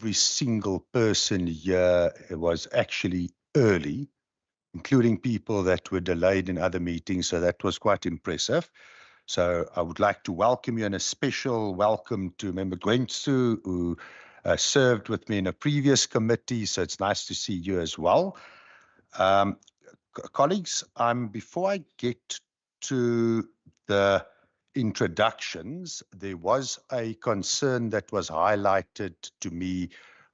every single person here was actually early, including people that were delayed in other meetings. So that was quite impressive. So I would like to welcome you, and a special welcome to Member Gwentsu, who served with me in a previous committee. So it's nice to see you as well. Colleagues, before I get to the introductions, there was a concern that was highlighted to me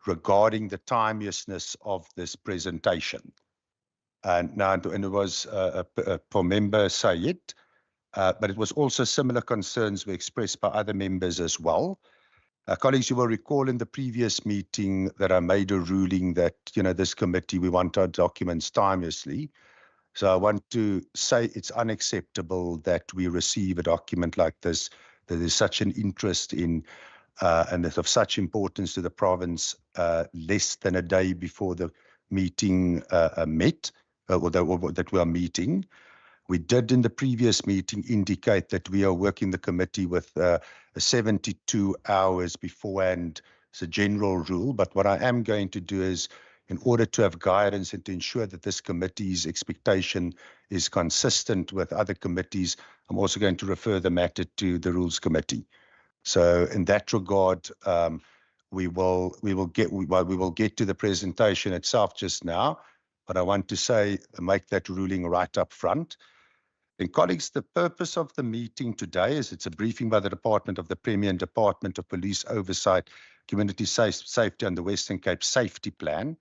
regarding the timeousness of this presentation. And it was for Member Sayed, but it was also similar concerns were expressed by other members as well. Colleagues, you will recall in the previous meeting that I made a ruling that, this committee, we want our documents timeously. So I want to say it's unacceptable that we receive a document like this, that there's such an interest in, and that's of such importance to the province, less than a day before the meeting met, or that we are meeting. We did in the previous meeting indicate that we are working the committee with 72 hours beforehand as a general rule. But what I am going to do is, in order to have guidance and to ensure that this committee's expectation is consistent with other committees, I'm also going to refer the matter to the Rules Committee. So in that regard, we will get to the presentation itself just now, but I want to make that ruling right up front. And colleagues, the purpose of the meeting today is it's a briefing by the Department of the Premier and Department of Police Oversight, Community Safety and the Western Cape Safety Plan.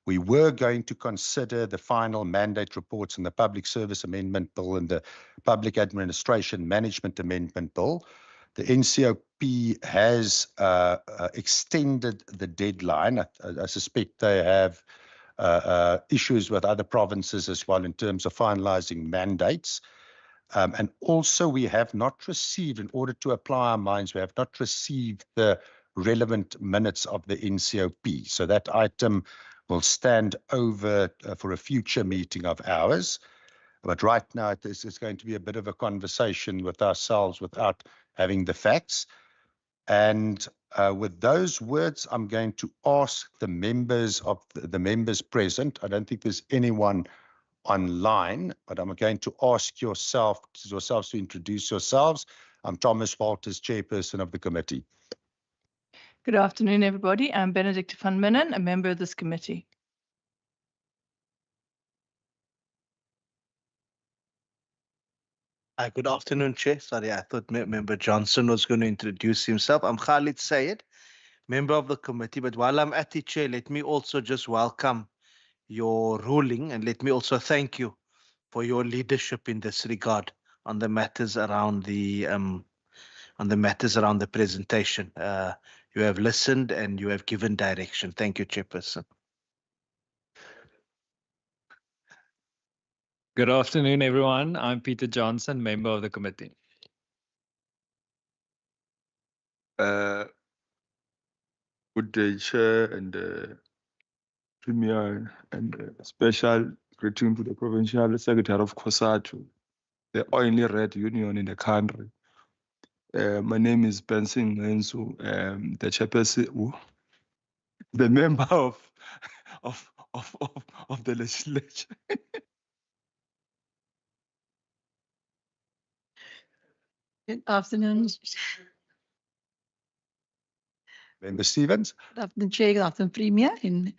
We were going to consider the final mandate reports in the Public Service Amendment Bill and the Public Administration Management Amendment Bill. The NCOP has extended the deadline. I suspect they have issues with other provinces as well in terms of finalizing mandates. And also we have not received, in order to apply our minds, we have not received the relevant minutes of the NCOP. So that item will stand over for a future meeting of ours. But right now, this is going to be a bit of a conversation with ourselves without having the facts. And with those words, I'm going to ask the members present. I don't think there's anyone online, but I'm going to ask yourselves to introduce yourselves. I'm Thomas Walters, Chairperson of the committee. Good afternoon, everybody. I'm Benedict van Minnen, a member of this committee. Good afternoon, Chair. Sorry, I thought Member Johnson was going to introduce himself. I'm Khalid Sayed, member of the committee. But while I'm at it, Chair, let me also just welcome your ruling, and let me also thank you for your leadership in this regard on the matters around the presentation. You have listened and you have given direction. Thank you, Chairperson. Good afternoon, everyone. I'm Peter Johnson, member of the committee. Good day, Chair and Premier, and special greeting to the Provincial Secretary of COSATU, the only red union in the country. My name is Benson Ngensu, the Chairperson, the member of the legislature. Good afternoon. Member Stevens. Good afternoon, Chair. Good afternoon, Premier, and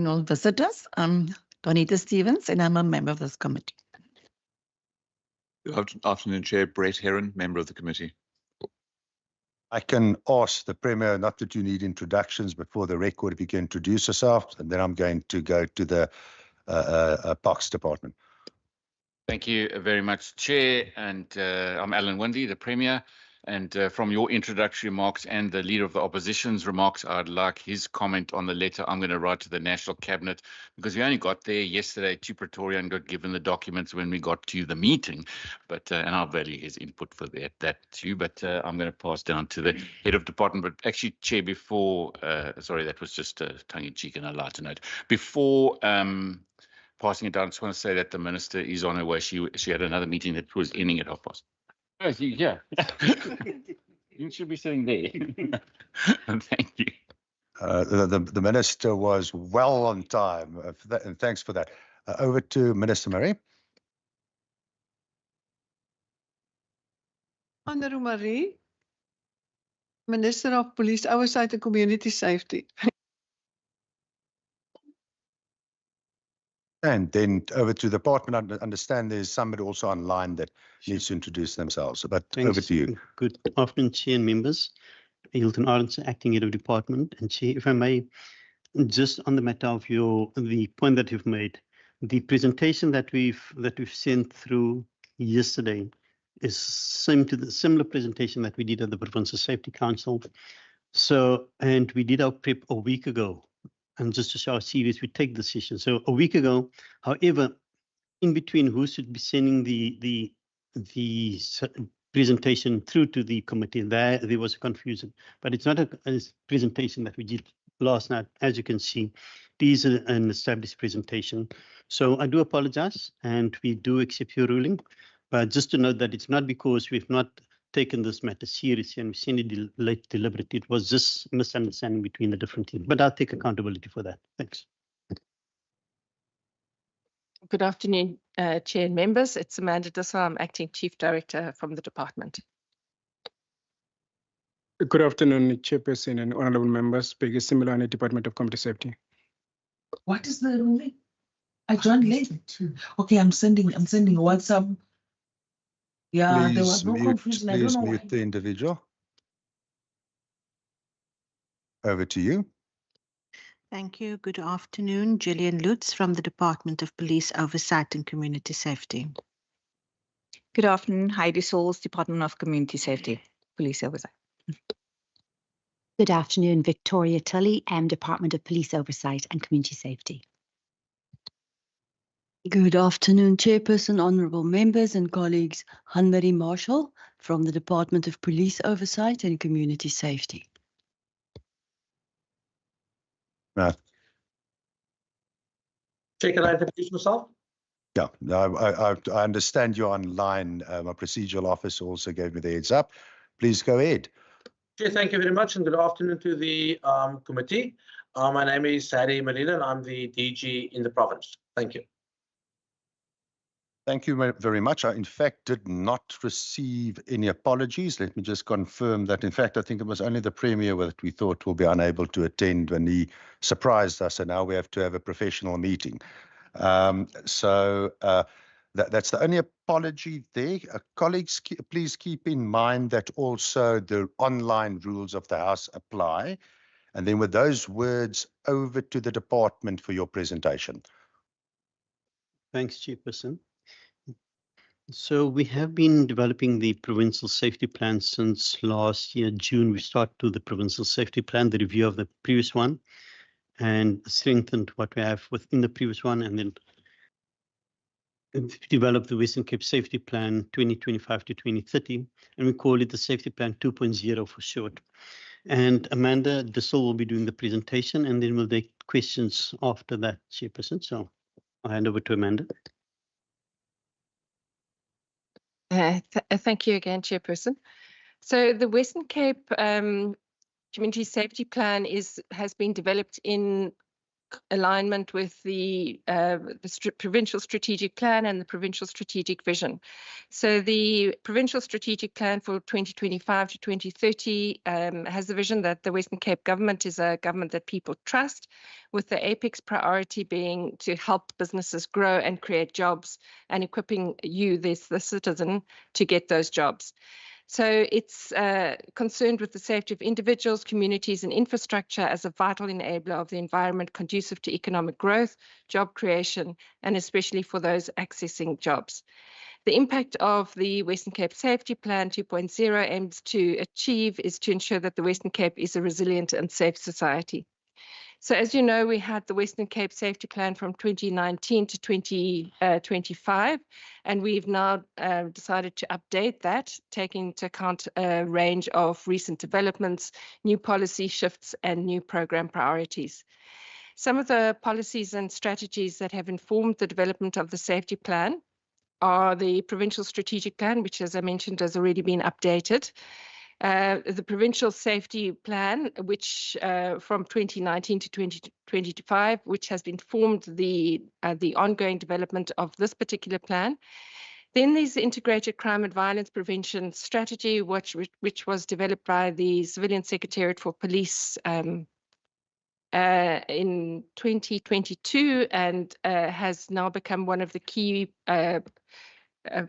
all visitors. I'm Donita Stevens, and I'm a member of this committee. Good afternoon, Chair. Brett Heron, member of the committee. I can ask the Premier, not that you need introductions before the record, if you can introduce yourself, and then I'm going to go to the POX department. Thank you very much, Chair. And I'm Alan Windy, the Premier. And from your introductory remarks and the Leader of the Opposition's remarks, I'd like his comment on the letter I'm going to write to the National Cabinet, because we only got there yesterday to Pretoria and got given the documents when we got to the meeting. But and I'll value his input for that too. But I'm going to pass down to the Head of Department. But actually, Chair, before, sorry, that was just tongue-in-cheek and a lighter note. Before passing it down, I just want to say that the Minister is on her way. She had another meeting that was ending at 12:30. Oh, yeah. You should be sitting there. Thank you. The minister was well on time, and thanks for that. Over to Minister Murray. Honourable Marie, Minister of Police Oversight and Community Safety. And then over to the department. I understand there's somebody also online that needs to introduce themselves, but over to you. Good afternoon, Chair and members. Hilton Arendse, Acting Head of Department. And Chair, if I may, just on the matter of the point that you've made, the presentation that we've sent through yesterday is similar presentation that we did at the Provincial Safety Council. So, and we did our prep a week ago. And just to show how serious we take the decision. So a week ago, however, in between who should be sending the presentation through to the committee, there was a confusion. But it's not a presentation that we did last night. As you can see, these are an established presentation. So I do apologize, and we do accept your ruling. But just to note that it's not because we've not taken this matter seriously and we sent it late deliberately. It was just misunderstanding between the different teams. But I'll take accountability for that. Thanks. Good afternoon, Chair and members. It's Amanda Dissel. I'm Acting Chief Director from the department. Good afternoon, Chairperson and honorable members. Peggy Similani, Department of Community Safety. What is the ruling? I joined late. Okay, I'm sending WhatsApp. Yeah, there was no confusion. I don't know Mute why. the individual. Over to you. Thank you. Good afternoon. Gillian Lutz from the Department of Police Oversight and Community Safety. Good afternoon. Heidi Sauls, Department of Community Safety, Police Oversight. Good afternoon. Victoria Tully, Department of Police Oversight and Community Safety. Good afternoon, Chairperson, honourable members and colleagues. Anne-Marie Marshall from the Department of Police Oversight and Community Safety. Chair, can I introduce myself? Yeah, I understand you're online. My procedural officer also gave me the heads up. Please go ahead. Chair, thank you very much, and good afternoon to the committee. My name is Sadie Molina, and I'm the DG in the province. Thank you. Thank you very much. I, in fact, did not receive any apologies. Let me just confirm that. In fact, I think it was only the Premier that we thought will be unable to attend when he surprised us, and now we have to have a professional meeting. That's the only apology there. Colleagues, please keep in mind that also the online rules of the House apply. And then with those words, over to the department for your presentation. Thanks, Chairperson. So we have been developing the provincial safety plan since last year, June. We started the provincial safety plan, the review of the previous one, and strengthened what we have within the previous one, and then developed the Western Cape Safety Plan 2025 to 2030, and we call it the Safety Plan 2.0 for short. And Amanda Dissel will be doing the presentation, and then we'll take questions after that, Chairperson. So I'll hand over to Amanda. Thank you again, Chairperson. So the Western Cape Community Safety Plan has been developed in alignment with the Provincial Strategic Plan and the Provincial Strategic Vision. So the Provincial Strategic Plan for 2025 to 2030 has the vision that the Western Cape government is a government that people trust, with the apex priority being to help businesses grow and create jobs, and equipping you, the citizen, to get those jobs. So it's concerned with the safety of individuals, communities, and infrastructure as a vital enabler of the environment conducive to economic growth, job creation, and especially for those accessing jobs. The impact of the Western Cape Safety Plan 2.0 aims to achieve is to ensure that the Western Cape is a resilient and safe society. So as you know, we had the Western Cape Safety Plan from 2019 to 2025, and we've now decided to update that, taking into account a range of recent developments, new policy shifts, and new program priorities. Some of the policies and strategies that have informed the development of the safety plan are the Provincial Strategic Plan, which, as I mentioned, has already been updated. The Provincial Safety Plan, which from 2019 to 2025, which has informed the ongoing development of this particular plan. Then there's the Integrated Crime and Violence Prevention Strategy, which was developed by the Civilian Secretariat for Police in 2022 and has now become one of the key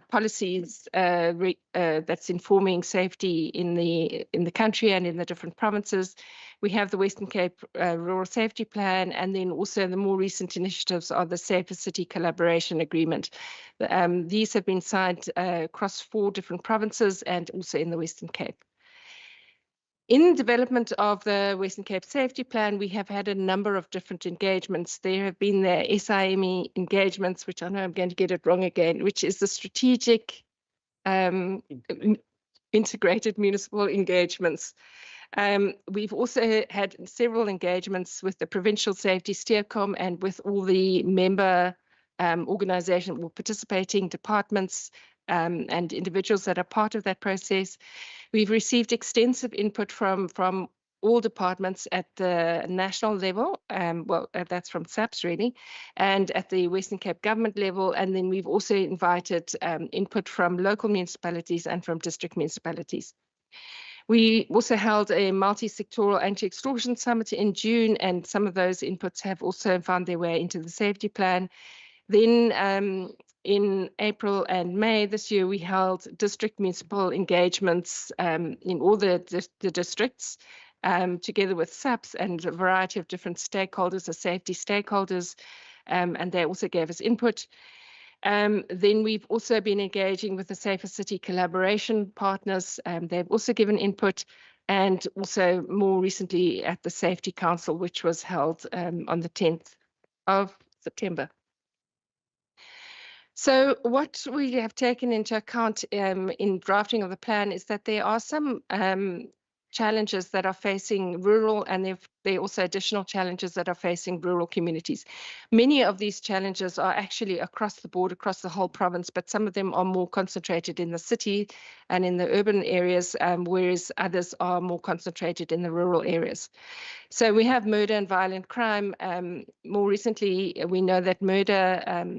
policies that's informing safety in the country and in the different provinces. We have the Western Cape Rural Safety Plan, and then also the more recent initiatives are the Safer City Collaboration Agreement. These have been signed across 4 different provinces and also in the Western Cape. In development of the Western Cape Safety Plan, we have had a number of different engagements. There have been the SIME engagements, which I know I'm going to get it wrong again, which is the Strategic Integrated Municipal Engagements. We've also had several engagements with the Provincial Safety Steercom and with all the member organizations or participating departments and individuals that are part of that process. We've received extensive input from all departments at the national level, that's from SAPS really, and at the Western Cape government level, and then we've also invited input from local municipalities and from district municipalities. We also held a multi-sectoral anti-extortion summit in June, and some of those inputs have also found their way into the safety plan. Then in April and May this year, we held district municipal engagements in all the districts, together with SAPS and a variety of different stakeholders, the safety stakeholders, and they also gave us input. Then we've also been engaging with the Safer City Collaboration partners. They've also given input, and also more recently at the Safety Council, which was held on the 10th of September. So what we have taken into account in drafting of the plan is that there are some challenges that are facing rural, and there are also additional challenges that are facing rural communities. Many of these challenges are actually across the board, across the whole province, but some of them are more concentrated in the city and in the urban areas, whereas others are more concentrated in the rural areas. So we have murder and violent crime. More recently, we know that murder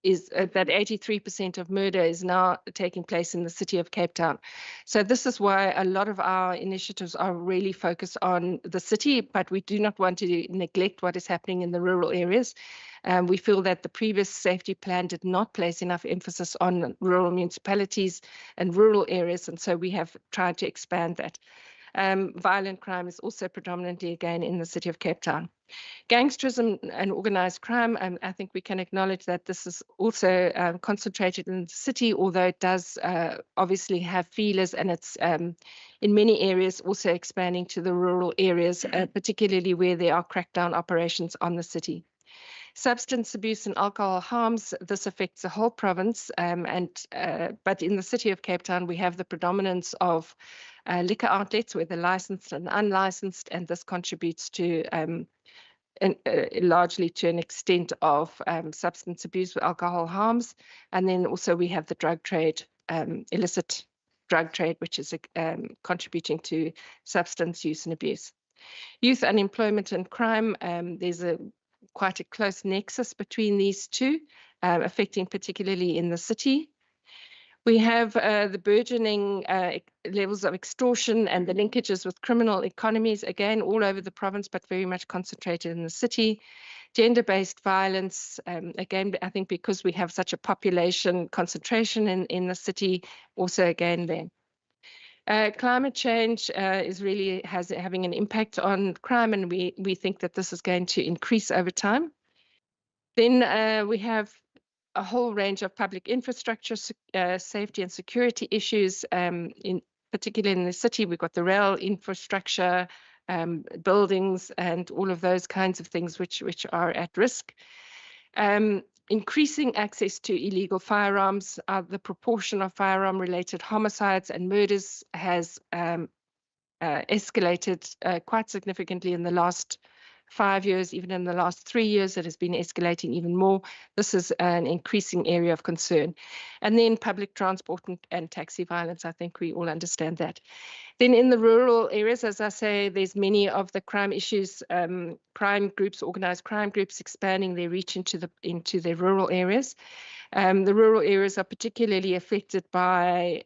is that 83% of murder is now taking place in the city of Cape Town. So this is why a lot of our initiatives are really focused on the city, but we do not want to neglect what is happening in the rural areas. We feel that the previous safety plan did not place enough emphasis on rural municipalities and rural areas, and so we have tried to expand that. Violent crime is also predominantly, again, in the city of Cape Town. Gangsterism and organized crime, I think we can acknowledge that this is also concentrated in the city, although it does obviously have feelers, and it's in many areas also expanding to the rural areas, particularly where there are crackdown operations on the city. Substance abuse and alcohol harms, this affects the whole province, but in the city of Cape Town, we have the predominance of liquor outlets, whether licensed and unlicensed, and this contributes to largely to an extent of substance abuse with alcohol harms. And then also we have the drug trade, illicit drug trade, which is contributing to substance use and abuse. Youth unemployment and crime, there's quite a close nexus between these two, affecting particularly in the city. We have the burgeoning levels of extortion and the linkages with criminal economies, again, all over the province, but very much concentrated in the city. Gender-based violence, again, I think because we have such a population concentration in the city, also again there. Climate change is really having an impact on crime, and we think that this is going to increase over time. Then we have a whole range of public infrastructure, safety and security issues, particularly in the city. We've got the rail infrastructure, buildings, and all of those kinds of things which are at risk. Increasing access to illegal firearms, the proportion of firearm-related homicides and murders has escalated quite significantly in the last 5 years. Even in the last 3 years, it has been escalating even more. This is an increasing area of concern. And then public transport and taxi violence, I think we all understand that. Then in the rural areas, as I say, there's many of the crime issues, crime groups, organized crime groups expanding their reach into the rural areas. The rural areas are particularly affected by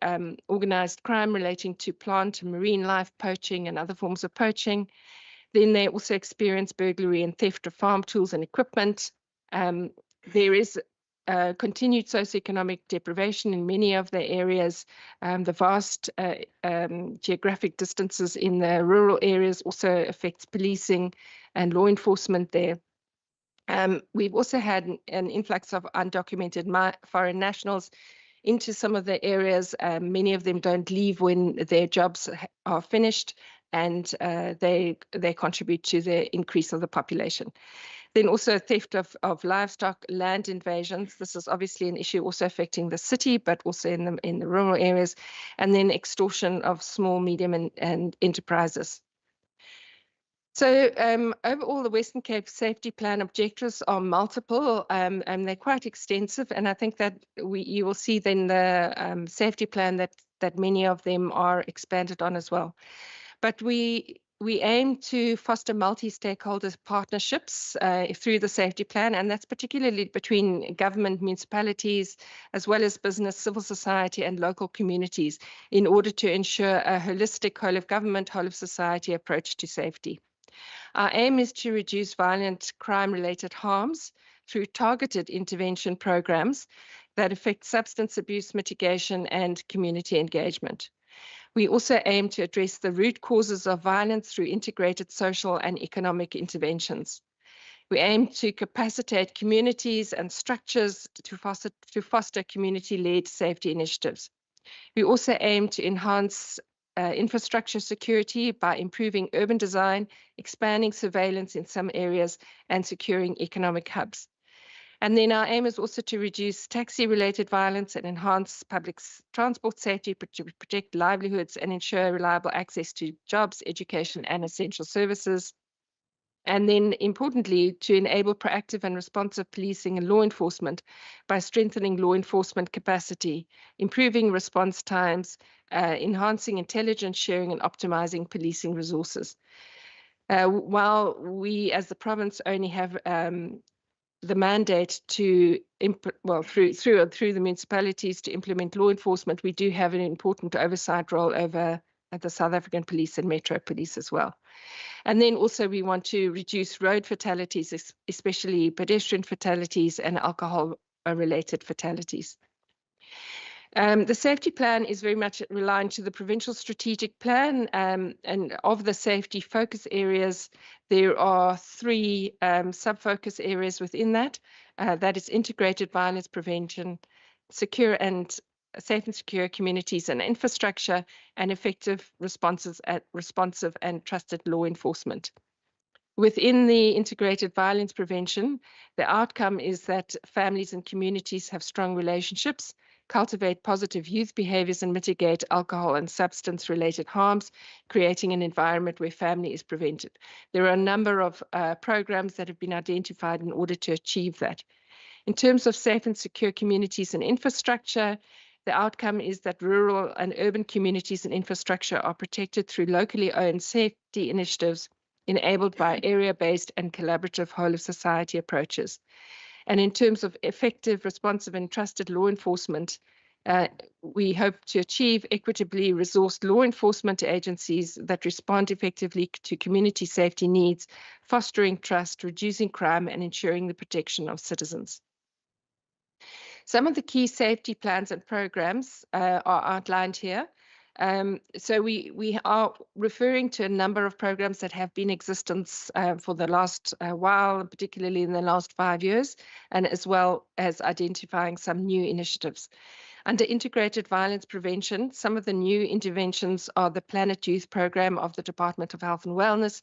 organized crime relating to plant and marine life, poaching and other forms of poaching. Then they also experience burglary and theft of farm tools and equipment. There is continued socioeconomic deprivation in many of the areas. The vast geographic distances in the rural areas also affects policing and law enforcement there. We've also had an influx of undocumented foreign nationals into some of the areas. Many of them don't leave when their jobs are finished, and they contribute to the increase of the population. Then also theft of livestock, land invasions. This is obviously an issue also affecting the city, but also in the rural areas. And then extortion of small, medium, and enterprises. So overall, the Western Cape Safety Plan objectives are multiple, and they're quite extensive. And I think that you will see then the safety plan that many of them are expanded on as well. But we aim to foster multi-stakeholder partnerships through the safety plan, and that's particularly between government, municipalities, as well as business, civil society, and local communities in order to ensure a holistic whole of government, whole of society approach to safety. Our aim is to reduce violent crime-related harms through targeted intervention programs that affect substance abuse mitigation and community engagement. We also aim to address the root causes of violence through integrated social and economic interventions. We aim to capacitate communities and structures to foster community-led safety initiatives. We also aim to enhance infrastructure security by improving urban design, expanding surveillance in some areas, and securing economic hubs. And then our aim is also to reduce taxi-related violence and enhance public transport safety to protect livelihoods and ensure reliable access to jobs, education, and essential services. And then, importantly, to enable proactive and responsive policing and law enforcement by strengthening law enforcement capacity, improving response times, enhancing intelligence sharing, and optimizing policing resources. While we, as the province, only have the mandate to, through the municipalities to implement law enforcement, we do have an important oversight role over at the South African Police and Metro Police as well. And then also we want to reduce road fatalities, especially pedestrian fatalities and alcohol-related fatalities. The safety plan is very much aligned to the provincial strategic plan, and of the safety focus areas, there are 3 sub-focus areas within that. That is integrated violence prevention, safe and secure communities and infrastructure, and effective responsive and trusted law enforcement. Within the integrated violence prevention, the outcome is that families and communities have strong relationships, cultivate positive youth behaviors, and mitigate alcohol and substance-related harms, creating an environment where family is prevented. There are a number of programs that have been identified in order to achieve that. In terms of safe and secure communities and infrastructure, the outcome is that rural and urban communities and infrastructure are protected through locally owned safety initiatives enabled by area-based and collaborative whole-of-society approaches. And in terms of effective, responsive, and trusted law enforcement, we hope to achieve equitably resourced law enforcement agencies that respond effectively to community safety needs, fostering trust, reducing crime, and ensuring the protection of citizens. Some of the key safety plans and programs are outlined here. So we are referring to a number of programs that have been in existence for the last while, particularly in the last 5 years, and as well as identifying some new initiatives. Under integrated violence prevention, some of the new interventions are the Planet Youth program of the Department of Health and Wellness.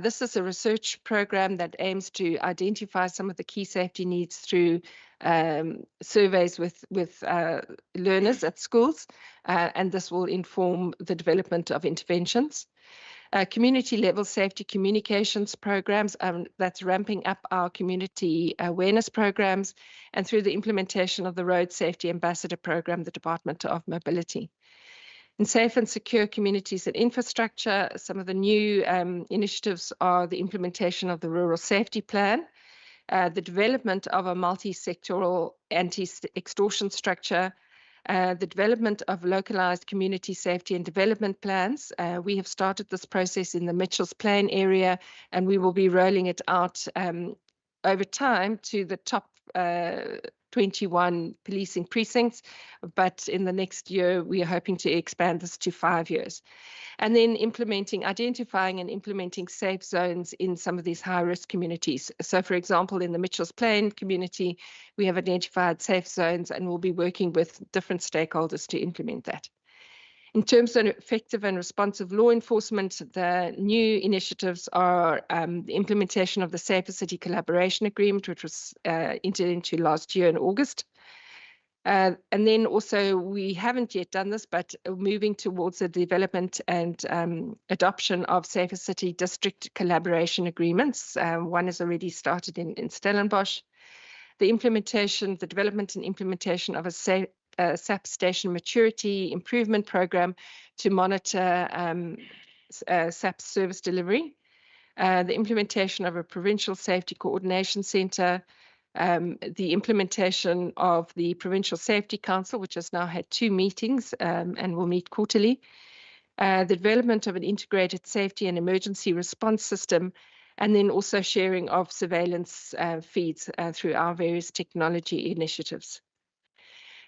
This is a research program that aims to identify some of the key safety needs through surveys with learners at schools, and this will inform the development of interventions. Community-level safety communications programs, that's ramping up our community awareness programs, and through the implementation of the Road Safety Ambassador program, the Department of Mobility. In safe and secure communities and infrastructure, some of the new initiatives are the implementation of the Rural Safety Plan, the development of a multi-sectoral anti-extortion structure, the development of localized community safety and development plans. We have started this process in the Mitchells Plain area, and we will be rolling it out over time to the top 21 policing precincts, but in the next year, we are hoping to expand this to 5 years. And then identifying and implementing safe zones in some of these high-risk communities. So, for example, in the Mitchells Plain community, we have identified safe zones and we'll be working with different stakeholders to implement that. In terms of effective and responsive law enforcement, the new initiatives are the implementation of the Safer City Collaboration Agreement, which was entered into last year in August. And then also, we haven't yet done this, but moving towards the development and adoption of Safer City District Collaboration Agreements. One has already started in Stellenbosch. The development and implementation of a SAP Station Maturity Improvement Program to monitor SAP service delivery. The implementation of a Provincial Safety Coordination Centre, the implementation of the Provincial Safety Council, which has now had 2 meetings and will meet quarterly, the development of an integrated safety and emergency response system, and then also sharing of surveillance feeds through our various technology initiatives.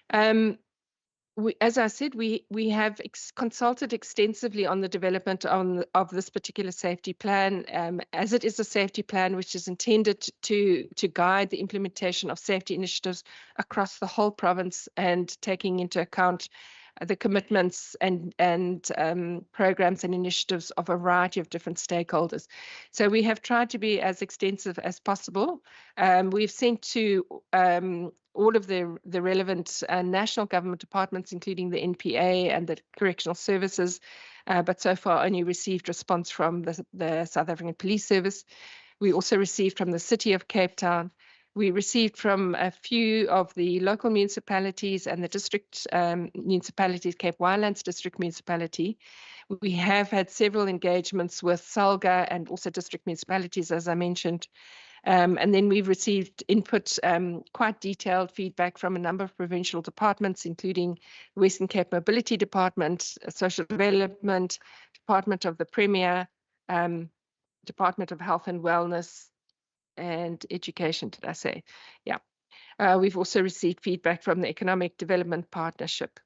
As I said, we have consulted extensively on the development of this particular safety plan, as it is a safety plan which is intended to guide the implementation of safety initiatives across the whole province and taking into account the commitments and programs and initiatives of a variety of different stakeholders. So we have tried to be as extensive as possible. We've sent to all of the relevant national government departments, including the NPA and the Correctional Services, but so far only received response from the South African Police Service. We also received from the City of Cape Town. We received from a few of the local municipalities and the district municipalities, Cape Winelands District Municipality. We have had several engagements with SALGA and also district municipalities, as I mentioned. And then we've received input, quite detailed feedback from a number of provincial departments, including Western Cape Mobility Department, Social Development, Department of the Premier, Department of Health and Wellness, and Education, did I say? Yeah. We've also received feedback from the Economic Development Partnership.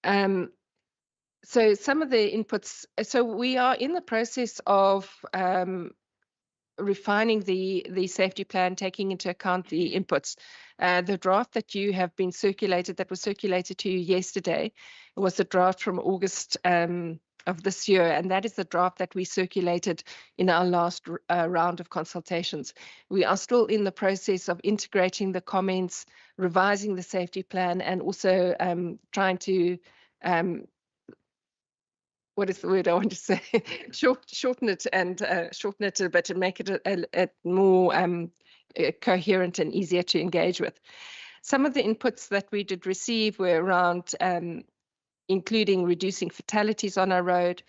So some of the inputs, so we are in the process of refining the safety plan, taking into account the inputs. The draft that you have been circulated, that was circulated to you yesterday, was the draft from August of this year, and that is the draft that we circulated in our last round of consultations. We are still in the process of integrating the comments, revising the safety plan, and also trying to what is the word I want to say? shorten it a bit and make it a more coherent and easier to engage with. Some of the inputs that we did receive were around including reducing fatalities on our road,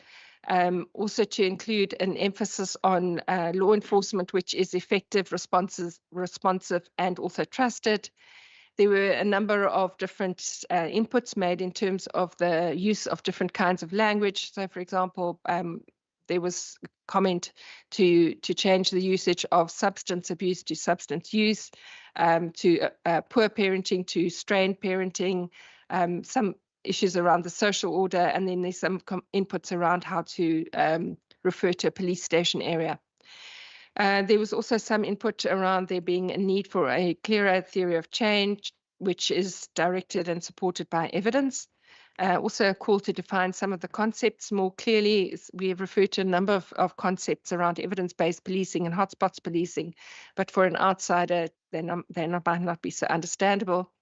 also to include an emphasis on law enforcement, which is effective, responsive, and also trusted. There were a number of different inputs made in terms of the use of different kinds of language. So, for example, there was comment to change the usage of substance abuse to substance use, to poor parenting to strained parenting, some issues around the social order, and then there's some inputs around how to refer to a police station area. There was also some input around there being a need for a clearer theory of change, which is directed and supported by evidence. Also a call to define some of the concepts more clearly. We have referred to a number of concepts around evidence-based policing and hotspots policing, but for an outsider, they might not be so understandable.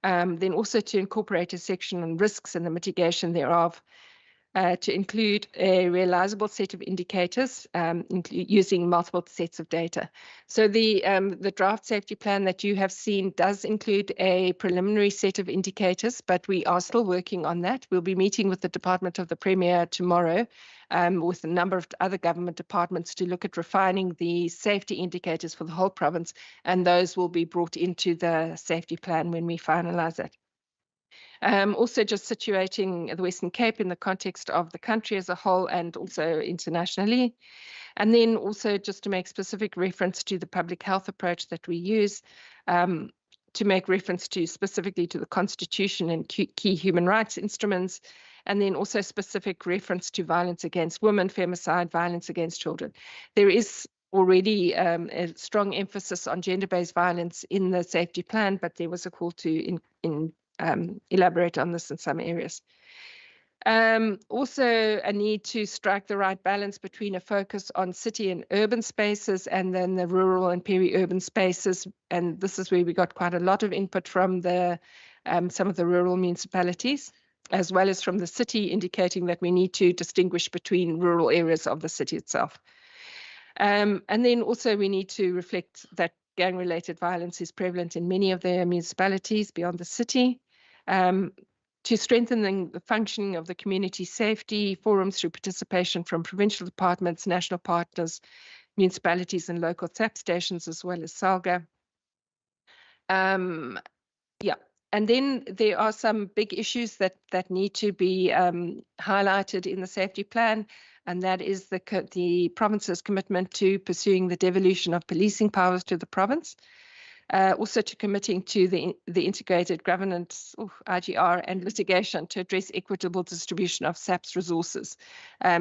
Then also to incorporate a section on risks and the mitigation thereof. to include a realizable set of indicators using multiple sets of data. So the draft safety plan that you have seen does include a preliminary set of indicators, but we are still working on that. We'll be meeting with the Department of the Premier tomorrow with a number of other government departments to look at refining the safety indicators for the whole province, and those will be brought into the safety plan when we finalize it. Also just situating the Western Cape in the context of the country as a whole and also internationally. And then also just to make specific reference to the public health approach that we use, to make reference to specifically to the Constitution and key human rights instruments, and then also specific reference to violence against women, femicide, violence against children. There is already a strong emphasis on gender-based violence in the safety plan, but there was a call to elaborate on this in some areas. Also a need to strike the right balance between a focus on city and urban spaces and then the rural and peri-urban spaces. And this is where we got quite a lot of input from some of the rural municipalities, as well as from the city, indicating that we need to distinguish between rural areas of the city itself. And then also we need to reflect that gang-related violence is prevalent in many of the municipalities beyond the city. To strengthen the functioning of the community safety forums through participation from provincial departments, national partners, municipalities and local SAP stations, as well as SALGA. Yeah, and then there are some big issues that need to be highlighted in the safety plan, and that is the province's commitment to pursuing the devolution of policing powers to the province. Also to committing to the integrated governance, IGR, and litigation to address equitable distribution of SAP's resources.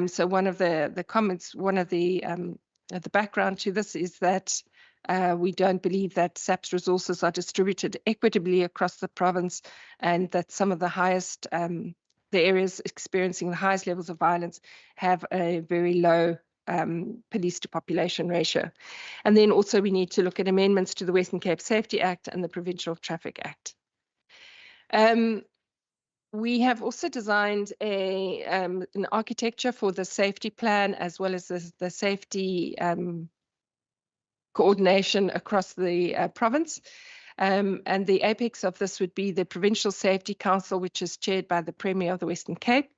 So one of the comments, one of the background to this is that we don't believe that SAP's resources are distributed equitably across the province, and that some of the highest, the areas experiencing the highest levels of violence have a very low police to population ratio. And then also we need to look at amendments to the Western Cape Safety Act and the Provincial Traffic Act. We have also designed an architecture for the safety plan, as well as the safety coordination across the province. And the apex of this would be the Provincial Safety Council, which is chaired by the Premier of the Western Cape.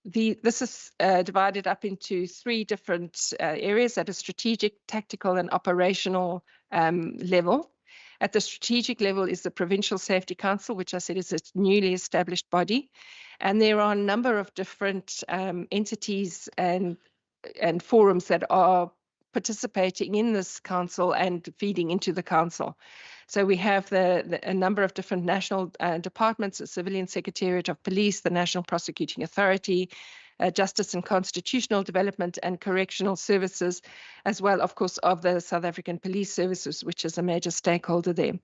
This is divided up into three different areas at a strategic, tactical and operational level. At the strategic level is the Provincial Safety Council, which I said is a newly established body. And there are a number of different entities and forums that are participating in this council and feeding into the council. So we have a number of different national departments, the Civilian Secretariat of Police, the National Prosecuting Authority, Justice and Constitutional Development and Correctional Services, as well, of course, of the South African Police Services, which is a major stakeholder there.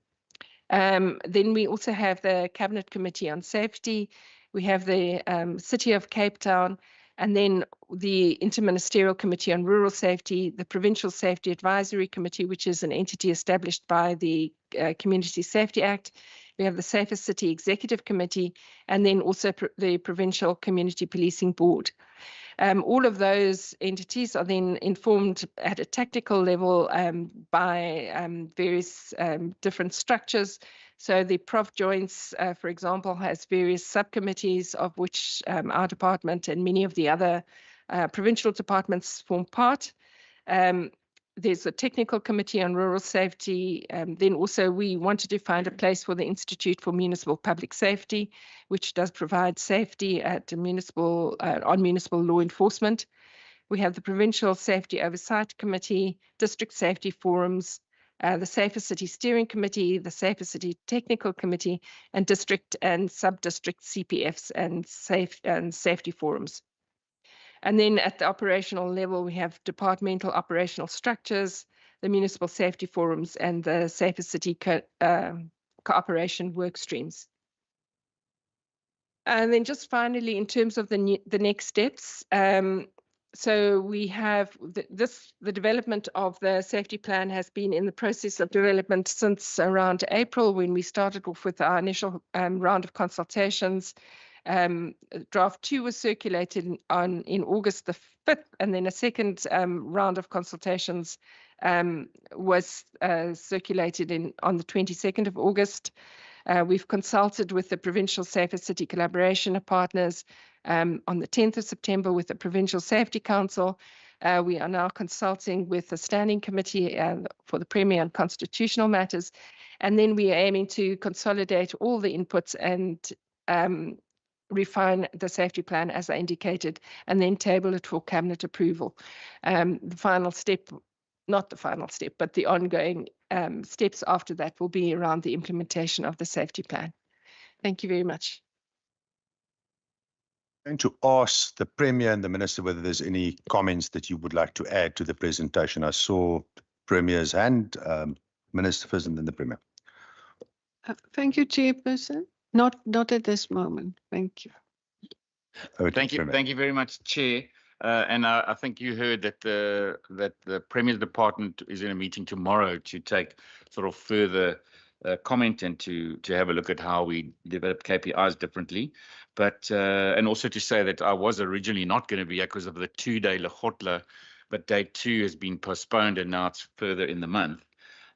Then we also have the Cabinet Committee on Safety. We have the City of Cape Town, and then the Interministerial Committee on Rural Safety, the Provincial Safety Advisory Committee, which is an entity established by the Community Safety Act. We have the Safer City Executive Committee, and then also the Provincial Community Policing Board. All of those entities are then informed at a tactical level by various different structures. So the Prof Joints, for example, has various subcommittees of which our department and many of the other provincial departments form part. There's a technical committee on rural safety. Then also we wanted to find a place for the Institute for Municipal Public Safety, which does provide safety at municipal on municipal law enforcement. We have the Provincial Safety Oversight Committee, District Safety Forums, the Safer City Steering Committee, the Safer City Technical Committee, and district and sub-district CPFs and safety forums. And then at the operational level, we have departmental operational structures, the municipal safety forums, and the Safer City cooperation work streams. And then just finally, in terms of the next steps, so we have the development of the safety plan has been in the process of development since around April, when we started off with our initial round of consultations. Draft 2 was circulated in August the 5th, and then a second round of consultations was circulated on the 22nd of August. We've consulted with the Provincial Safer City Collaboration Partners on the 10th of September with the Provincial Safety Council. We are now consulting with the Standing Committee for the Premier on Constitutional Matters. And then we are aiming to consolidate all the inputs and refine the safety plan as I indicated, and then table it for Cabinet approval. The final step, not the final step, but the ongoing steps after that will be around the implementation of the safety plan. Thank you very much. I'm going to ask the Premier and the Minister whether there's any comments that you would like to add to the presentation. I saw Premier's hand, Minister first and then the Premier. Thank you, Chairperson. Not at this moment. Thank you. Thank you. Thank you very much, Chair. And I think you heard that the Premier's Department is in a meeting tomorrow to take sort of further comment and to have a look at how we develop KPIs differently. But and also to say that I was originally not going to be here because of the 2-day Lekgotla, but day 2 has been postponed and now it's further in the month.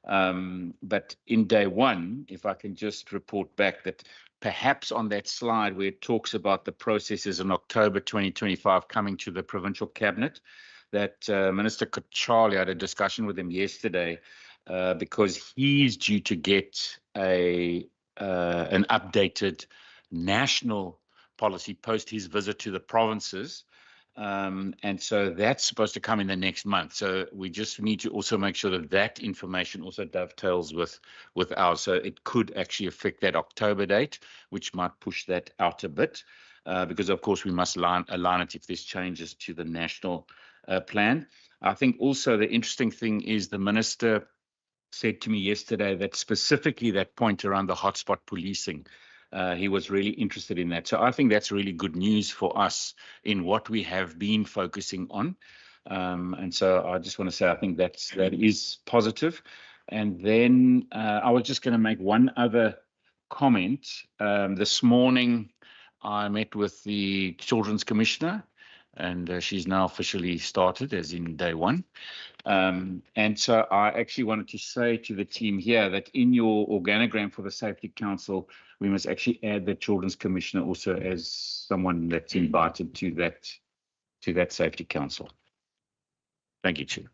But in day 1, if I can just report back that perhaps on that slide where it talks about the processes in October 2025 coming to the Provincial Cabinet, that Minister Kachali had a discussion with him yesterday because he's due to get an updated national policy post his visit to the provinces. And so that's supposed to come in the next month. So we just need to also make sure that that information also dovetails with ours. So it could actually affect that October date, which might push that out a bit, because of course we must align it if there's changes to the national plan. I think also the interesting thing is the Minister said to me yesterday that specifically that point around the hotspot policing, he was really interested in that. So I think that's really good news for us in what we have been focusing on. And so I just want to say I think that is positive. And then I was just going to make one other comment. This morning I met with the Children's Commissioner, and she's now officially started as in day 1. And so I actually wanted to say to the team here that in your organogram for the Safety Council, we must actually add the Children's Commissioner also as someone that's invited to that Safety Council. Thank you, Chair.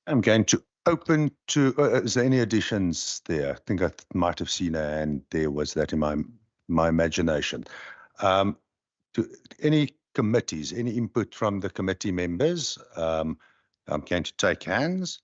I'm going to open to, is there any additions there? I think I might have seen a hand there. Was that in my imagination? To any committees, any input from the committee members? I'm going to take hands.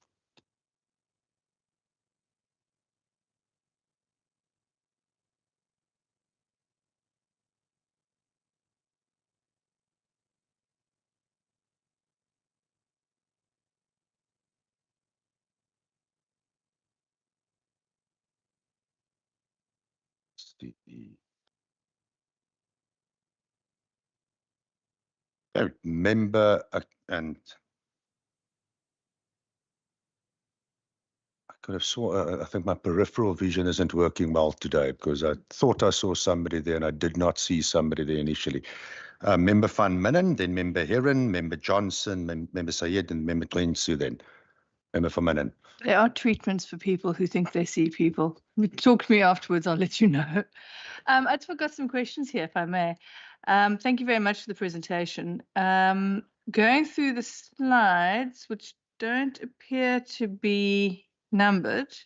Member and I could have saw. I think my peripheral vision isn't working well today because I thought I saw somebody there and I did not see somebody there initially. Member Van Minnen, then Member Heron, Member Johnson, Member Sayed, and Member Klensu. Then Member Van Minnen. There are treatments for people who think they see people. Talk to me afterwards, I'll let you know. I just got some questions here, if I may. Thank you very much for the presentation. Going through the slides, which don't appear to be numbered,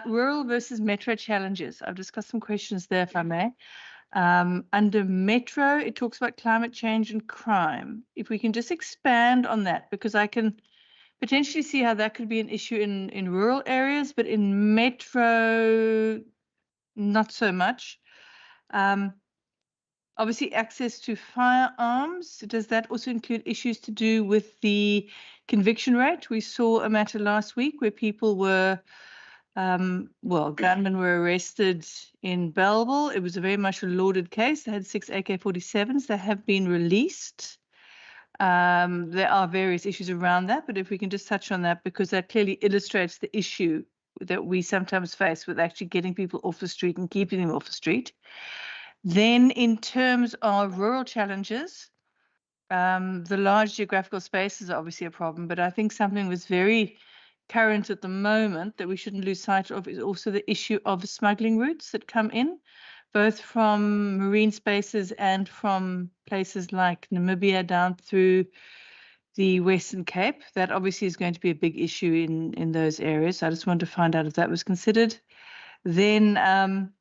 rural versus metro challenges. I've just got some questions there, if I may. Under metro, it talks about climate change and crime. If we can just expand on that, because I can potentially see how that could be an issue in rural areas, but in metro, not so much. Obviously, access to firearms, does that also include issues to do with the conviction rate? We saw a matter last week where people were, gunmen were arrested in Bellville. It was a very much a lauded case. They had 6 AK-47s that have been released. There are various issues around that, but if we can just touch on that, because that clearly illustrates the issue that we sometimes face with actually getting people off the street and keeping them off the street. Then in terms of rural challenges, the large geographical spaces are obviously a problem, but I think something that's very current at the moment that we shouldn't lose sight of is also the issue of smuggling routes that come in, both from marine spaces and from places like Namibia down through the Western Cape. That obviously is going to be a big issue in those areas. I just wanted to find out if that was considered. Then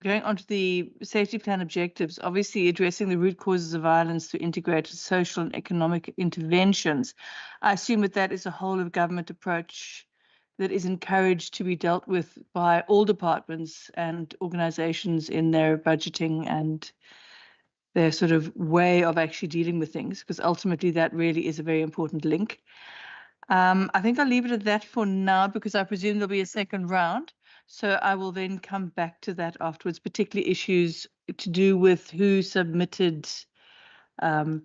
going on to the safety plan objectives, obviously addressing the root causes of violence through integrated social and economic interventions. I assume that is a whole of government approach that is encouraged to be dealt with by all departments and organizations in their budgeting and their sort of way of actually dealing with things, because ultimately that really is a very important link. I think I'll leave it at that for now, because I presume there'll be a second round. So I will then come back to that afterwards, particularly issues to do with who submitted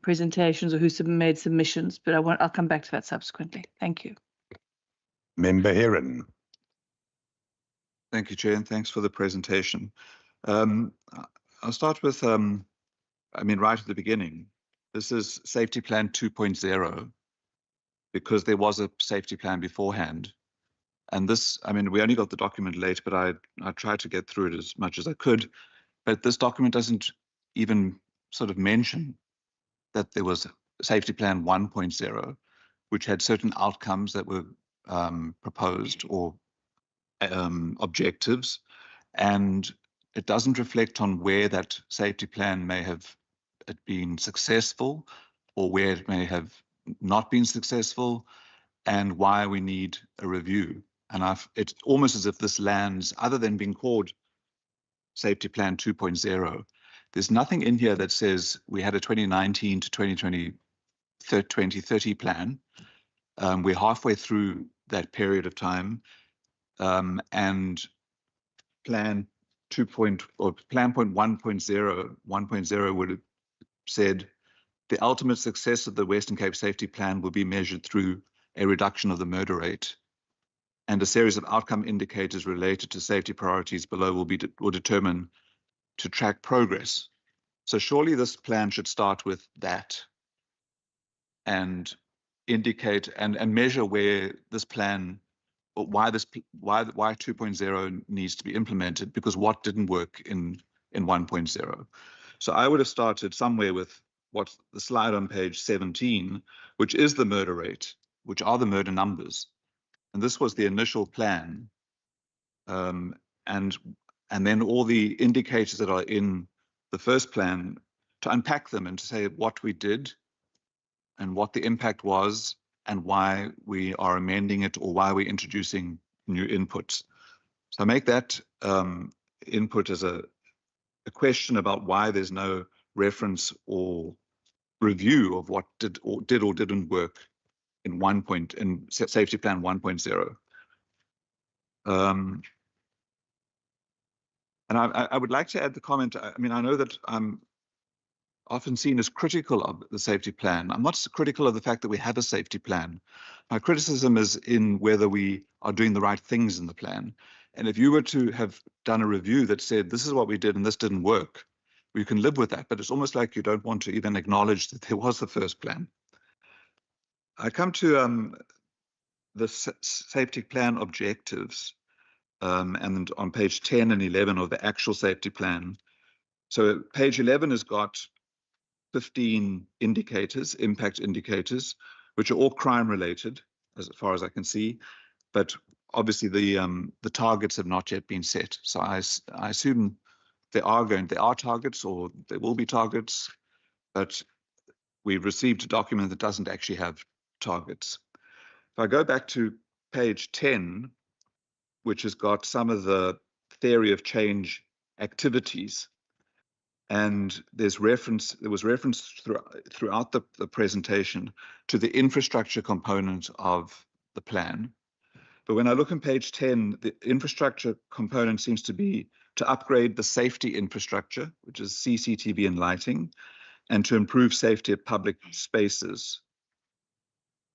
presentations or who made submissions. But I'll come back to that subsequently. Thank you. Member Heron. Thank you, Chair, and thanks for the presentation. I'll start with, I mean, right at the beginning, this is Safety Plan 2.0, because there was a safety plan beforehand. And this, I mean, we only got the document late, but I tried to get through it as much as I could. But this document doesn't even sort of mention that there was Safety Plan 1.0, which had certain outcomes that were proposed or objectives. And it doesn't reflect on where that safety plan may have been successful or where it may have not been successful, and why we need a review. And it's almost as if this lands, other than being called Safety Plan 2.0, there's nothing in here that says we had a 2019 to 2030 plan. We're halfway through that period of time, and Plan 1.0 would have said the ultimate success of the Western Cape Safety Plan will be measured through a reduction of the murder rate, and a series of outcome indicators related to safety priorities below will determine to track progress. So surely this plan should start with that and indicate and measure where this plan, or why 2.0 needs to be implemented, because what didn't work in 1.0. So I would have started somewhere with what's the slide on page 17, which is the murder rate, which are the murder numbers. And this was the initial plan. And then all the indicators that are in the first plan, to unpack them and to say what we did and what the impact was and why we are amending it or why we're introducing new inputs. So I make that input as a question about why there's no reference or review of what did or didn't work in Safety Plan 1.0. And I would like to add the comment, I mean, I know that I'm often seen as critical of the safety plan. I'm not critical of the fact that we have a safety plan. My criticism is in whether we are doing the right things in the plan. And if you were to have done a review that said, this is what we did and this didn't work, we can live with that, but it's almost like you don't want to even acknowledge that there was the first plan. I come to the safety plan objectives, and on page 10 and 11 of the actual safety plan. So page 11 has got 15 indicators, impact indicators, which are all crime related, as far as I can see. But obviously the targets have not yet been set. So I assume there are targets, or there will be targets, but we've received a document that doesn't actually have targets. If I go back to page 10, which has got some of the theory of change activities, and there was reference throughout the presentation to the infrastructure component of the plan. But when I look on page 10, the infrastructure component seems to be to upgrade the safety infrastructure, which is CCTV and lighting, and to improve safety at public spaces.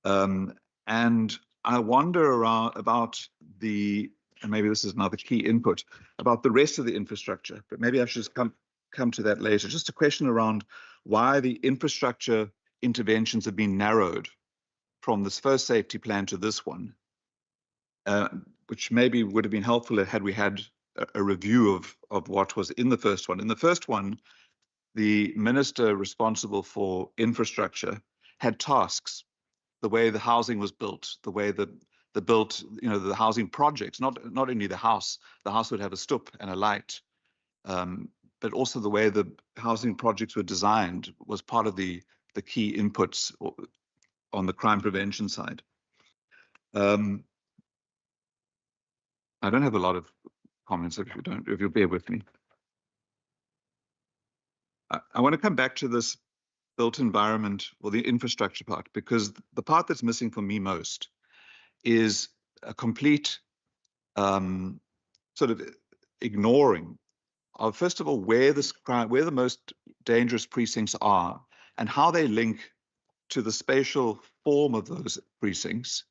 And I wonder about the and maybe this is another key input, about the rest of the infrastructure, but maybe I should just come to that later. Just a question around why the infrastructure interventions have been narrowed from this first safety plan to this one, which maybe would have been helpful had we had a review of what was in the first one. In the first one, the minister responsible for infrastructure had tasks, the way the housing was built, the way the built, the housing projects, not only the house would have a stoep and a light, but also the way the housing projects were designed was part of the key inputs on the crime prevention side. I don't have a lot of comments if you'll bear with me. I want to come back to this built environment or the infrastructure part, because the part that's missing for me most is a complete sort of ignoring of, first of all, where the most dangerous precincts are and how they link to the spatial form of those precincts,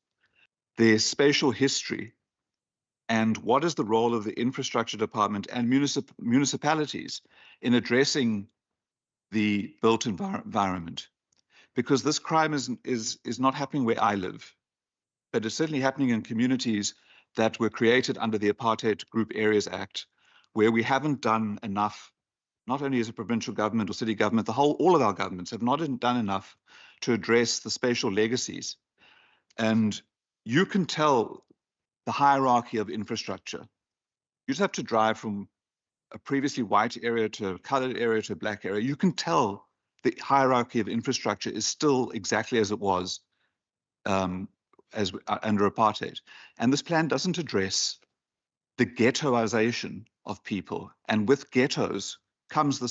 their spatial history, and what is the role of the infrastructure department and municipalities in addressing the built environment. Because this crime is not happening where I live, but it's certainly happening in communities that were created under the Apartheid Group Areas Act, where we haven't done enough, not only as a provincial government or city government, all of our governments have not done enough to address the spatial legacies. And you can tell the hierarchy of infrastructure. You just have to drive from a previously white area to a colored area to a black area. You can tell the hierarchy of infrastructure is still exactly as it was under apartheid. And this plan doesn't address the ghettoization of people. And with ghettos comes the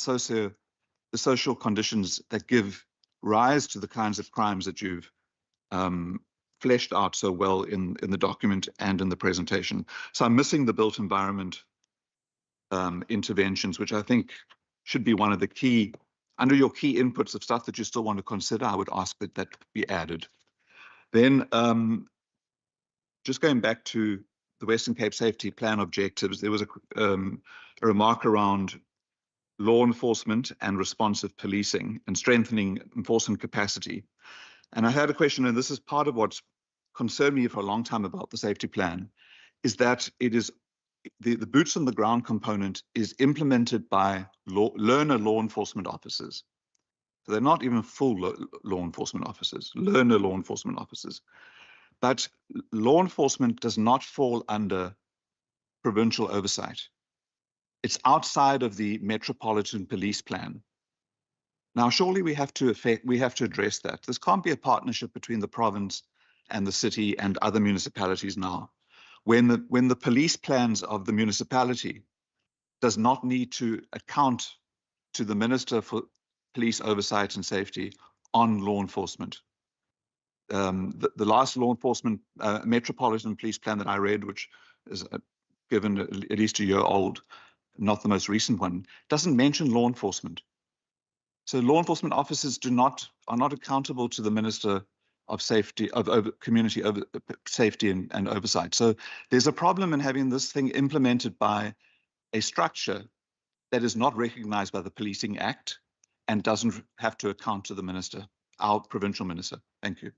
social conditions that give rise to the kinds of crimes that you've fleshed out so well in the document and in the presentation. So I'm missing the built environment interventions, which I think should be one of the key, under your key inputs of stuff that you still want to consider, I would ask that be added. Then just going back to the Western Cape Safety Plan objectives, there was a remark around law enforcement and responsive policing and strengthening enforcement capacity. And I had a question, and this is part of what's concerned me for a long time about the safety plan, is that it is the boots on the ground component is implemented by learner law enforcement officers. So they're not even full law enforcement officers, learner law enforcement officers. But law enforcement does not fall under provincial oversight. It's outside of the Metropolitan Police Plan. Now, surely we have to address that. This can't be a partnership between the province and the city and other municipalities now. When the police plans of the municipality does not need to account to the Minister for Police Oversight and Safety on law enforcement. The last law enforcement Metropolitan Police Plan that I read, which is given at least a year old, not the most recent one, doesn't mention law enforcement. So law enforcement officers are not accountable to the Minister of Safety, of Community Safety and Oversight. So there's a problem in having this thing implemented by a structure that is not recognized by the Policing Act and doesn't have to account to the Minister, our provincial Minister. Thank you.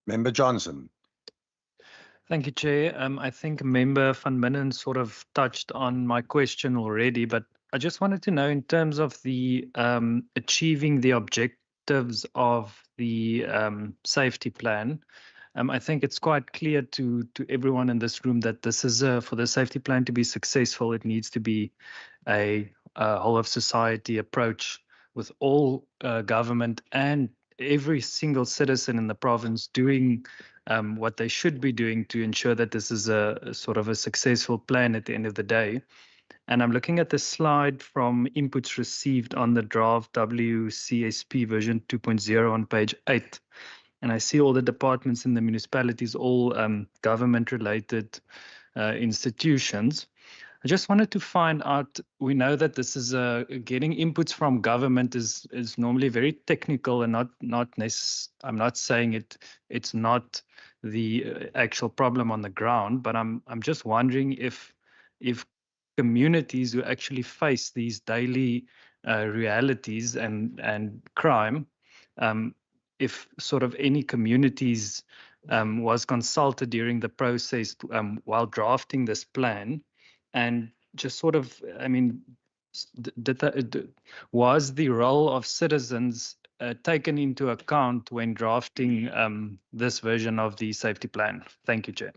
Member Johnson. Thank you, Chair. I think Member Van Minnen sort of touched on my question already, but I just wanted to know, in terms of the achieving the objectives of the safety plan, I think it's quite clear to everyone in this room that this is for the safety plan to be successful, it needs to be a whole of society approach with all government and every single citizen in the province doing what they should be doing to ensure that this is a sort of a successful plan at the end of the day. And I'm looking at the slide from inputs received on the draft WCSP version 2.0 on page 8. And I see all the departments in the municipalities, all government-related institutions. I just wanted to find out, we know that this is getting inputs from government is normally very technical and not necessary. I'm not saying it's not the actual problem on the ground, but I'm just wondering if communities who actually face these daily realities and crime, if sort of any communities was consulted during the process while drafting this plan, and just sort of, I mean, was the role of citizens taken into account when drafting this version of the safety plan? Thank you, Chair.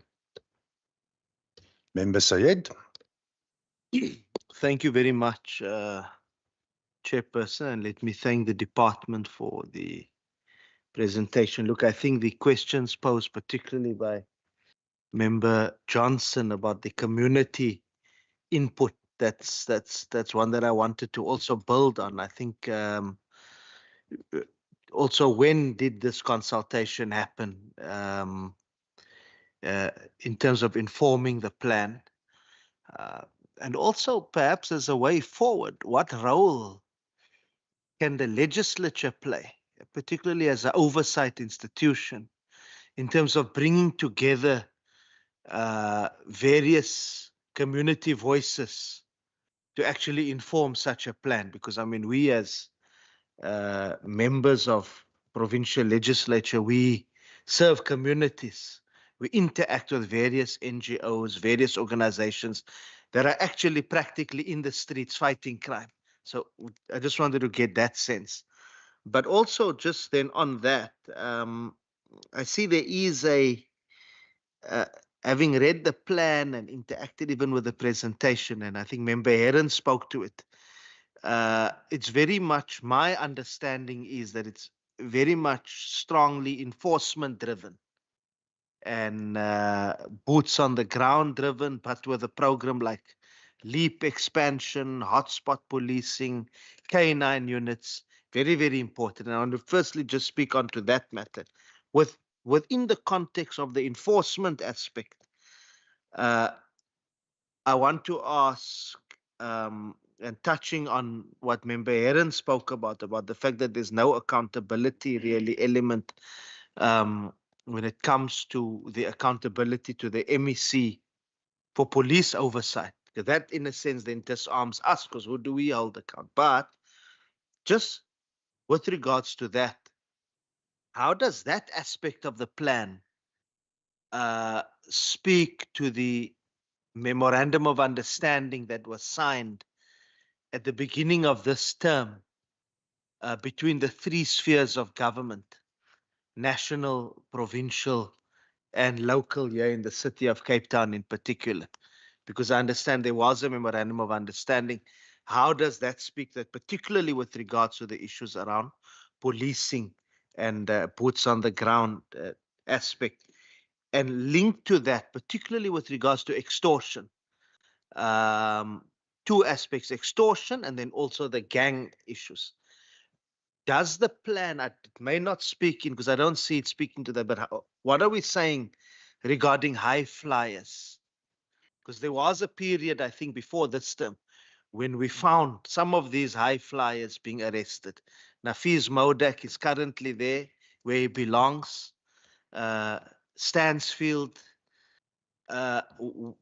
Member Sayed. Thank you very much, Chairperson, and let me thank the department for the presentation. Look, I think the questions posed particularly by Member Johnson about the community input, that's one that I wanted to also build on. I think also, when did this consultation happen in terms of informing the plan? And also perhaps as a way forward, what role can the legislature play, particularly as an oversight institution, in terms of bringing together various community voices to actually inform such a plan? Because, I mean, we as members of provincial legislature, we serve communities. We interact with various NGOs, various organizations that are actually practically in the streets fighting crime. So I just wanted to get that sense. But also just then on that, I see there is having read the plan and interacted even with the presentation, and I think Member Heron spoke to it, it's very much, my understanding is that it's very much strongly enforcement driven and boots on the ground driven, but with a program like LEAP expansion, hotspot policing, K9 units, very, very important. And I want to firstly just speak onto that matter. Within the context of the enforcement aspect, I want to ask, and touching on what Member Heron spoke about the fact that there's no accountability really element when it comes to the accountability to the MEC for police oversight. That, in a sense, then disarms us, because who do we hold account? But just with regards to that, how does that aspect of the plan speak to the memorandum of understanding that was signed at the beginning of this term between the three spheres of government, national, provincial, and local here in the city of Cape Town in particular? Because I understand there was a memorandum of understanding. How does that speak, that particularly with regards to the issues around policing and boots on the ground aspect, and linked to that, particularly with regards to extortion? Two aspects, extortion and then also the gang issues. Does the plan, it may not speak in, because I don't see it speaking to that, but what are we saying regarding high flyers? Because there was a period, I think, before this term, when we found some of these high flyers being arrested. Nafiz Modak is currently there where he belongs. Stansfield. What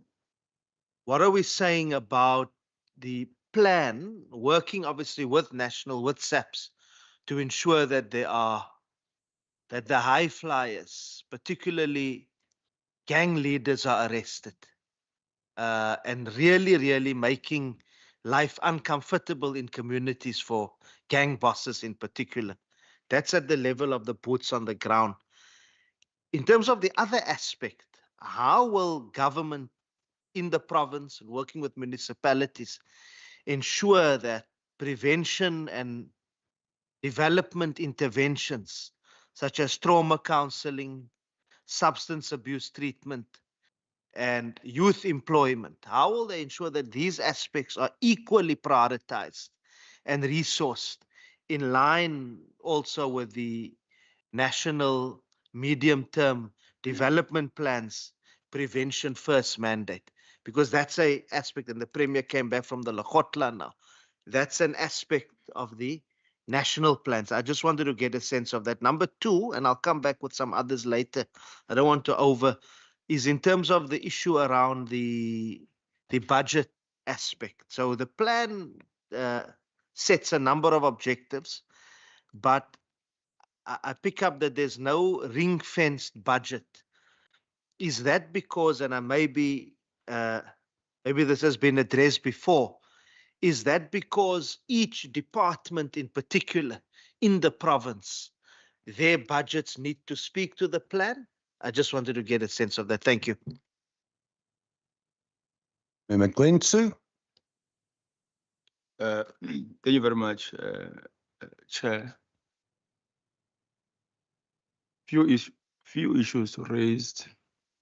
are we saying about the plan, working obviously with national, with SAPS, to ensure that the high flyers, particularly gang leaders, are arrested, and really making life uncomfortable in communities for gang bosses in particular? That's at the level of the boots on the ground. In terms of the other aspect, how will government in the province and working with municipalities ensure that prevention and development interventions such as trauma counseling, substance abuse treatment, and youth employment, how will they ensure that these aspects are equally prioritized and resourced in line also with the national medium-term development plans prevention first mandate? because that's a aspect, and the Premier came back from the Lekgotla now. That's an aspect of the national plans. I just wanted to get a sense of that. Number two, and I'll come back with some others later. I don't want to is in terms of the issue around the budget aspect. So the plan sets a number of objectives, but I pick up that there's no ring-fenced budget. Is that because, and maybe this has been addressed before, is that because each department in particular in the province, their budgets need to speak to the plan? I just wanted to get a sense of that. Thank you. Amendment Glensu. Thank you very much, Chair. Few issues raised,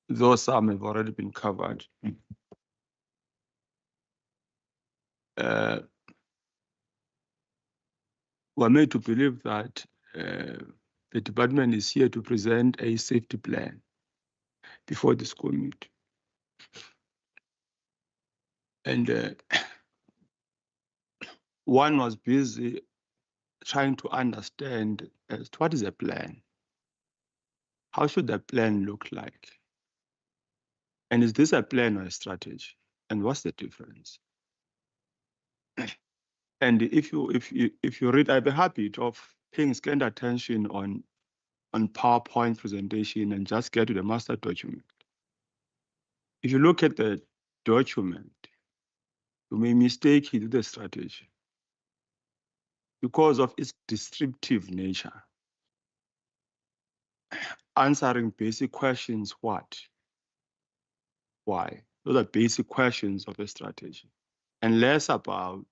though some have already been covered. We're made to believe that the department is here to present a safety plan before the school meet. And one was busy trying to understand as to what is a plan? How should the plan look like? And is this a plan or a strategy? And what's the difference? And if you read, I'd be happy of paying scant attention on PowerPoint presentation and just get to the master document. If you look at the document, you may mistake it with the strategy because of its descriptive nature. Answering basic questions, what? Why? Those are basic questions of a strategy, and less about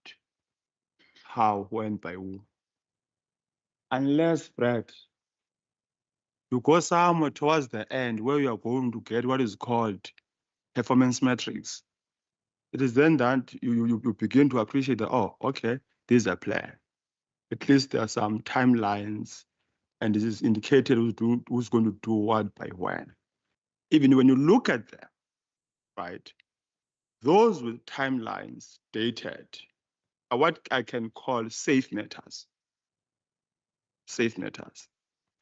how, when, by who. Unless, Brad, you go somewhere towards the end where you are going to get what is called performance metrics. It is then that you begin to appreciate that, oh, okay, this is a plan. At least there are some timelines, and this is indicated who's going to do what by when. Even when you look at them, right, those with timelines dated are what I can call safe matters. Safe matters.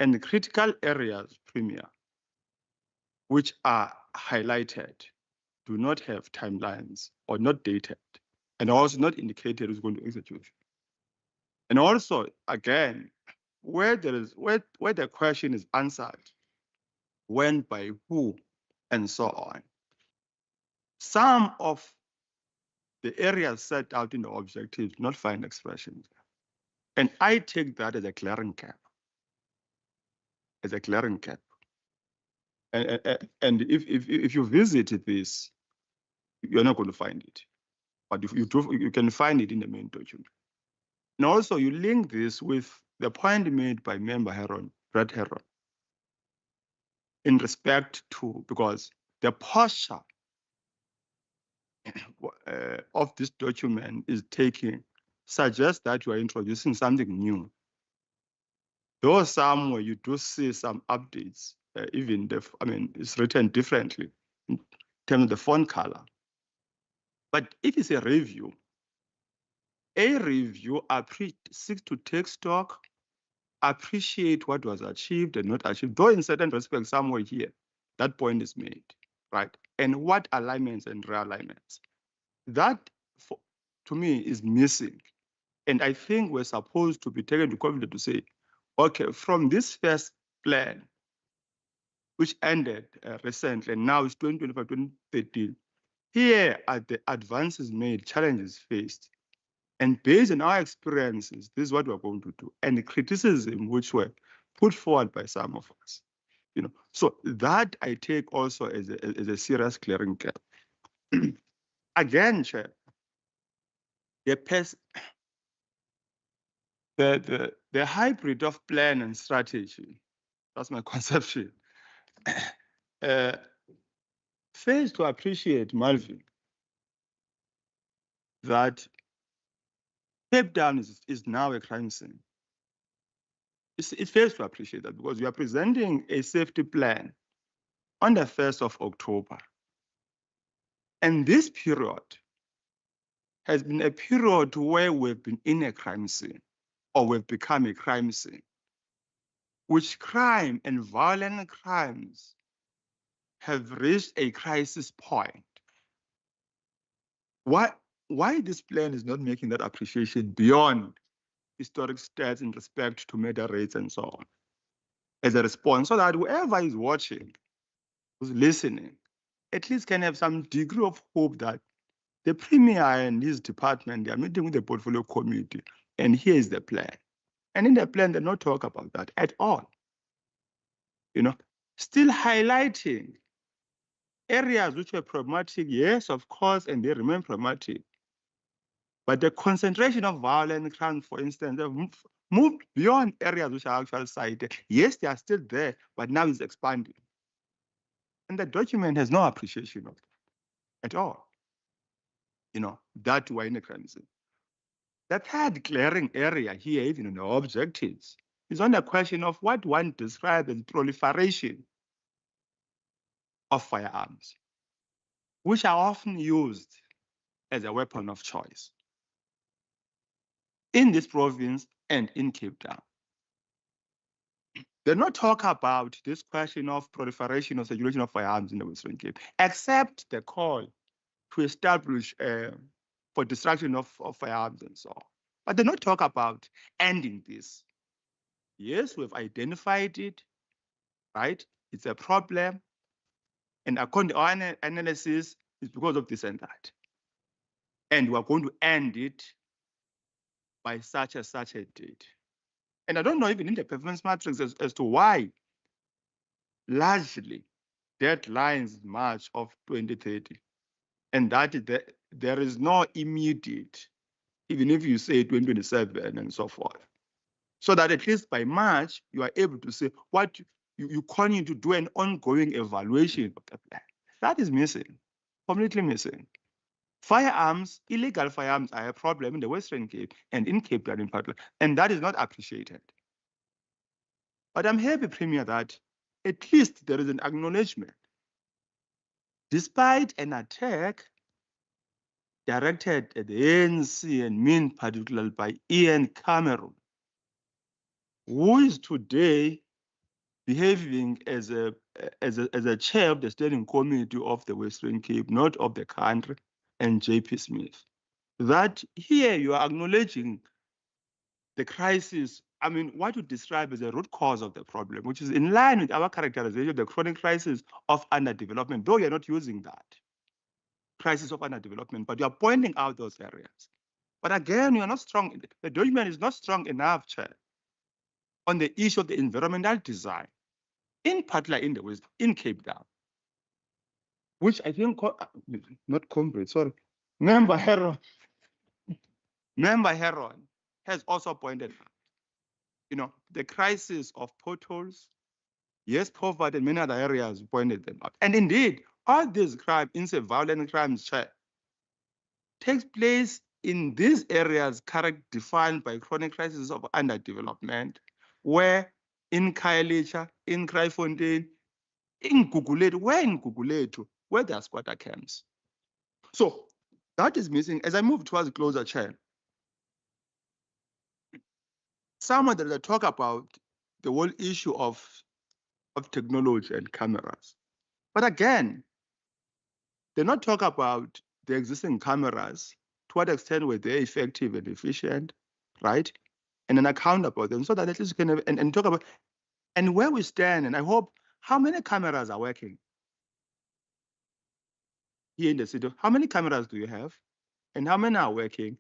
And the critical areas, Premier, which are highlighted, do not have timelines or not dated, and also not indicated who's going to execute. And also, again, where the question is answered, when, by who, and so on. Some of the areas set out in the objectives do not find expressions. And I take that as a glaring gap. As a glaring gap. And if you visit this, you're not going to find it. But if you do, you can find it in the main document. And also you link this with the point made by Member Heron, Brad Heron, in respect to, because the posture of this document is taking, suggests that you are introducing something new. Though somewhere you do see some updates, even it's written differently in terms of the font color. But if it's a review seeks to take stock, appreciate what was achieved and not achieved, though in certain respects, somewhere here, that point is made, right? And what alignments and realignments. That, to me, is missing. And I think we're supposed to be taken to confidence to say, okay, from this first plan, which ended recently, and now it's 2025, 2013, here are the advances made, challenges faced. And based on our experiences, this is what we're going to do. And the criticism which were put forward by some of us. So that I take also as a serious clearing gap. Again, Chair, the hybrid of plan and strategy, that's my conception, fails to appreciate, Malvin, that Cape Town is now a crime scene. It fails to appreciate that because we are presenting a safety plan on the 1st of October. And this period has been a period where we've been in a crime scene, or we've become a crime scene, which crime and violent crimes have reached a crisis point. Why this plan is not making that appreciation beyond historic stats in respect to murder rates and so on as a response, so that whoever is watching, who's listening, at least can have some degree of hope that the Premier and his department, they are meeting with the portfolio committee, and here is the plan. And in the plan, they don't talk about that at all. You know, still highlighting areas which were problematic, yes, of course, and they remain problematic. But the concentration of violent crimes, for instance, have moved beyond areas which are actually cited. Yes, they are still there, but now it's expanding. And the document has no appreciation of that at all. You know, that we're in a crime scene. The third glaring area here, even in the objectives, is on the question of what one describes as proliferation of firearms, which are often used as a weapon of choice in this province and in Cape Town. They not talk about this question of proliferation or circulation of firearms in the Western Cape, except the call to establish for destruction of firearms and so on. But they not talk about ending this. Yes, we've identified it, right? It's a problem. And according to our analysis, it's because of this and that. And we're going to end it by such a date. And I don't know even in the performance matrix as to why largely deadlines March of 2030. And that there is no immediate, even if you say 2027 and so forth. So that at least by March, you are able to say what you continue to do an ongoing evaluation of the plan. That is missing, completely missing. Firearms, illegal firearms are a problem in the Western Cape and in Cape Town in particular, and that is not appreciated. But I'm happy, Premier, that at least there is an acknowledgement. Despite an attack directed at the ANC and mean particularly by Ian Cameron, who is today behaving as a chair of the steering committee of the Western Cape, not of the country, and JP Smith. That here you are acknowledging the crisis, I mean, what you describe as a root cause of the problem, which is in line with our characterization of the chronic crisis of underdevelopment, though you're not using that crisis of underdevelopment, but you're pointing out those areas. But again, you are not strong. The document is not strong enough, Chair, on the issue of the environmental design, in particular in the West, in Cape Town, which I think, not comrade, sorry, Member Heron has also pointed out, you know, the crisis of potholes, yes, poverty and many other areas pointed them out. And indeed, all these crimes, violent crimes, Chair, takes place in these areas defined by chronic crisis of underdevelopment, where in Khayelitsha, in Kraaifontein, in Gugulethu, where there are squatter camps. So that is missing. As I move towards closer, Chair, someone that talk about the whole issue of technology and cameras. But again, they not talk about the existing cameras, to what extent were they effective and efficient, right? And an account about them, so that at least you can have, and talk about, and where we stand, and I hope, how many cameras are working here in the city? How many cameras do you have? And how many are working?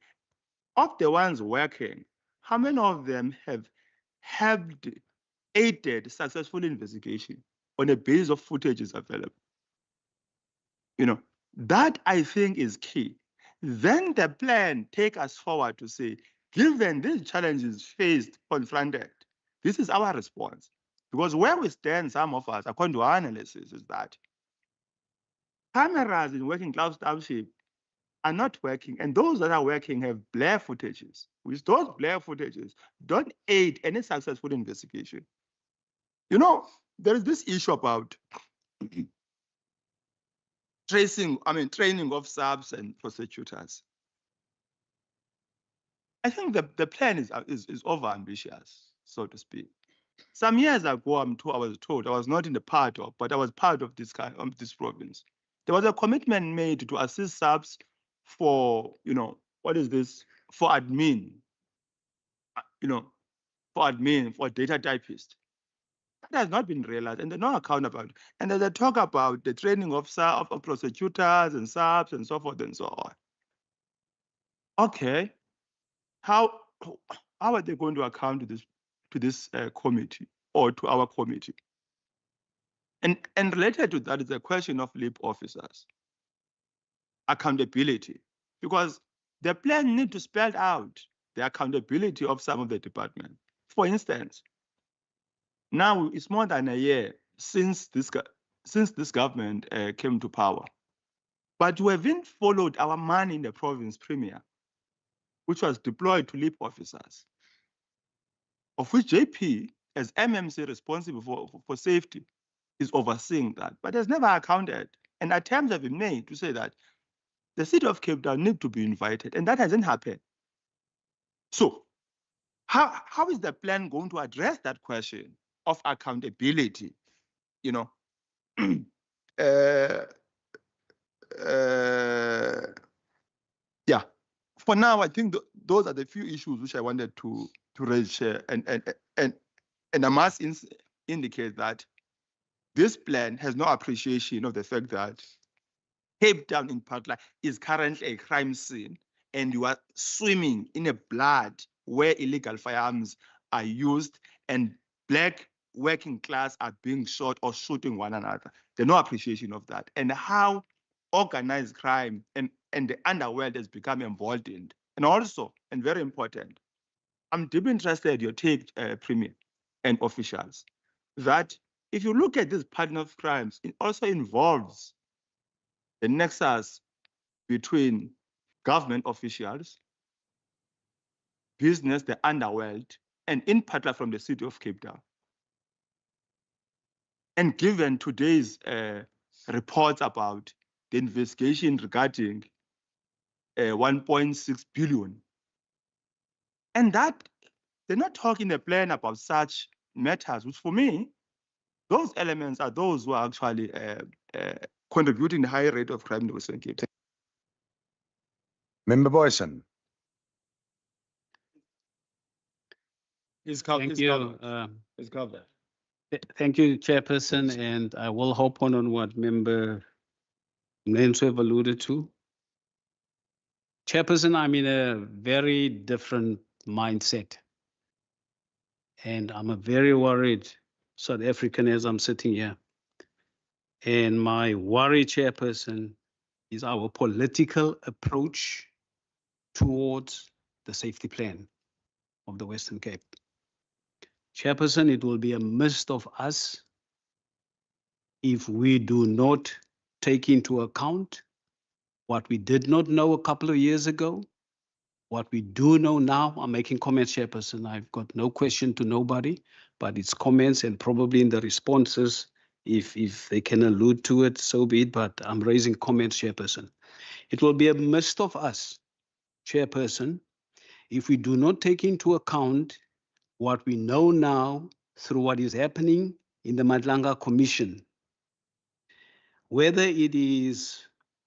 Of the ones working, how many of them have helped, aided successful investigation on a basis of footages available? You know, that I think is key. Then the plan take us forward to say, given these challenges faced, confronted, this is our response. Because where we stand, some of us, according to our analysis, is that cameras in working class township are not working, and those that are working have blur footages, which those blur footages don't aid any successful investigation. You know, there is this issue about training of subs and prosecutors. I think the plan is over-ambitious, so to speak. Some years ago, I was told, I was not in the part of, but I was part of this province. There was a commitment made to assist subs for, what is this? For admin, for data typist. That has not been realized, and there's no account about it. And there's a talk about the training of prosecutors and subs and so forth and so on. Okay, how are they going to account to this committee or to our committee? And related to that is the question of LEAP officers, accountability, because the plan need to spell out the accountability of some of the departments. For instance, now it's more than a year since this government came to power, but we haven't followed our money in the province premier, which was deployed to LEAP officers, of which JP, as MMC responsible for safety, is overseeing that, but has never accounted. And attempts have been made to say that the city of Cape Town need to be invited, and that hasn't happened. So how is the plan going to address that question of accountability? Yeah. For now, I think those are the few issues which I wanted to raise here, and I must indicate that this plan has no appreciation of the fact that Cape Town in particular is currently a crime scene, and you are swimming in a blood where illegal firearms are used and black working class are being shot or shooting one another. There's no appreciation of that, and how organized crime and the underworld has become emboldened. And also, and very important, I'm deeply interested in your take, Premier and officials, that if you look at this pattern of crimes, it also involves the nexus between government officials, business, the underworld, and in particular from the city of Cape Town. And given today's reports about the investigation regarding 1.6 billion, and that they're not talking a plan about such matters, which for me, those elements are those who are actually contributing the high rate of crime in the Western Cape. Member Boyson. Thank you. Thank you, Chairperson, and I will hop on what Member Mlenso have alluded to. Chairperson, I'm in a very different mindset, and I'm a very worried South African as I'm sitting here. And my worry, Chairperson, is our political approach towards the safety plan of the Western Cape. Chairperson, it will be a mist of us if we do not take into account what we did not know a couple of years ago, what we do know now. I'm making comments, Chairperson. I've got no question to nobody, but it's comments, and probably in the responses, if they can allude to it, so be it, but I'm raising comments, Chairperson. It will be a mist of us, Chairperson, if we do not take into account what we know now through what is happening in the Madlanga Commission. Whether it is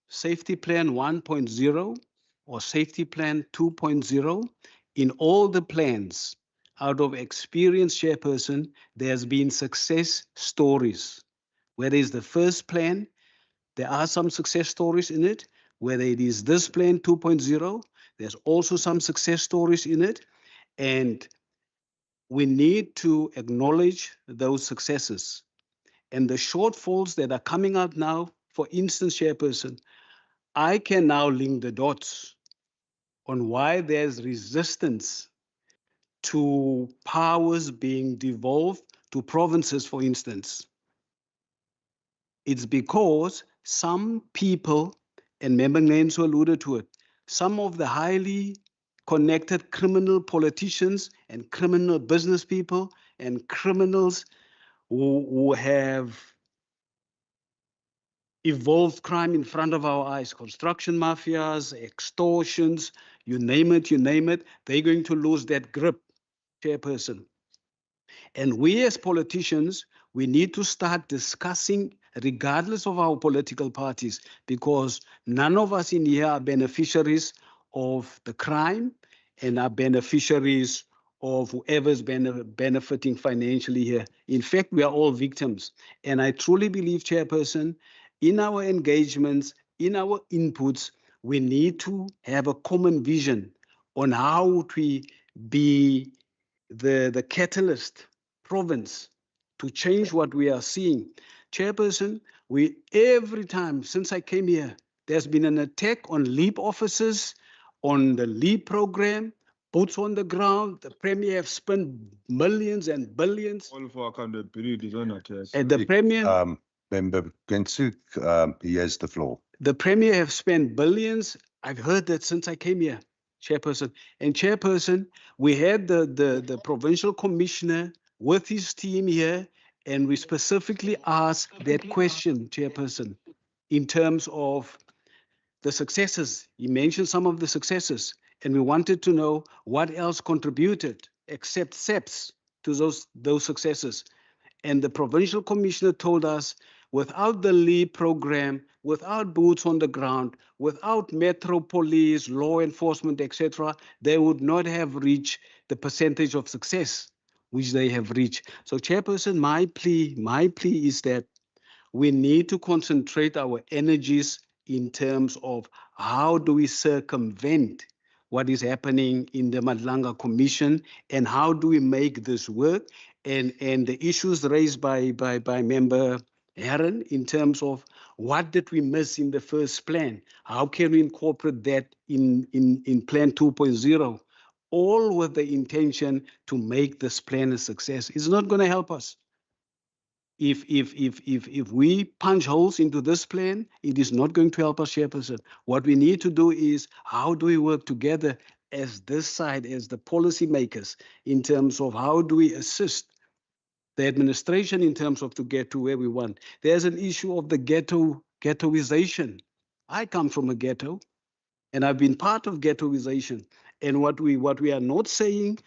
Safety Plan 1.0 or Safety Plan 2.0, in all the plans, out of experience, Chairperson, there's been success stories. Whether it's the first plan, there are some success stories in it. Whether it is this plan 2.0, there's also some success stories in it. And we need to acknowledge those successes. And the shortfalls that are coming out now, for instance, Chairperson, I can now link the dots on why there's resistance to powers being devolved to provinces, for instance. It's because some people, and Member names who alluded to it, some of the highly connected criminal politicians and criminal business people and criminals who have evolved crime in front of our eyes, construction mafias, extortions, you name it, they're going to lose that grip, Chairperson. And we as politicians, we need to start discussing regardless of our political parties, because none of us in here are beneficiaries of the crime and are beneficiaries of whoever's benefiting financially here. In fact, we are all victims. And I truly believe, Chairperson, in our engagements, in our inputs, we need to have a common vision on how we be the catalyst province to change what we are seeing. Chairperson, every time since I came here, there's been an attack on LEAP officers, on the LEAP program, boots on the ground. The Premier have spent millions and billions. All for accountability is on attack. And the Premier, Member Gensuk, he has the floor. the Premier have spent billions. I've heard that since I came here, Chairperson. And Chairperson, we had the Provincial Commissioner with his team here, and we specifically asked that question, Chairperson, in terms of the successes. He mentioned some of the successes, and we wanted to know what else contributed except SEPs to those successes. And the Provincial Commissioner told us, without the LEAP program, without boots on the ground, without Metro Police, law enforcement, etc., they would not have reached the percentage of success which they have reached. So, Chairperson, my plea is that we need to concentrate our energies in terms of how do we circumvent what is happening in the Madlanga Commission, and how do we make this work? And the issues raised by Member Heron in terms of what did we miss in the first plan? How can we incorporate that in Plan 2.0? All with the intention to make this plan a success. It's not going to help us. If we punch holes into this plan, it is not going to help us, Chairperson. What we need to do is, how do we work together as this side, as the policymakers, in terms of how do we assist the administration in terms of to get to where we want. There's an issue of the ghettoization. I come from a ghetto, and I've been part of ghettoization. And what we are not saying,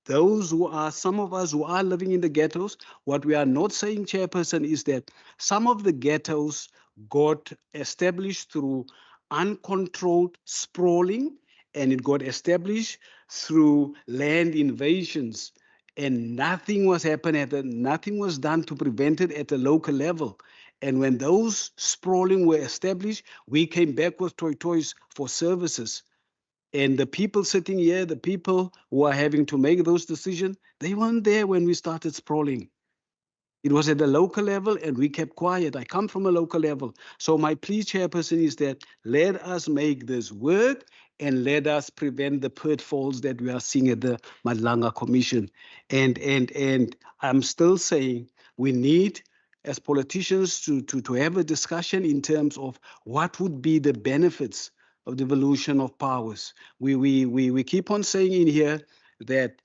those who are, some of us who are living in the ghettos, what we are not saying, Chairperson, is that some of the ghettos got established through uncontrolled sprawling, and it got established through land invasions, and nothing was happening, nothing was done to prevent it at the local level. And when those sprawling were established, we came back with toys for services. And the people sitting here, the people who are having to make those decisions, they weren't there when we started sprawling. It was at the local level, and we kept quiet. I come from a local level. So my plea, Chairperson, is that let us make this work, and let us prevent the pitfalls that we are seeing at the Madlanga Commission. And I'm still saying we need, as politicians, to have a discussion in terms of what would be the benefits of the devolution of powers. We keep on saying in here that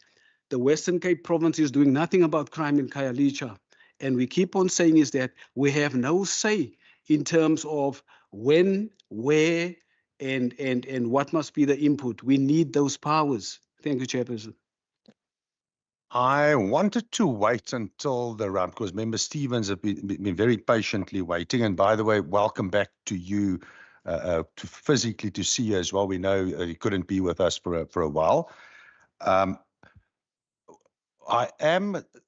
the Western Cape province is doing nothing about crime in Khayelitsha. And we keep on saying is that we have no say in terms of when, where, and what must be the input. We need those powers. Thank you, Chairperson. I wanted to wait until the round, because Member Stevens have been very patiently waiting. And by the way, welcome back to you, physically to see you as well. We know you couldn't be with us for a while.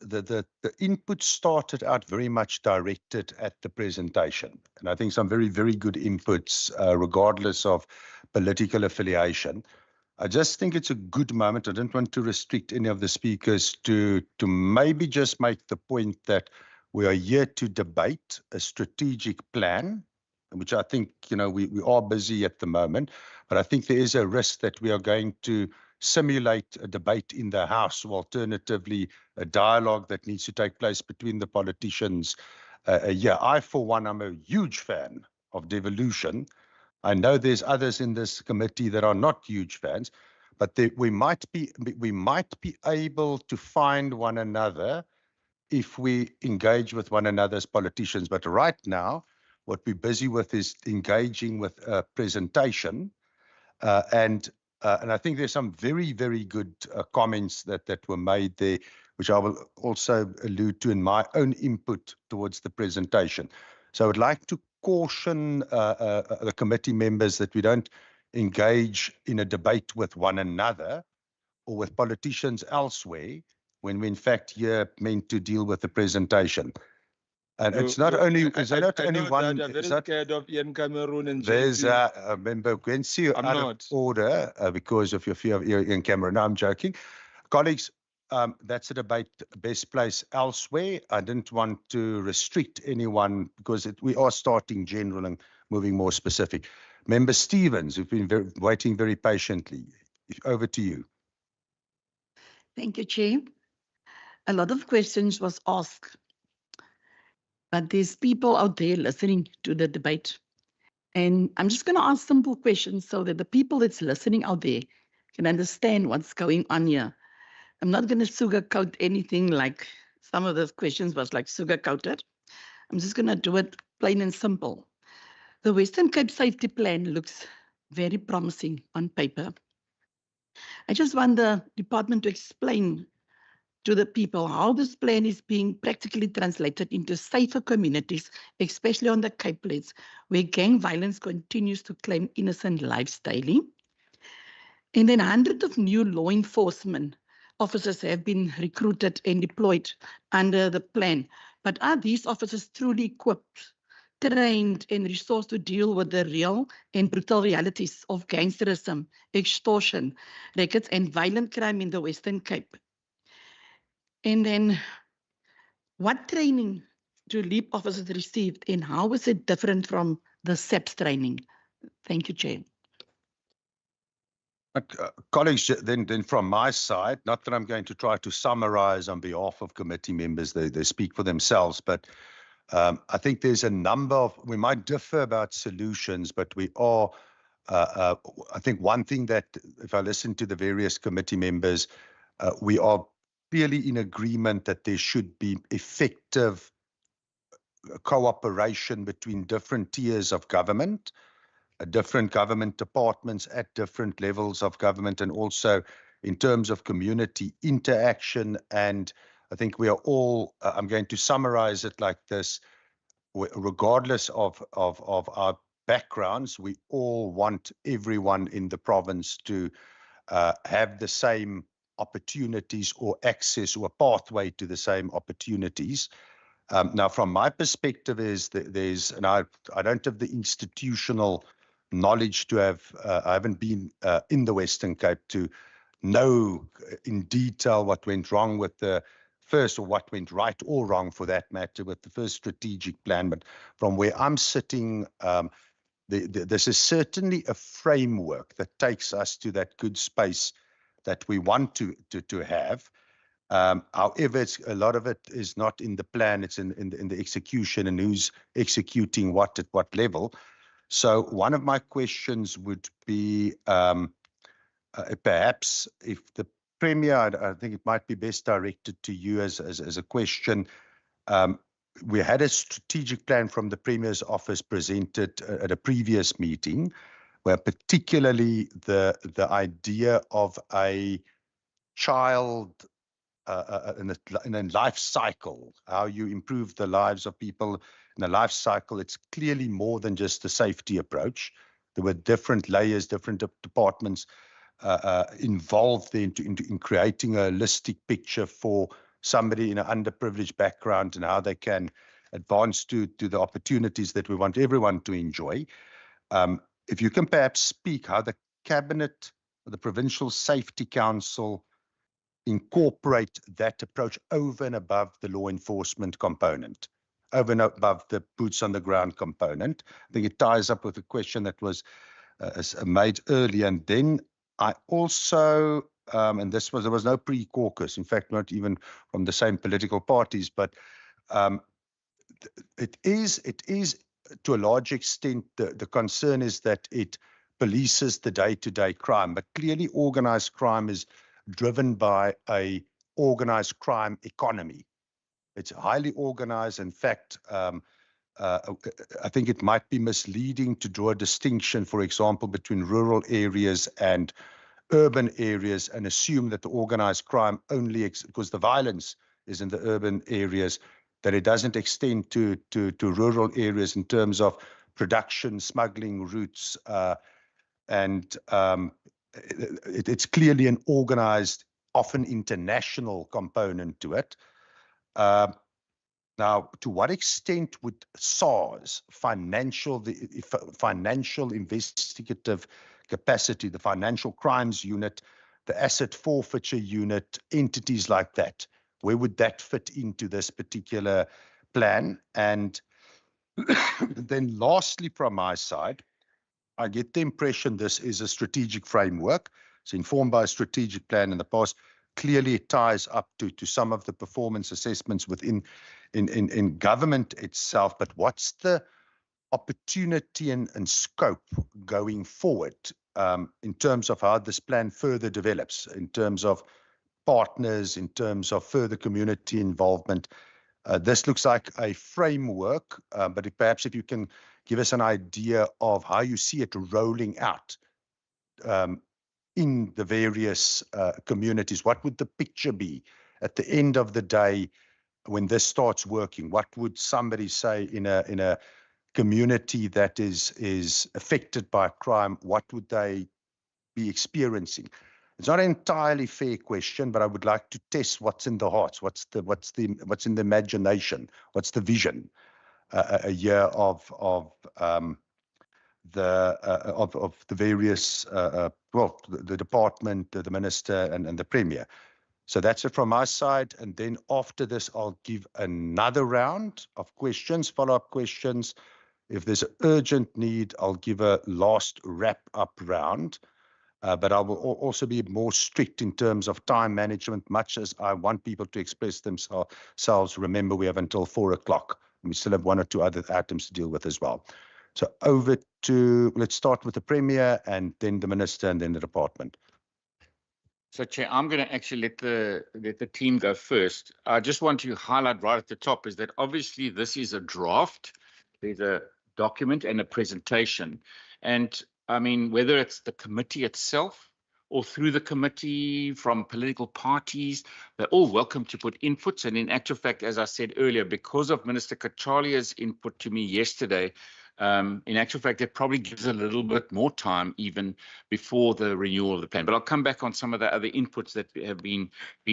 The input started out very much directed at the presentation. And I think some very, very good inputs, regardless of political affiliation. I just think it's a good moment. I don't want to restrict any of the speakers to maybe just make the point that we are here to debate a strategic plan, which I think, we are busy at the moment. But I think there is a risk that we are going to simulate a debate in the House, or alternatively, a dialogue that needs to take place between the politicians. I, for one, I'm a huge fan of devolution. I know there's others in this committee that are not huge fans, but we might be able to find one another if we engage with one another as politicians. But right now, what we're busy with is engaging with a presentation. And I think there's some very, very good comments that were made there, which I will also allude to in my own input towards the presentation. So I would like to caution the committee members that we don't engage in a debate with one another or with politicians elsewhere when we're in fact here meant to deal with the presentation. And it's not only, is there not only one, I'm very scared of Ian Cameroon and there's JP. a member Gwency, you're I'm out not. of order because of your fear of Ian Cameroon. No, I'm joking. Colleagues, that's a debate best place elsewhere. I didn't want to restrict anyone because we are starting general and moving more specific. Member Stevens, who've been waiting very patiently. Over to you. Thank you, Chair. A lot of questions was asked, but there's people out there listening to the debate. And I'm just going to ask simple questions so that the people that's listening out there can understand what's going on here. I'm not going to sugarcoat anything like some of the questions was like sugar-coated. I'm just going to do it plain and simple. The Western Cape Safety Plan looks very promising on paper. I just want the department to explain to the people how this plan is being practically translated into safer communities, especially on the Cape Plains, where gang violence continues to claim innocent lives daily. And then hundreds of new law enforcement officers have been recruited and deployed under the plan. But are these officers truly equipped, trained and resourced to deal with the real and brutal realities of gangsterism, extortion, rackets and violent crime in the Western Cape? And then what training do LEAP officers received and how is it different from the SEPS training? Thank you, Chair. Colleagues, then from my side, not that I'm going to try to summarize on behalf of committee members, they speak for themselves, but I think there's a number of, we might differ about solutions, but we are, I think one thing that if I listen to the various committee members, we are clearly in agreement that there should be effective cooperation between different tiers of government, different government departments at different levels of government, and also in terms of community interaction. And I think we are all, I'm going to summarize it like this, regardless of our backgrounds, we all want everyone in the province to have the same opportunities or access or a pathway to the same opportunities. Now, from my perspective is that there's, and I don't have the institutional knowledge to have, I haven't been in the Western Cape to know in detail what went wrong with the first, or what went right or wrong for that matter, with the first strategic plan. But from where I'm sitting, this is certainly a framework that takes us to that good space that we want to have. However, a lot of it is not in the plan, it's in the execution and who's executing what at what level. So one of my questions would be perhaps if the Premier, I think it might be best directed to you as a question. We had a strategic plan from the Premier's office presented at a previous meeting, where particularly the idea of a child in a life cycle, how you improve the lives of people in a life cycle. It's clearly more than just a safety approach. There were different layers, different departments involved in creating a holistic picture for somebody in an underprivileged background and how they can advance to the opportunities that we want everyone to enjoy. If you can perhaps speak how the Cabinet, the Provincial Safety Council incorporate that approach over and above the law enforcement component, over and above the boots on the ground component. I think it ties up with the question that was made earlier. And then I also, and there was no pre-caucus, in fact, not even from the same political parties, but it is to a large extent, the concern is that it polices the day-to-day crime, but clearly organized crime is driven by a organized crime economy. It's highly organized. In fact, I think it might be misleading to draw a distinction, for example, between rural areas and urban areas and assume that the organized crime only, because the violence is in the urban areas, that it doesn't extend to rural areas in terms of production, smuggling routes, and it's clearly an organized, often international component to it. Now, to what extent would SARS, financial investigative capacity, the financial crimes unit, the asset forfeiture unit, entities like that, where would that fit into this particular plan? And then lastly, from my side, I get the impression this is a strategic framework. It's informed by a strategic plan in the past. Clearly, it ties up to some of the performance assessments within in government itself. But what's the opportunity and scope going forward in terms of how this plan further develops, in terms of partners, in terms of further community involvement? This looks like a framework, but perhaps if you can give us an idea of how you see it rolling out in the various communities. What would the picture be at the end of the day when this starts working? What would somebody say in a community that is affected by crime? What would they be experiencing? It's not an entirely fair question, but I would like to test what's in the hearts, what's in the imagination, what's the vision a year of the various well, the department, the minister, and the premier. So that's it from my side. And then after this, I'll give another round of questions, follow-up questions. If there's an urgent need, I'll give a last wrap-up round. But I will also be more strict in terms of time management, much as I want people to express themselves. Remember, we have until 4 o'clock. We still have 1 or 2 other items to deal with as well. So over to, let's start with the Premier and then the Minister and then the department. So, Chair, I'm going to actually let the team go first. I just want to highlight right at the top is that obviously this is a draft. There's a document and a presentation. And I mean, whether it's the committee itself or through the committee from political parties, they're all welcome to put inputs. And in actual fact, as I said earlier, because of Minister Kachalia's input to me yesterday, in actual fact, it probably gives a little bit more time even before the renewal of the plan. But I'll come back on some of the other inputs that have been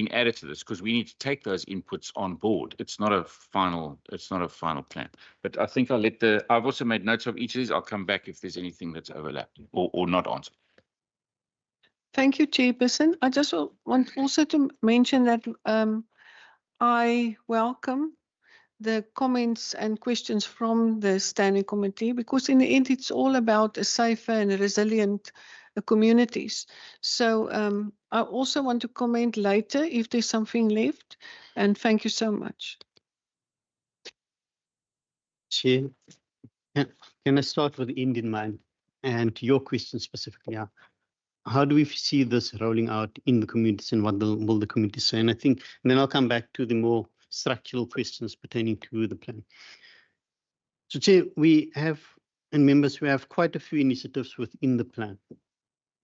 added to this, because we need to take those inputs on board. It's not a final plan. But I think I've also made notes of each of these. I'll come back if there's anything that's overlapped or not answered. Thank you, Chairperson. I just want also to mention that I welcome the comments and questions from the standing committee, because in the end, it's all about a safer and resilient communities. So I also want to comment later if there's something left, and thank you so much. Chair, can I start with the end in mind and your question specifically? How do we see this rolling out in the communities, and what will the community say? And I think, and then I'll come back to the more structural questions pertaining to the plan. So, Chair, we have, and members, we have quite a few initiatives within the plan.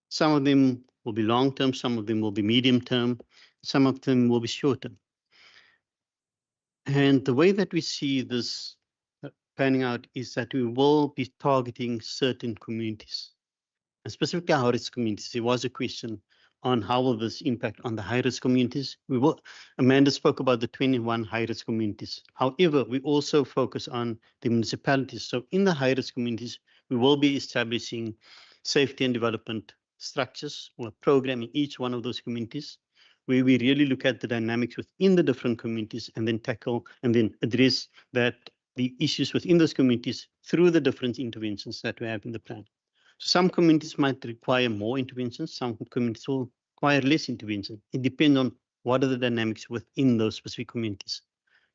Some of them will be long-term, some of them will be medium-term, some of them will be short-term. And the way that we see this panning out is that we will be targeting certain communities. And specifically high-risk communities. There was a question on how will this impact on the high-risk communities. Amanda spoke about the 21 high-risk communities. However, we also focus on the municipalities. So in the high-risk communities, we will be establishing safety and development structures or a program in each one of those communities, where we really look at the dynamics within the different communities and then tackle and then address the issues within those communities through the different interventions that we have in the plan. Some communities might require more interventions, some communities will require less intervention. It depends on what are the dynamics within those specific communities.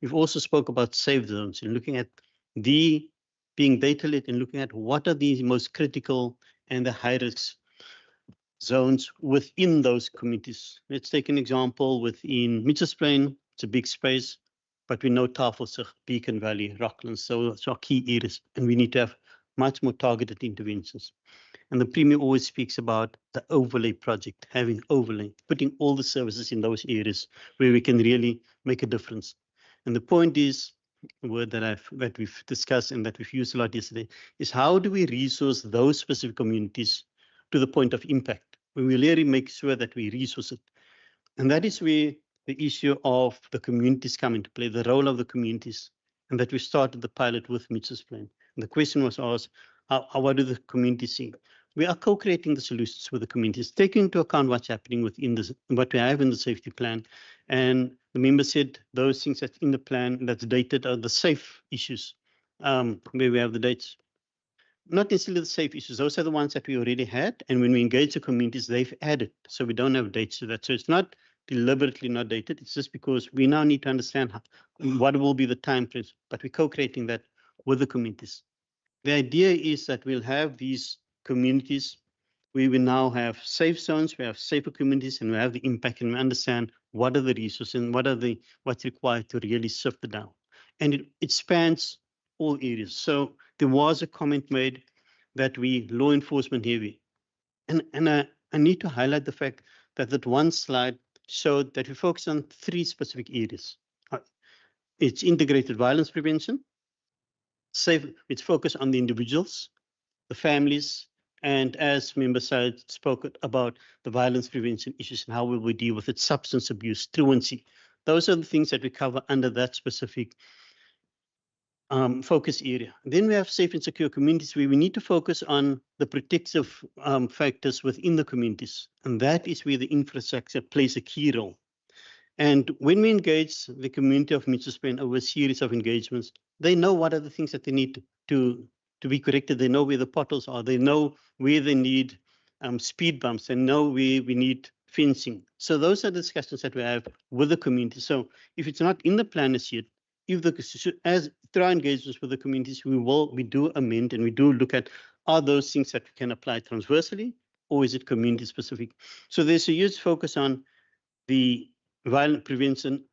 We've also spoke about safe zones and looking at being data-led and looking at what are the most critical and the high-risk zones within those communities. Let's take an example within Mitchells Plain. It's a big space. but we know Tafelsig, Beacon Valley, Rocklands, so are key areas, and we need to have much more targeted interventions. And the Premier always speaks about the overlay project, having overlay, putting all the services in those areas where we can really make a difference. And the point is, a word that we've discussed and that we've used a lot yesterday, is how do we resource those specific communities to the point of impact, where we really make sure that we resource it. And that is where the issue of the communities come into play, the role of the communities, and that we started the pilot with Mitchell's plan. And the question was asked, what do the communities see? We are co-creating the solutions with the communities, taking into account what's happening within what we have in the safety plan. And the member said those things that's in the plan that's dated are the safe issues, where we have the dates. Not necessarily the safe issues. Those are the ones that we already had. And when we engage the communities, they've added. So we don't have dates to that. So it's not deliberately not dated. It's just because we now need to understand what will be the time frames. But we're co-creating that with the communities. The idea is that we'll have these communities. We will now have safe zones, we have safer communities, and we have the impact, and we understand what are the resources and what's required to really sift it down. And it spans all areas. So there was a comment made that we law enforcement heavy. And I need to highlight the fact that that one slide showed that we focus on 3 specific areas. It's integrated violence prevention, safe, it's focused on the individuals, the families, and as member side spoke about the violence prevention issues and how will we deal with it, substance abuse, truancy. Those are the things that we cover under that specific focus area. Then we have safe and secure communities where we need to focus on the protective factors within the communities. And that is where the infrastructure plays a key role. And when we engage the community of Mitchell's Plain over a series of engagements, they know what are the things that they need to be corrected. They know where the potholes are. They know where they need speed bumps. They know where we need fencing. So those are the discussions that we have with the community. So if it's not in the plan as yet, as through our engagements with the communities, we do amend and we do look at, are those things that we can apply transversely, or is it community specific? So there's a huge focus on the violent prevention,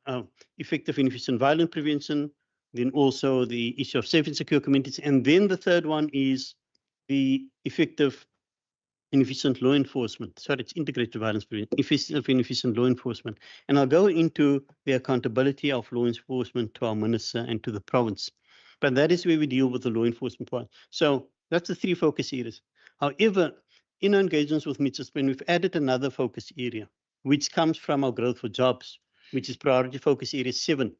effective and efficient violent prevention, then also the issue of safe and secure communities. And then the third one is the effective and efficient law enforcement. Sorry, it's integrated violence prevention, effective and efficient law enforcement. And I'll go into the accountability of law enforcement to our minister and to the province. But that is where we deal with the law enforcement part. So that's the 3 focus areas. However, in our engagements with Mitchell's Plain, we've added another focus area, which comes from our growth for jobs, which is priority focus area 7,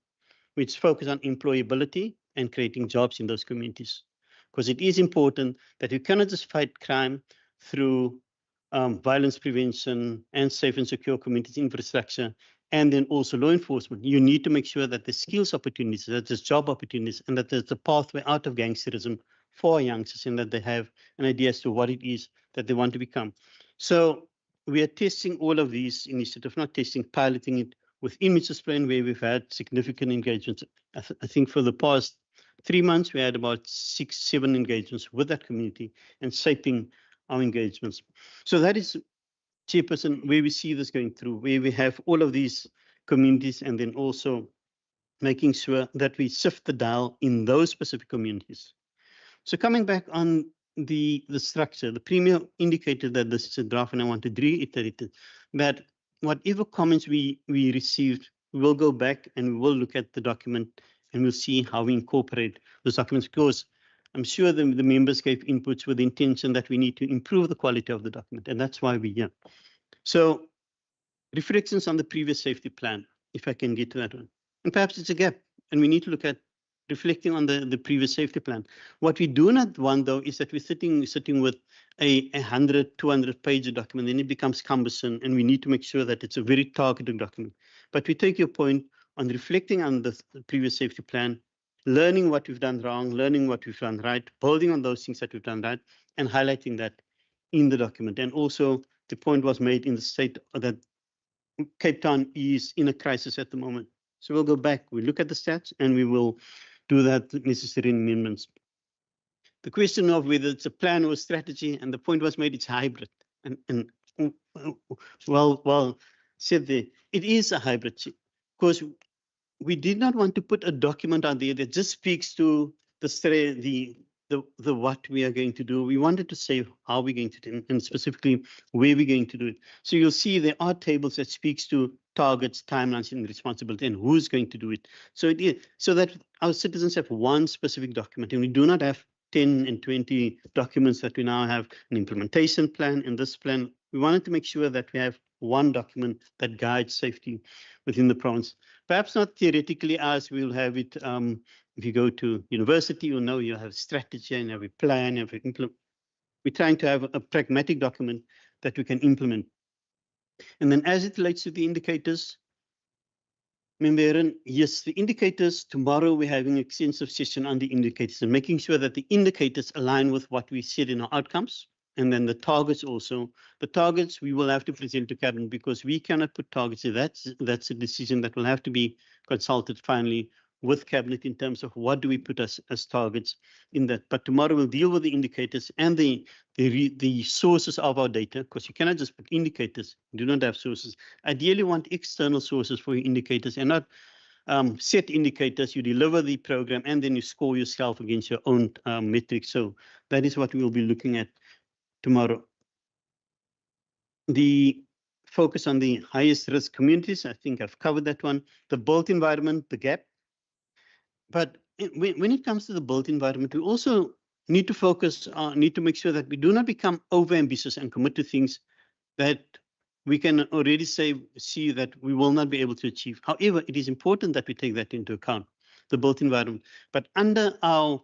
which focus on employability and creating jobs in those communities. Because it is important that you cannot just fight crime through violence prevention and safe and secure communities infrastructure, and then also law enforcement. You need to make sure that there's skills opportunities, that there's job opportunities, and that there's a pathway out of gangsterism for youngsters, and that they have an idea as to what it is that they want to become. So we are testing all of these initiatives, not testing, piloting it within Mitchell's Plain, where we've had significant engagements. I think for the past 3 months, we had about 6, 7 engagements with that community and shaping our engagements. So that is, Chairperson, where we see this going through, where we have all of these communities, and then also making sure that we shift the dial in those specific communities. So coming back on the structure, the Premier indicated that this is a draft, and I want to reiterate it, that whatever comments we received, we will go back and we will look at the document and we'll see how we incorporate those documents, because I'm sure the members gave inputs with the intention that we need to improve the quality of the document, and that's why we're here. So reflections on the previous safety plan, if I can get to that one. And perhaps it's a gap, and we need to look at reflecting on the previous safety plan. What we do not want, though, is that we're sitting with a 100, 200-page document, then it becomes cumbersome, and we need to make sure that it's a very targeted document. But we take your point on reflecting on the previous safety plan, learning what we've done wrong, learning what we've done right, building on those things that we've done right, and highlighting that in the document. And also, the point was made in the state that Cape Town is in a crisis at the moment. So we'll go back, we look at the stats, and we will do that necessary amendments. The question of whether it's a plan or a strategy, and the point was made, it's hybrid. And well said there, it is a hybrid, because we did not want to put a document out there that just speaks to the what we are going to do. We wanted to say how we're going to do it, and specifically where we're going to do it. So you'll see there are tables that speaks to targets, timelines, and responsibility, and who's going to do it. So it is so that our citizens have one specific document, and we do not have 10 and 20 documents that we now have an implementation plan and this plan. We wanted to make sure that we have one document that guides safety within the province. Perhaps not theoretically as we'll have it if you go to university, you know you have strategy and have a plan, have a implement. We're trying to have a pragmatic document that we can implement. And then as it relates to the indicators, yes, the indicators, tomorrow we're having an extensive session on the indicators and making sure that the indicators align with what we said in our outcomes. And then the targets also. The targets we will have to present to Cabinet because we cannot put targets. So that's a decision that will have to be consulted finally with Cabinet in terms of what do we put as targets in that. But tomorrow we'll deal with the indicators and the sources of our data, because you cannot just put indicators, you do not have sources. Ideally, you want external sources for your indicators and not set indicators. You deliver the program and then you score yourself against your own metrics. So that is what we will be looking at tomorrow. The focus on the highest risk communities, I think I've covered that one. The built environment, the gap. But when it comes to the built environment, we also need to focus on, need to make sure that we do not become over-ambitious and commit to things that we can already see that we will not be able to achieve. However, it is important that we take that into account, the built environment. But under our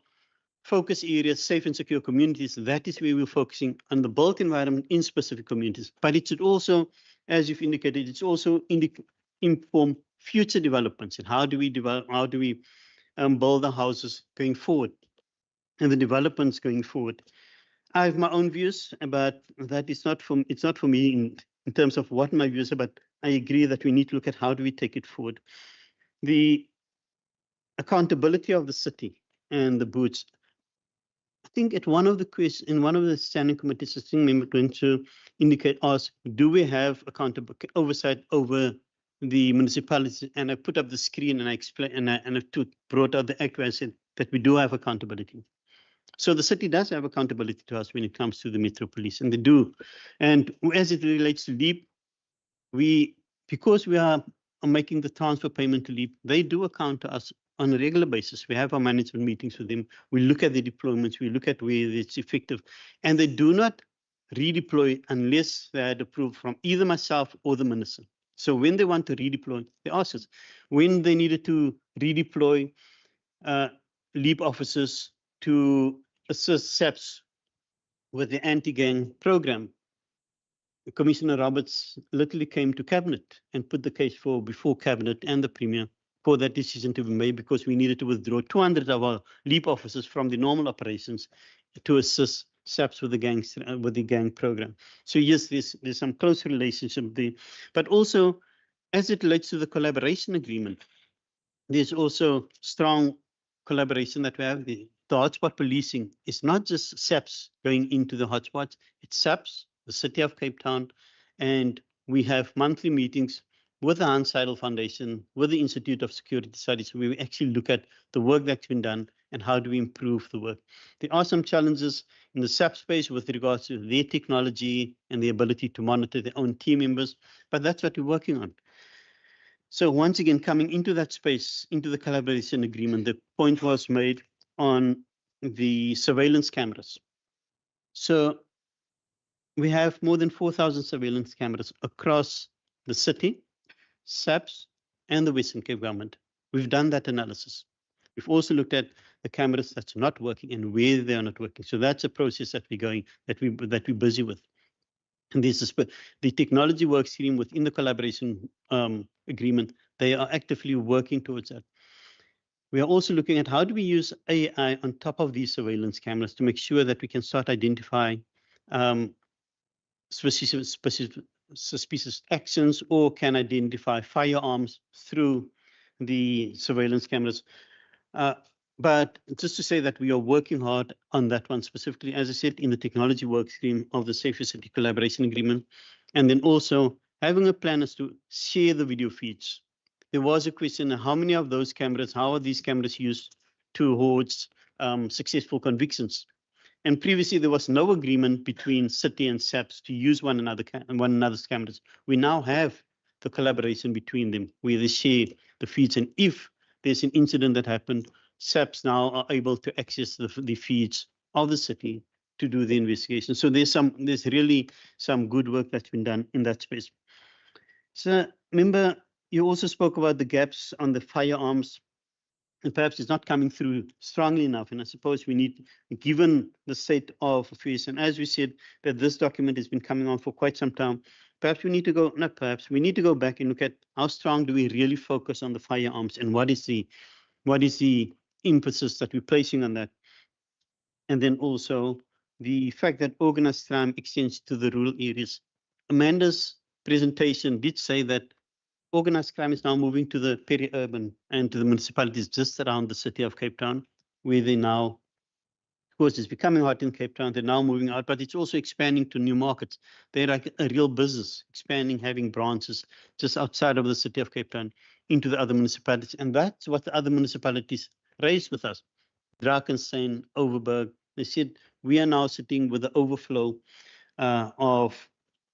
focus areas, safe and secure communities, that is where we're focusing on the built environment in specific communities. But it should also, as you've indicated, it's also inform future developments and how do we develop, how do we build the houses going forward and the developments going forward. I have my own views, but that is not for, it's not for me in terms of what my views are, but I agree that we need to look at how do we take it forward. The accountability of the city and the boots. I think at one of the questions in one of the standing committees, the sitting member going to indicate us, do we have accountability oversight over the municipalities? And I put up the screen and I explained and I brought out the act where I said that we do have accountability. So the city does have accountability to us when it comes to the Metro Police, and they do. And as it relates to LEAP, because we are making the transfer payment to LEAP, they do account to us on a regular basis. We have our management meetings with them. We look at the deployments. We look at where it's effective. And they do not redeploy unless they had approved from either myself or the minister. So when they want to redeploy, they ask us. When they needed to redeploy LEAP officers to assist SAPS with the anti-gang program, Commissioner Roberts literally came to Cabinet and put the case before Cabinet and the Premier for that decision to be made, because we needed to withdraw 200 of our LEAP officers from the normal operations to assist SAPS with the gang program. So yes, there's some close relationship there, but also as it relates to the collaboration agreement, there's also strong collaboration that we have. The hotspot policing is not just SAPS going into the hotspots, it's SAPS, the City of Cape Town, and we have monthly meetings with the Hans Seidel Foundation, with the Institute of Security Studies, where we actually look at the work that's been done and how do we improve the work. There are some challenges in the SAP space with regards to their technology and the ability to monitor their own team members, but that's what we're working on. So once again, coming into that space, into the collaboration agreement, the point was made on the surveillance cameras. So we have more than 4,000 surveillance cameras across the city, SAPS, and the Western Cape government. We've done that analysis. We've also looked at the cameras that's not working and where they are not working. So that's a process that we're busy with. And this is the technology work stream within the collaboration agreement. They are actively working towards that. We are also looking at how do we use AI on top of these surveillance cameras to make sure that we can start identifying specific suspicious actions, or can identify firearms through the surveillance cameras. But just to say that we are working hard on that one specifically, as I said, in the technology work stream of the Safer City Collaboration Agreement, and then also having a plan as to share the video feeds. there was a question, how many of those cameras, how are these cameras used towards successful convictions? And previously there was no agreement between City and SAPS to use one another's cameras. We now have the collaboration between them, where they share the feeds, and if there's an incident that happened, SAPS now are able to access the feeds of the city to do the investigation. So there's really some good work that's been done in that space. So remember, you also spoke about the gaps on the firearms, and perhaps it's not coming through strongly enough. And I suppose we need, given the state of affairs, and as we said, that this document has been coming on for quite some time, perhaps we need to go, not perhaps, we need to go back and look at how strong do we really focus on the firearms, and what is the emphasis that we're placing on that. And then also the fact that organized crime extends to the rural areas. Amanda's presentation did say that organized crime is now moving to the peri-urban and to the municipalities just around the city of Cape Town, where they now, of course, it's becoming hot in Cape Town. They're now moving out, but it's also expanding to new markets. They're like a real business, expanding, having branches just outside of the city of Cape Town into the other municipalities. And that's what the other municipalities raised with us. Drakensberg, Overberg, they said, we are now sitting with the overflow of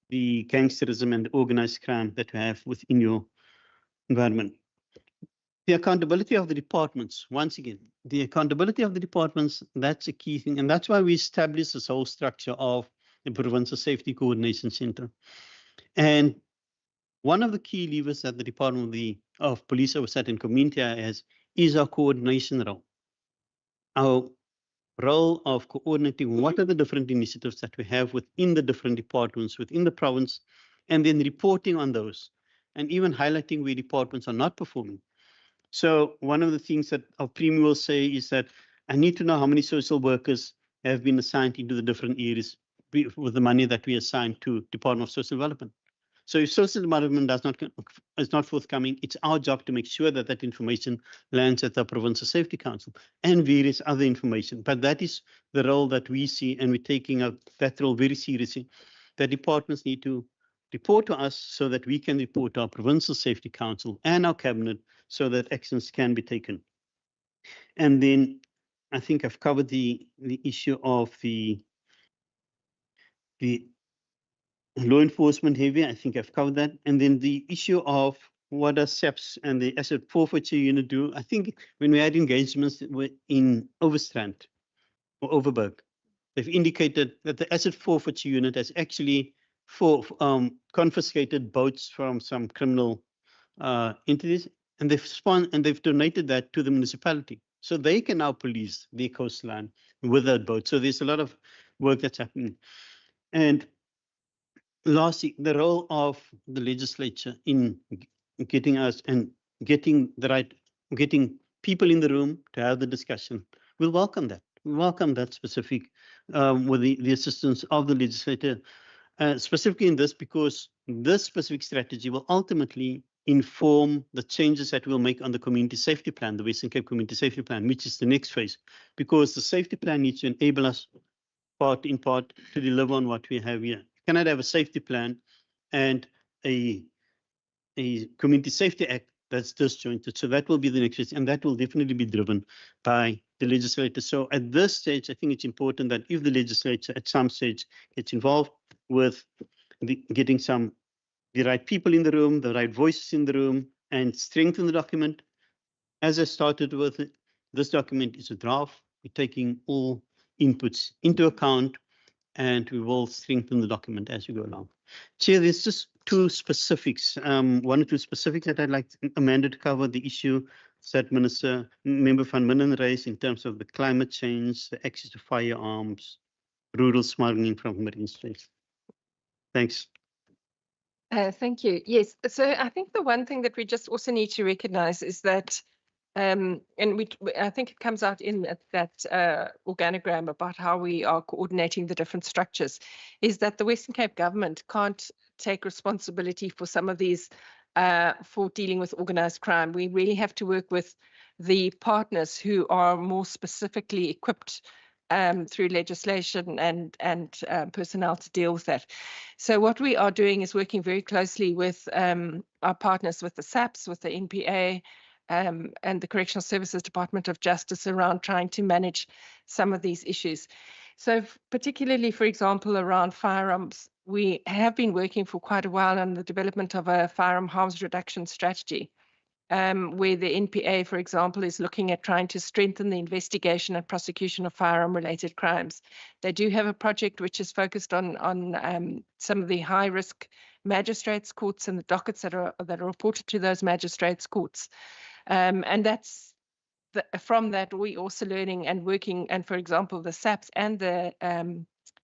the gangsterism and organized crime that you have within your environment. The accountability of the departments, once again, the accountability of the departments, that's a key thing. And that's why we established this whole structure of the Provincial Safety Coordination Center. And one of the key levers that the Department of Police Oversight and Community has is our coordination role. Our role of coordinating what are the different initiatives that we have within the different departments within the province, and then reporting on those, and even highlighting where departments are not performing. So one of the things that our Premier will say is that I need to know how many social workers have been assigned into the different areas with the money that we assign to Department of Social Development. So if social development is not forthcoming, it's our job to make sure that that information lands at the Provincial Safety Council and various other information. But that is the role that we see, and we're taking up that role very seriously. The departments need to report to us so that we can report to our Provincial Safety Council and our Cabinet so that actions can be taken. And then I think I've covered the issue of the law enforcement heavy. I think I've covered that. And then the issue of what does SAPS and the asset forfeiture unit do? I think when we had engagements in Overstrand or Overberg, they've indicated that the asset forfeiture unit has actually confiscated boats from some criminal entities, and they've donated that to the municipality. So they can now police the coastline with that boat. So there's a lot of work that's happening. And lastly, the role of the legislature in getting us and getting people in the room to have the discussion. We'll welcome that. We welcome that specific with the assistance of the legislator, specifically in this, because this specific strategy will ultimately inform the changes that we'll make on the community safety plan, the Western Cape Community Safety Plan, which is the next phase, because the safety plan needs to enable us in part to deliver on what we have here. You cannot have a safety plan and a community safety act that's disjointed. So that will be the next phase, and that will definitely be driven by the legislature. So at this stage, I think it's important that if the legislature at some stage gets involved with getting the right people in the room, the right voices in the room, and strengthen the document. As I started with it, this document is a draft. We're taking all inputs into account, and we will strengthen the document as we go along. Chair, there's just two specifics, one or two specifics that I'd like Amanda to cover, the issue that Member Van Minnen raised in terms of the climate change, the access to firearms, rural smuggling from marine space. Thanks. Thank you. Yes, so I think the one thing that we just also need to recognize is that, and I think it comes out in that organogram about how we are coordinating the different structures, is that the Western Cape government can't take responsibility for some of these, for dealing with organized crime. We really have to work with the partners who are more specifically equipped through legislation and personnel to deal with that. So what we are doing is working very closely with our partners, with the SAPS, with the NPA, and the Correctional Services Department of Justice around trying to manage some of these issues. So particularly, for example, around firearms, we have been working for quite a while on the development of a firearm harms reduction strategy, where the NPA, for example, is looking at trying to strengthen the investigation and prosecution of firearm-related crimes. They do have a project which is focused on some of the high-risk magistrates' courts and the dockets that are reported to those magistrates' courts. And that's from that, we also learning and working, and for example, the SAPS and the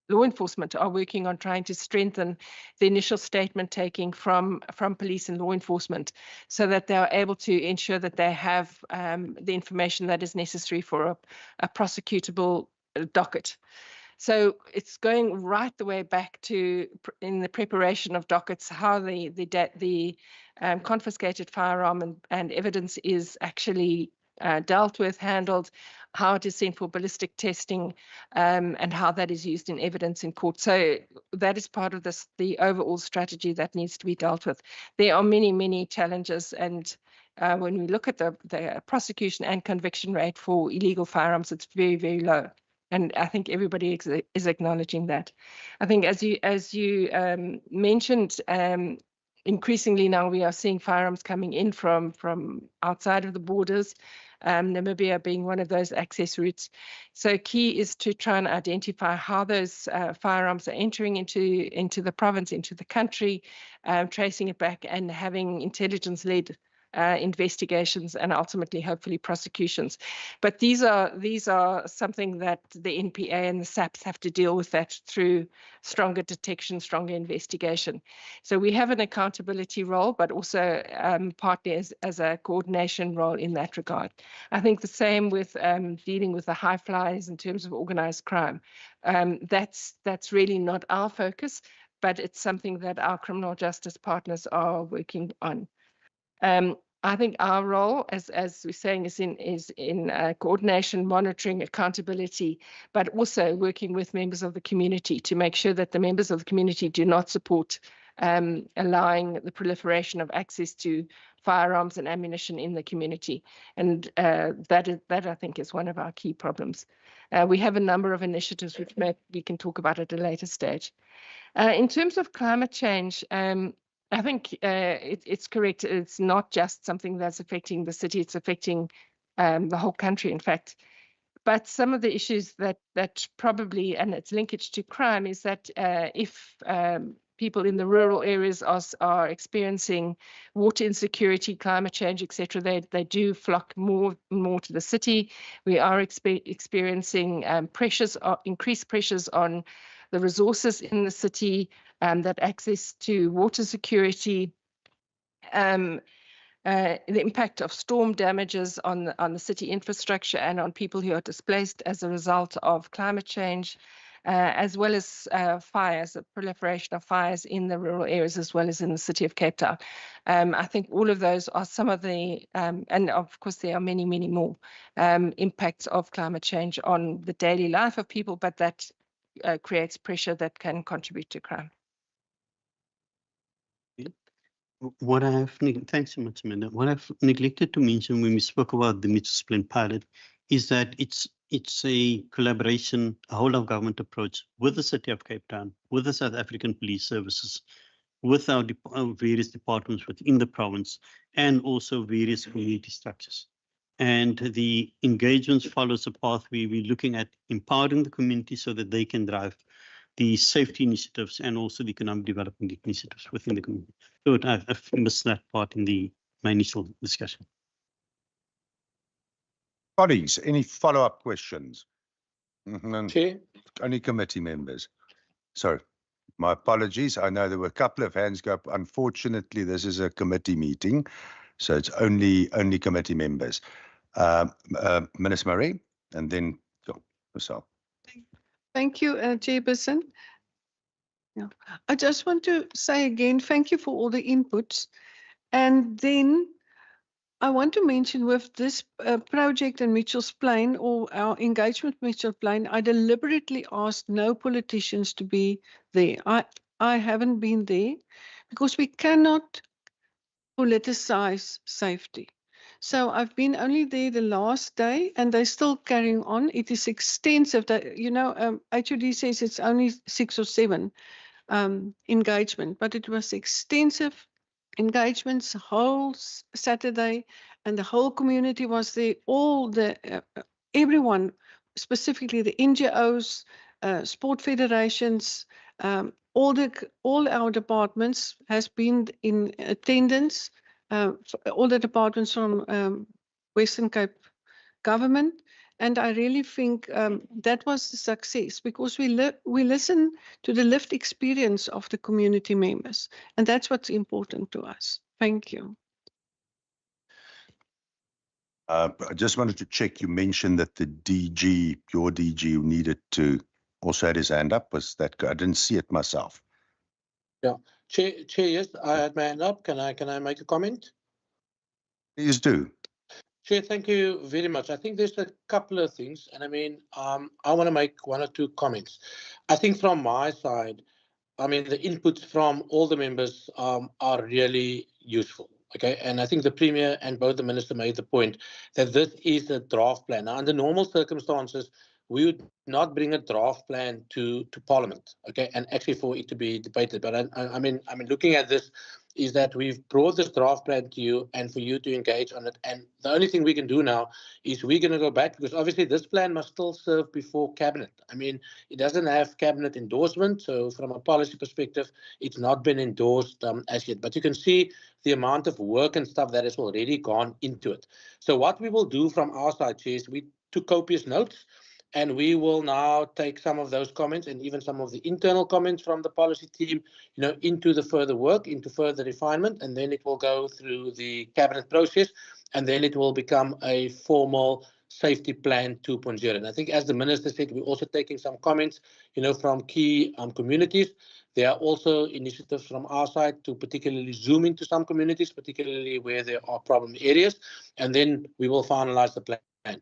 law enforcement are working on trying to strengthen the initial statement taking from police and law enforcement so that they are able to ensure that they have the information that is necessary for a prosecutable docket. So it's going right the way back to in the preparation of dockets, how the confiscated firearm and evidence is actually dealt with, handled, how it is sent for ballistic testing, and how that is used in evidence in court. So that is part of the overall strategy that needs to be dealt with. There are many, many challenges, and when we look at the prosecution and conviction rate for illegal firearms, it's very, very low. And I think everybody is acknowledging that. I think as you mentioned, increasingly now we are seeing firearms coming in from outside of the borders, Namibia being one of those access routes. So key is to try and identify how those firearms are entering into the province, into the country, tracing it back and having intelligence-led investigations and ultimately, hopefully, prosecutions. But these are something that the NPA and the SAPS have to deal with that through stronger detection, stronger investigation. So we have an accountability role, but also partly as a coordination role in that regard. I think the same with dealing with the high flyers in terms of organized crime. That's really not our focus, but it's something that our criminal justice partners are working on. I think our role, as we're saying, is in coordination, monitoring, accountability, but also working with members of the community to make sure that the members of the community do not support allowing the proliferation of access to firearms and ammunition in the community. And that I think is one of our key problems. We have a number of initiatives which we can talk about at a later stage. In terms of climate change, I think it's correct. It's not just something that's affecting the city, it's affecting the whole country, in fact. But some of the issues that probably, and its linkage to crime, is that if people in the rural areas are experiencing water insecurity, climate change, etc., they do flock more to the city. We are experiencing increased pressures on the resources in the city, that access to water security, the impact of storm damages on the city infrastructure and on people who are displaced as a result of climate change, as well as fires, the proliferation of fires in the rural areas as well as in the city of Cape Town. I think all of those are some of the, and of course there are many, many more impacts of climate change on the daily life of people, but that creates pressure that can contribute to crime. Thanks so much, Amanda. What I've neglected to mention when we spoke about the Mitchell's Plain pilot is that it's a collaboration, a whole of government approach with the City of Cape Town, with the South African Police Services, with our various departments within the province, and also various community structures. And the engagements follows a path where we're looking at empowering the community so that they can drive the safety initiatives and also the economic development initiatives within the community. So I've missed that part in my initial discussion. Colleagues, any follow-up questions? Chair? Only committee members. Sorry, my apologies. I know there were a couple of hands go up. Unfortunately, this is a committee meeting, so it's only committee members. Minister Marie, and then yourself. Thank you, Chairperson. Yeah. I just want to say again, thank you for all the inputs. And then I want to mention with this project in Mitchell's Plain or our engagement with Mitchell's Plain, I deliberately asked no politicians to be there. I haven't been there because we cannot politicize safety. So I've been only there the last day and they're still carrying on. It is extensive. HOD says it's only 6 or 7 engagement, but it was extensive engagements whole Saturday, and the whole community was there. Everyone, specifically the NGOs, sport federations, all our departments has been in attendance. All the departments from Western Cape government. And I really think that was a success because we listen to the lived experience of the community members. And that's what's important to us. Thank you. I just wanted to check, you mentioned that the DG, your DG, needed to also had his hand up. Was that, I didn't see it myself. Yeah, Chair, yes, I had my hand up. Can I make a comment? Please do. Chair, thank you very much. I think there's a couple of things, and I mean, I want to make 1 or 2 comments. I think from my side, I mean, the inputs from all the members are really useful. Okay, and I think the Premier and both the Minister made the point that this is a draft plan. Now, under normal circumstances, we would not bring a draft plan to Parliament, okay, and actually for it to be debated. But I mean, looking at this, is that we've brought this draft plan to you and for you to engage on it. And the only thing we can do now is we're going to go back because obviously this plan must still serve before Cabinet. I mean, it doesn't have Cabinet endorsement. So from a policy perspective, it's not been endorsed as yet. But you can see the amount of work and stuff that has already gone into it. So what we will do from our side, Chair, is we took copious notes. And we will now take some of those comments and even some of the internal comments from the policy team, into the further work, into further refinement, and then it will go through the Cabinet process, and then it will become a formal safety plan 2.0. And I think, as the Minister said, we're also taking some comments, from key communities. There are also initiatives from our side to particularly zoom into some communities, particularly where there are problem areas, and then we will finalize the plan.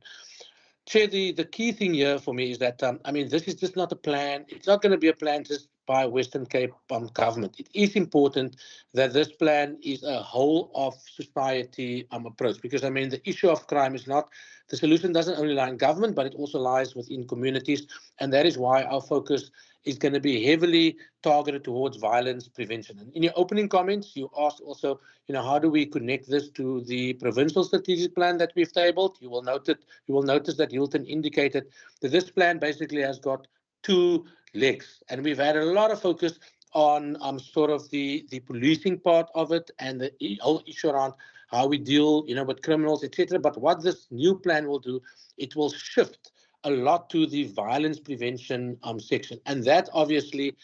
Chair, the key thing here for me is that, I mean, this is just not a plan. It's not going to be a plan just by Western Cape government. It is important that this plan is a whole of society approach because, I mean, the issue of crime is not, the solution doesn't only lie in government, but it also lies within communities. And that is why our focus is going to be heavily targeted towards violence prevention. And in your opening comments, you asked also, how do we connect this to the provincial strategic plan that we've tabled? You will notice that Hilton indicated that this plan basically has got 2 legs, and we've had a lot of focus on sort of the policing part of it and the whole issue around how we deal, with criminals, etc. But what this new plan will do, it will shift a lot to the violence prevention section, and that obviously,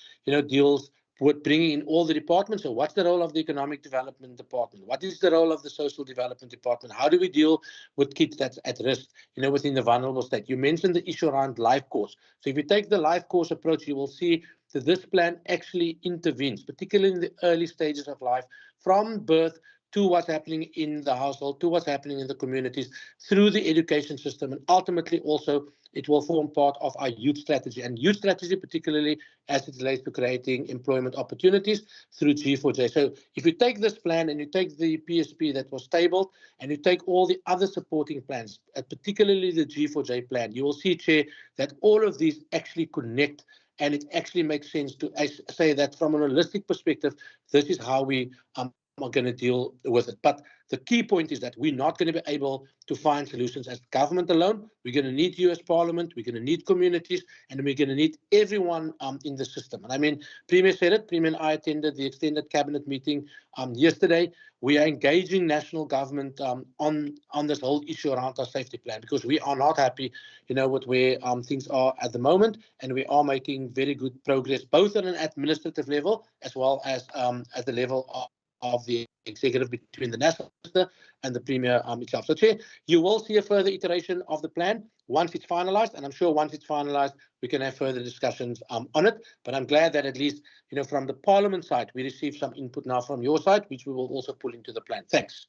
deals with bringing in all the departments. So what's the role of the Economic Development Department? What is the role of the Social Development Department? How do we deal with kids that's at risk, within the vulnerable state? You mentioned the issue around life course. So if you take the life course approach, you will see that this plan actually intervenes, particularly in the early stages of life, from birth to what's happening in the household, to what's happening in the communities, through the education system, and ultimately also it will form part of our youth strategy. And youth strategy, particularly as it relates to creating employment opportunities through G4J. So if you take this plan and you take the PSP that was tabled and you take all the other supporting plans, particularly the G4J plan, you will see, Chair, that all of these actually connect, and it actually makes sense to say that from a holistic perspective, this is how we are going to deal with it. But the key point is that we're not going to be able to find solutions as government alone. We're going to need you as Parliament, we're going to need communities, and we're going to need everyone in the system. And I mean, Premier said it, Premier and I attended the extended cabinet meeting yesterday. We are engaging national government on this whole issue around our safety plan because we are not happy, with where things are at the moment, and we are making very good progress, both on an administrative level as well as at the level of the executive between the National Minister and the Premier itself. So, Chair, you will see a further iteration of the plan once it's finalised, and I'm sure once it's finalised, we can have further discussions on it. But I'm glad that at least, from the Parliament side, we received some input now from your side, which we will also pull into the plan. Thanks.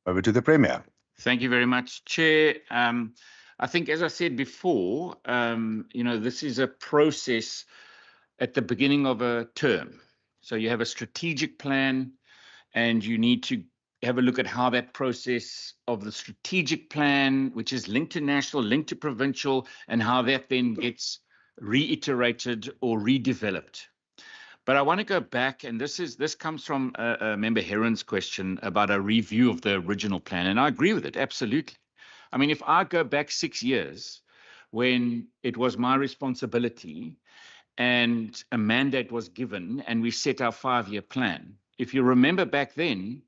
Over to the Premier. Thank you very much, Chair. I think, as I said before, this is a process at the beginning of a term. So you have a strategic plan, and you need to have a look at how that process of the strategic plan, which is linked to national, linked to provincial, and how that then gets reiterated or redeveloped. But I want to go back, and this comes from Member Heron's question about a review of the original plan, and I agree with it, absolutely. I mean, if I go back 6 years when it was my responsibility and a mandate was given and we set our 5-year plan, if you remember back then,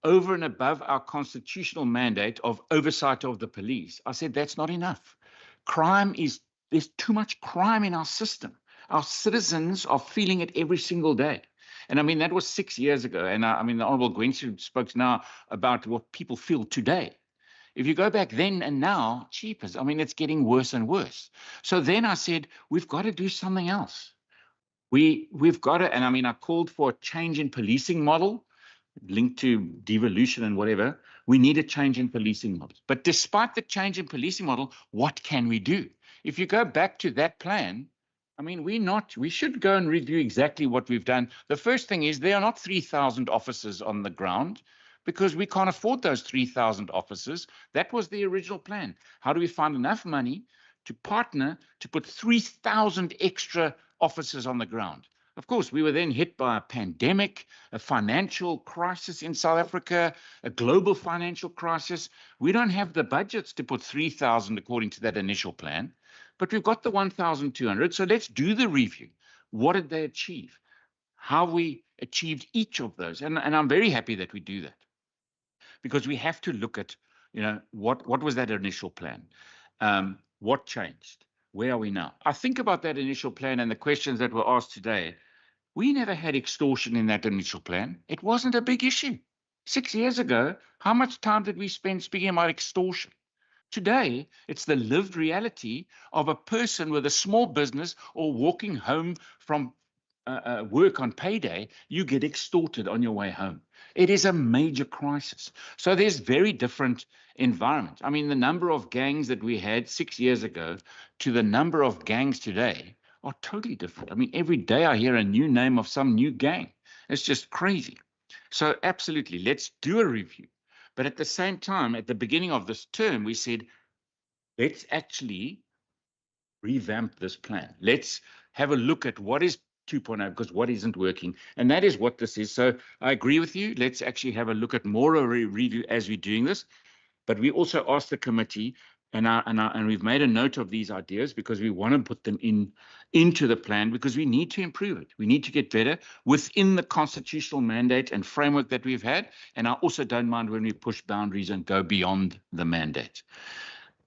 over and above our constitutional mandate of oversight of the police, I said that's not enough. There's too much crime in our system. Our citizens are feeling it every single day. And I mean, that was 6 years ago. And I mean, the Honourable Gwensu spoke now about what people feel today. If you go back then and now, cheapers, I mean, it's getting worse and worse. So then I said, we've got to do something else. We've got to, and I mean, I called for a change in policing model linked to devolution and whatever. We need a change in policing models. But despite the change in policing model, what can we do? If you go back to that plan, I mean, we should go and review exactly what we've done. The first thing is there are not 3,000 officers on the ground because we can't afford those 3,000 officers. That was the original plan. How do we find enough money to partner to put 3,000 extra officers on the ground? Of course, we were then hit by a pandemic, a financial crisis in South Africa, a global financial crisis. We don't have the budgets to put 3,000 according to that initial plan, but we've got the 1,200. So let's do the review. What did they achieve? How we achieved each of those. And I'm very happy that we do that, because we have to look at, what was that initial plan? What changed? Where are we now? I think about that initial plan and the questions that were asked today. We never had extortion in that initial plan. It wasn't a big issue. 6 years ago, how much time did we spend speaking about extortion? Today, it's the lived reality of a person with a small business or walking home from work on payday. You get extorted on your way home. It is a major crisis. So there's very different environment. I mean, the number of gangs that we had 6 years ago to the number of gangs today are totally different. I mean, every day I hear a new name of some new gang. It's just crazy. So absolutely, let's do a review. But at the same time, at the beginning of this term, we said, let's actually revamp this plan. Let's have a look at what is 2.0, because what isn't working. And that is what this is. So I agree with you. Let's actually have a look at more of a review as we're doing this. But we also asked the committee, and we've made a note of these ideas because we want to put them into the plan, because we need to improve it. We need to get better within the constitutional mandate and framework that we've had. And I also don't mind when we push boundaries and go beyond the mandate.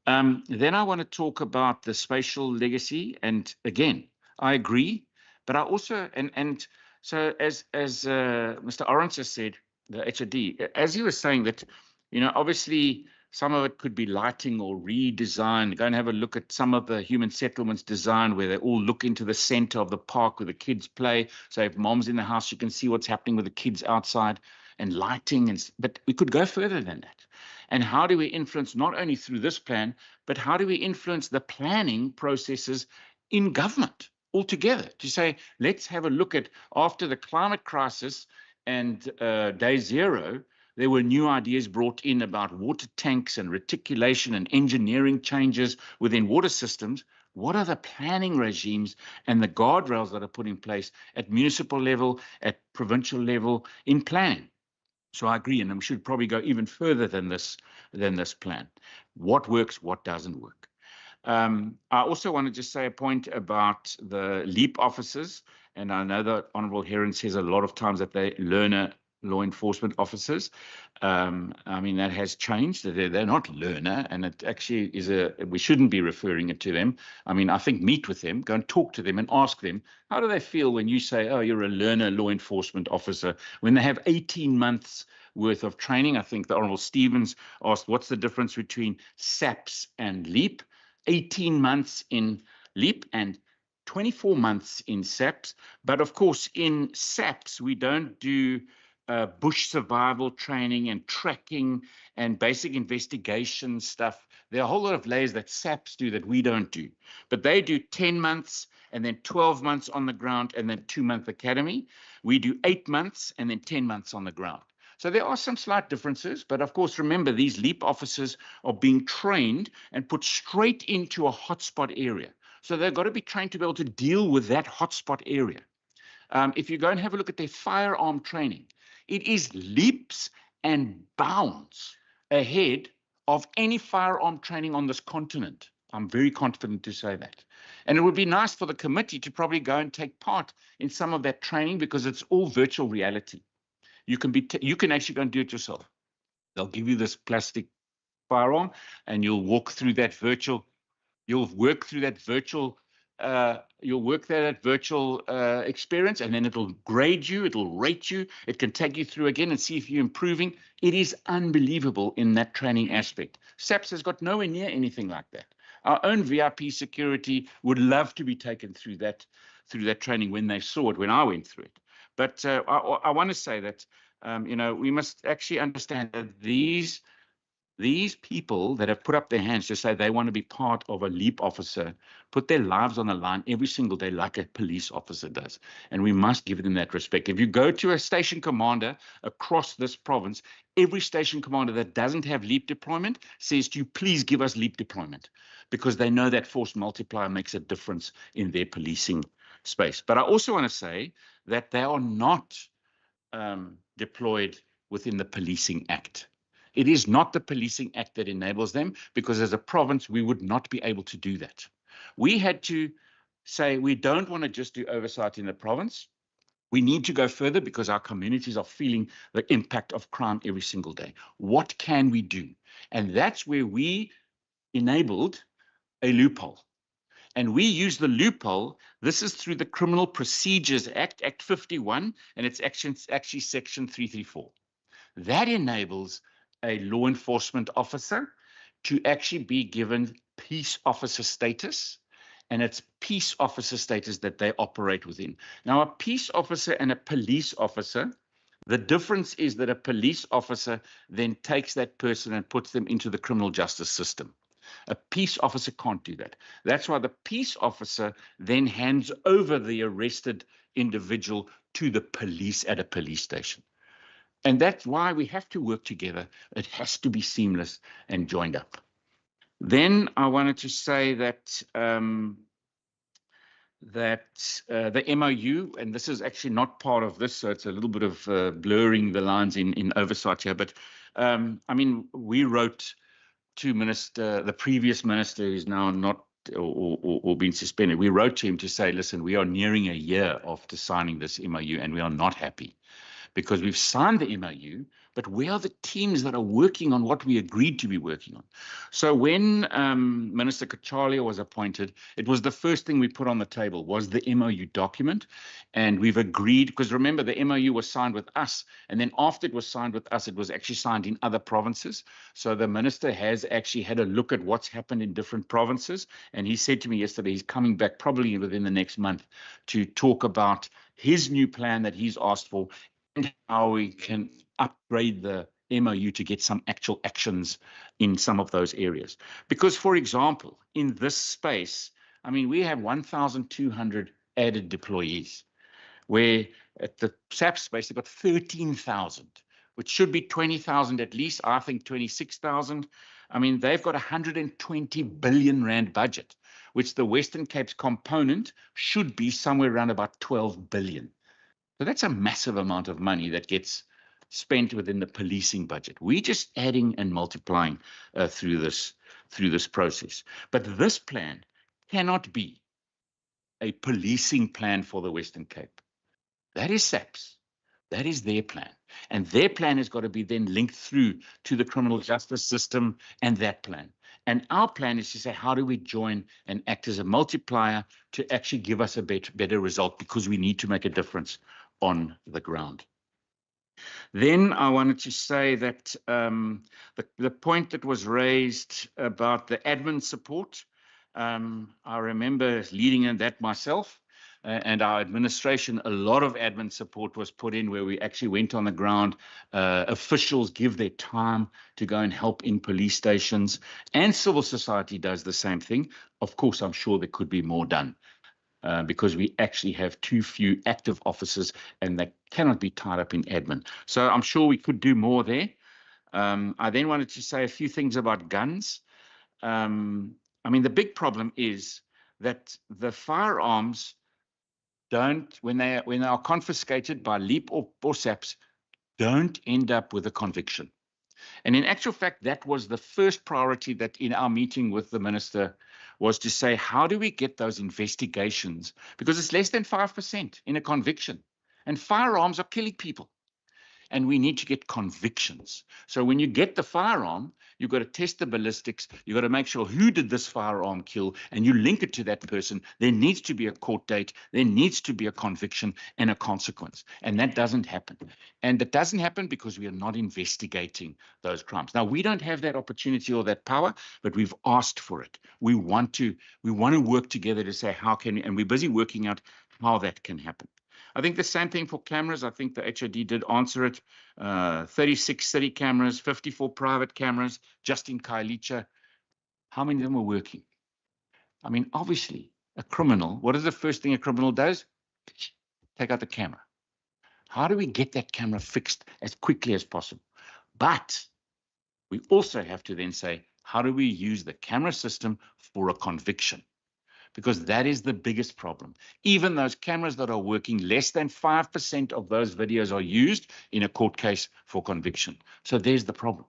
Then I want to talk about the spatial legacy. And again, I agree, but I also, and so as Mr. Orange has said, the HOD, as he was saying that, obviously some of it could be lighting or redesign. Go and have a look at some of the human settlements design where they all look into the center of the park where the kids play. So if mom's in the house, you can see what's happening with the kids outside, and lighting. But we could go further than that. And how do we influence, not only through this plan, but how do we influence the planning processes in government altogether? To say, let's have a look at, after the climate crisis and day zero, there were new ideas brought in about water tanks and reticulation and engineering changes within water systems. What are the planning regimes and the guardrails that are put in place at municipal level, at provincial level in planning? So I agree, and we should probably go even further than this plan. What works, what doesn't work. I also want to just say a point about the LEAP officers, and I know that Honourable Heron says a lot of times that they learner law enforcement officers. I mean, that has changed. They're not learner, and it actually is we shouldn't be referring it to them. I mean, I think meet with them, go and talk to them and ask them, how do they feel when you say, oh, you're a learner law enforcement officer, when they have 18 months worth of training? I think the Honourable Stevens asked, what's the difference between SAPS and LEAP? 18 months in LEAP and 24 months in SAPS. But of course, in SAPS, we don't do bush survival training and tracking and basic investigation stuff. There are a whole lot of layers that SAPs do that we don't do. But they do 10 months and then 12 months on the ground and then 2-month academy. We do 8 months and then 10 months on the ground. So there are some slight differences, but of course, remember, these LEAP officers are being trained and put straight into a hotspot area. So they've got to be trained to be able to deal with that hotspot area. If you go and have a look at their firearm training, it is leaps and bounds ahead of any firearm training on this continent. I'm very confident to say that. And it would be nice for the committee to probably go and take part in some of that training because it's all virtual reality. You can actually go and do it yourself. They'll give you this plastic firearm and you'll walk through that virtual, you'll work that virtual experience, and then it'll grade you, it'll rate you, it can take you through again and see if you're improving. It is unbelievable in that training aspect. SAPS has got nowhere near anything like that. Our own VIP security would love to be taken through that training when they saw it, when I went through it. But I want to say that, you know, we must actually understand that these people that have put up their hands to say they want to be part of a LEAP officer put their lives on the line every single day like a police officer does. And we must give them that respect. If you go to a station commander across this province, every station commander that doesn't have LEAP deployment says to you, please give us LEAP deployment, because they know that force multiplier makes a difference in their policing space. But I also want to say that they are not deployed within the Policing Act. It is not the Policing Act that enables them, because as a province, we would not be able to do that. We had to say we don't want to just do oversight in the province. We need to go further because our communities are feeling the impact of crime every single day. What can we do? And that's where we enabled a loophole. And we use the loophole. This is through the Criminal Procedures Act, Act 51, and it's actually Section 334. That enables a law enforcement officer to actually be given peace officer status, and it's peace officer status that they operate within. Now, a peace officer and a police officer, the difference is that a police officer then takes that person and puts them into the criminal justice system. A peace officer can't do that. That's why the peace officer then hands over the arrested individual to the police at a police station. And that's why we have to work together. It has to be seamless and joined up. Then I wanted to say that the MOU, and this is actually not part of this, so it's a little bit of blurring the lines in oversight here, but I mean, we wrote to the previous minister who's now not or been suspended, we wrote to him to say, listen, we are nearing a year after signing this MOU and we are not happy because we've signed the MOU, but where are the teams that are working on what we agreed to be working on? So when Minister Kachalia was appointed, it was the first thing we put on the table was the MOU document. And we've agreed, because remember, the MOU was signed with us. And then after it was signed with us, it was actually signed in other provinces. So the minister has actually had a look at what's happened in different provinces. And he said to me yesterday, he's coming back probably within the next month to talk about his new plan that he's asked for and how we can upgrade the MOU to get some actual actions in some of those areas. Because, for example, in this space, I mean, we have 1,200 added deployees, where at the SAP space, they've got 13,000, which should be 20,000 at least. I think 26,000. I mean, they've got 120 billion rand budget, which the Western Cape's component should be somewhere around about 12 billion. So that's a massive amount of money that gets spent within the policing budget. We're just adding and multiplying through this process. But this plan cannot be a policing plan for the Western Cape. That is SAPS. That is their plan. And their plan has got to be then linked through to the criminal justice system and that plan. And our plan is to say, how do we join and act as a multiplier to actually give us a better result, because we need to make a difference on the ground. Then I wanted to say that the point that was raised about the admin support, I remember leading in that myself, and our administration, a lot of admin support was put in where we actually went on the ground. Officials give their time to go and help in police stations, and civil society does the same thing. Of course, I'm sure there could be more done because we actually have too few active officers and they cannot be tied up in admin. So I'm sure we could do more there. I then wanted to say a few things about guns. I mean, the big problem is that the firearms don't, when they are confiscated by LEAP or SAPS, don't end up with a conviction. And in actual fact, that was the first priority that in our meeting with the minister was to say, how do we get those investigations? Because it's less than 5% in a conviction. And firearms are killing people. And we need to get convictions. So when you get the firearm, you've got to test the ballistics. You've got to make sure who did this firearm kill, and you link it to that person. There needs to be a court date. There needs to be a conviction and a consequence. And that doesn't happen. And that doesn't happen because we are not investigating those crimes. Now, we don't have that opportunity or that power, but we've asked for it. We want to work together to say, how can we, and we're busy working out how that can happen. I think the same thing for cameras. I think the HOD did answer it. 36 city cameras, 54 private cameras, just in Khayelitsha. How many of them are working? I mean, obviously, a criminal, what is the first thing a criminal does? Take out the camera. How do we get that camera fixed as quickly as possible? But we also have to then say, how do we use the camera system for a conviction? Because that is the biggest problem. Even those cameras that are working, less than 5% of those videos are used in a court case for conviction. So there's the problem.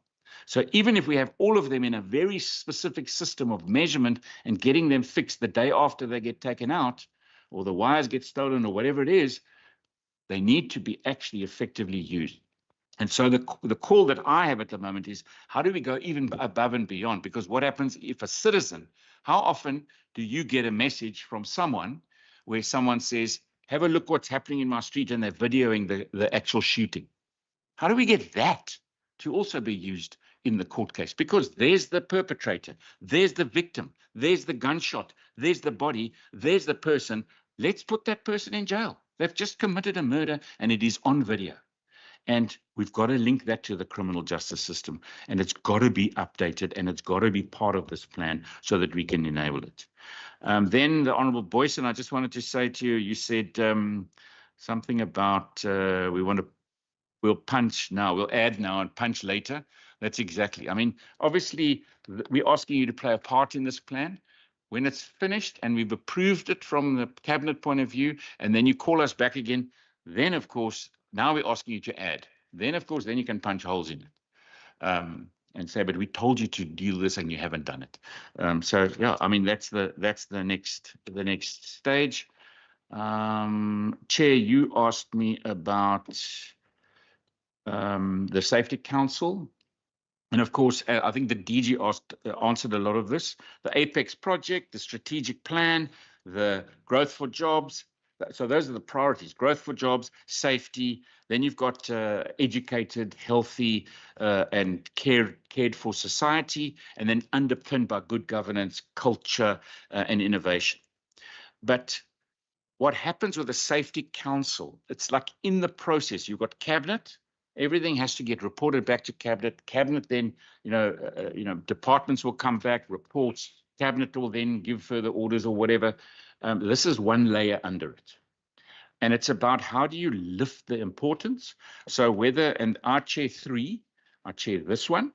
So even if we have all of them in a very specific system of measurement and getting them fixed the day after they get taken out, or the wires get stolen or whatever it is, they need to be actually effectively used. And so the call that I have at the moment is, how do we go even above and beyond? Because what happens if a citizen, how often do you get a message from someone where someone says, have a look what's happening in my street, and they're videoing the actual shooting? How do we get that to also be used in the court case? Because there's the perpetrator, there's the victim, there's the gunshot, there's the body, there's the person. Let's put that person in jail. They've just committed a murder and it is on video. And we've got to link that to the criminal justice system, and it's got to be updated, and it's got to be part of this plan so that we can enable it. Then the Honourable Boyson, I just wanted to say to you, you said something about we'll punch now, we'll add now and punch later. That's exactly. I mean, obviously, we're asking you to play a part in this plan. When it's finished and we've approved it from the cabinet point of view, and then you call us back again, then, of course, now we're asking you to add. Then, of course, then you can punch holes in it and say, but we told you to do this and you haven't done it. So, yeah, I mean, that's the next stage. Chair, you asked me about the Safety Council. And of course, I think the DG answered a lot of this. The Apex project, the strategic plan, the growth for jobs. So those are the priorities: growth for jobs, safety. Then you've got educated, healthy, and cared for society, and then underpinned by good governance, culture, and innovation. But what happens with the Safety Council? It's like in the process, you've got cabinet. Everything has to get reported back to cabinet. Cabinet then, departments will come back, reports. Cabinet will then give further orders or whatever. This is one layer under it. And it's about how do you lift the importance? So and I chair 3, I chair this one,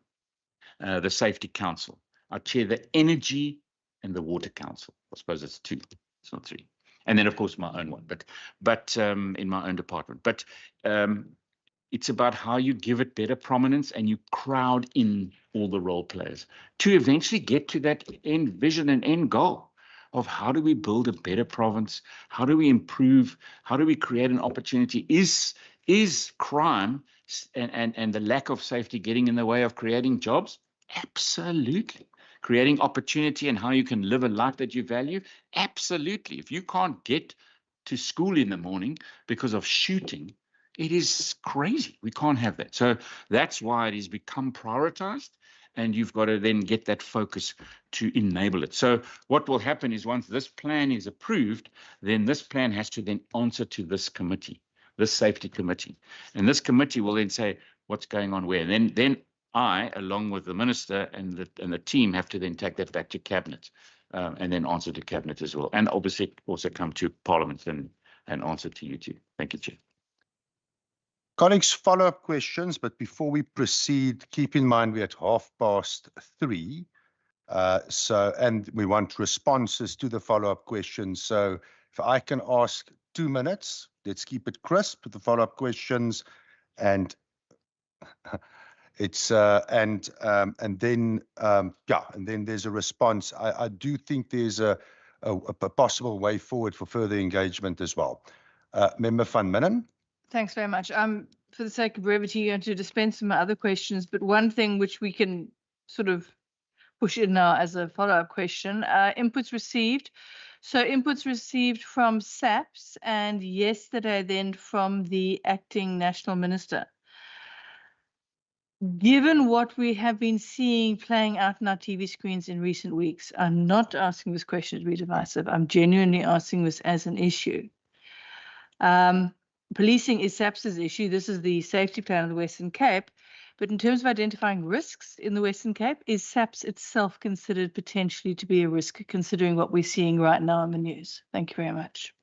the Safety Council. I chair the Energy and the Water Council. I suppose it's 2, it's not 3. And then, of course, my own one, but in my own department. But it's about how you give it better prominence and you crowd in all the role players to eventually get to that end vision and end goal of how do we build a better province? How do we improve? How do we create an opportunity? Is crime and the lack of safety getting in the way of creating jobs? Absolutely. Creating opportunity and how you can live a life that you value? Absolutely. If you can't get to school in the morning because of shooting, it is crazy. We can't have that. So that's why it has become prioritized. and you've got to then get that focus to enable it. So what will happen is once this plan is approved, then this plan has to then answer to this committee, this safety committee. And this committee will then say what's going on where. And then I, along with the minister and the team, have to then take that back to cabinet and then answer to cabinet as well. And obviously also come to parliament and answer to you too. Thank you, Chair. Colleagues, follow-up questions, but before we proceed, keep in mind we're at 3:30. And we want responses to the follow-up questions. So if I can ask 2 minutes, let's keep it crisp with the follow-up questions, and it's and then there's a response. I do think there's a possible way forward for further engagement as well. Member Van Minnen. Thanks very much. For the sake of brevity, you're going to dispense with my other questions, but one thing which we can sort of push in now as a follow-up question, inputs received. So inputs received from SAPS and yesterday then from the acting national minister. Given what we have been seeing playing out on our TV screens in recent weeks, I'm not asking this question to be divisive. I'm genuinely asking this as an issue. Policing is SAPS's issue. This is the safety plan of the Western Cape. But in terms of identifying risks in the Western Cape, is SAPS itself considered potentially to be a risk, considering what we're seeing right now in the news? Thank you very much.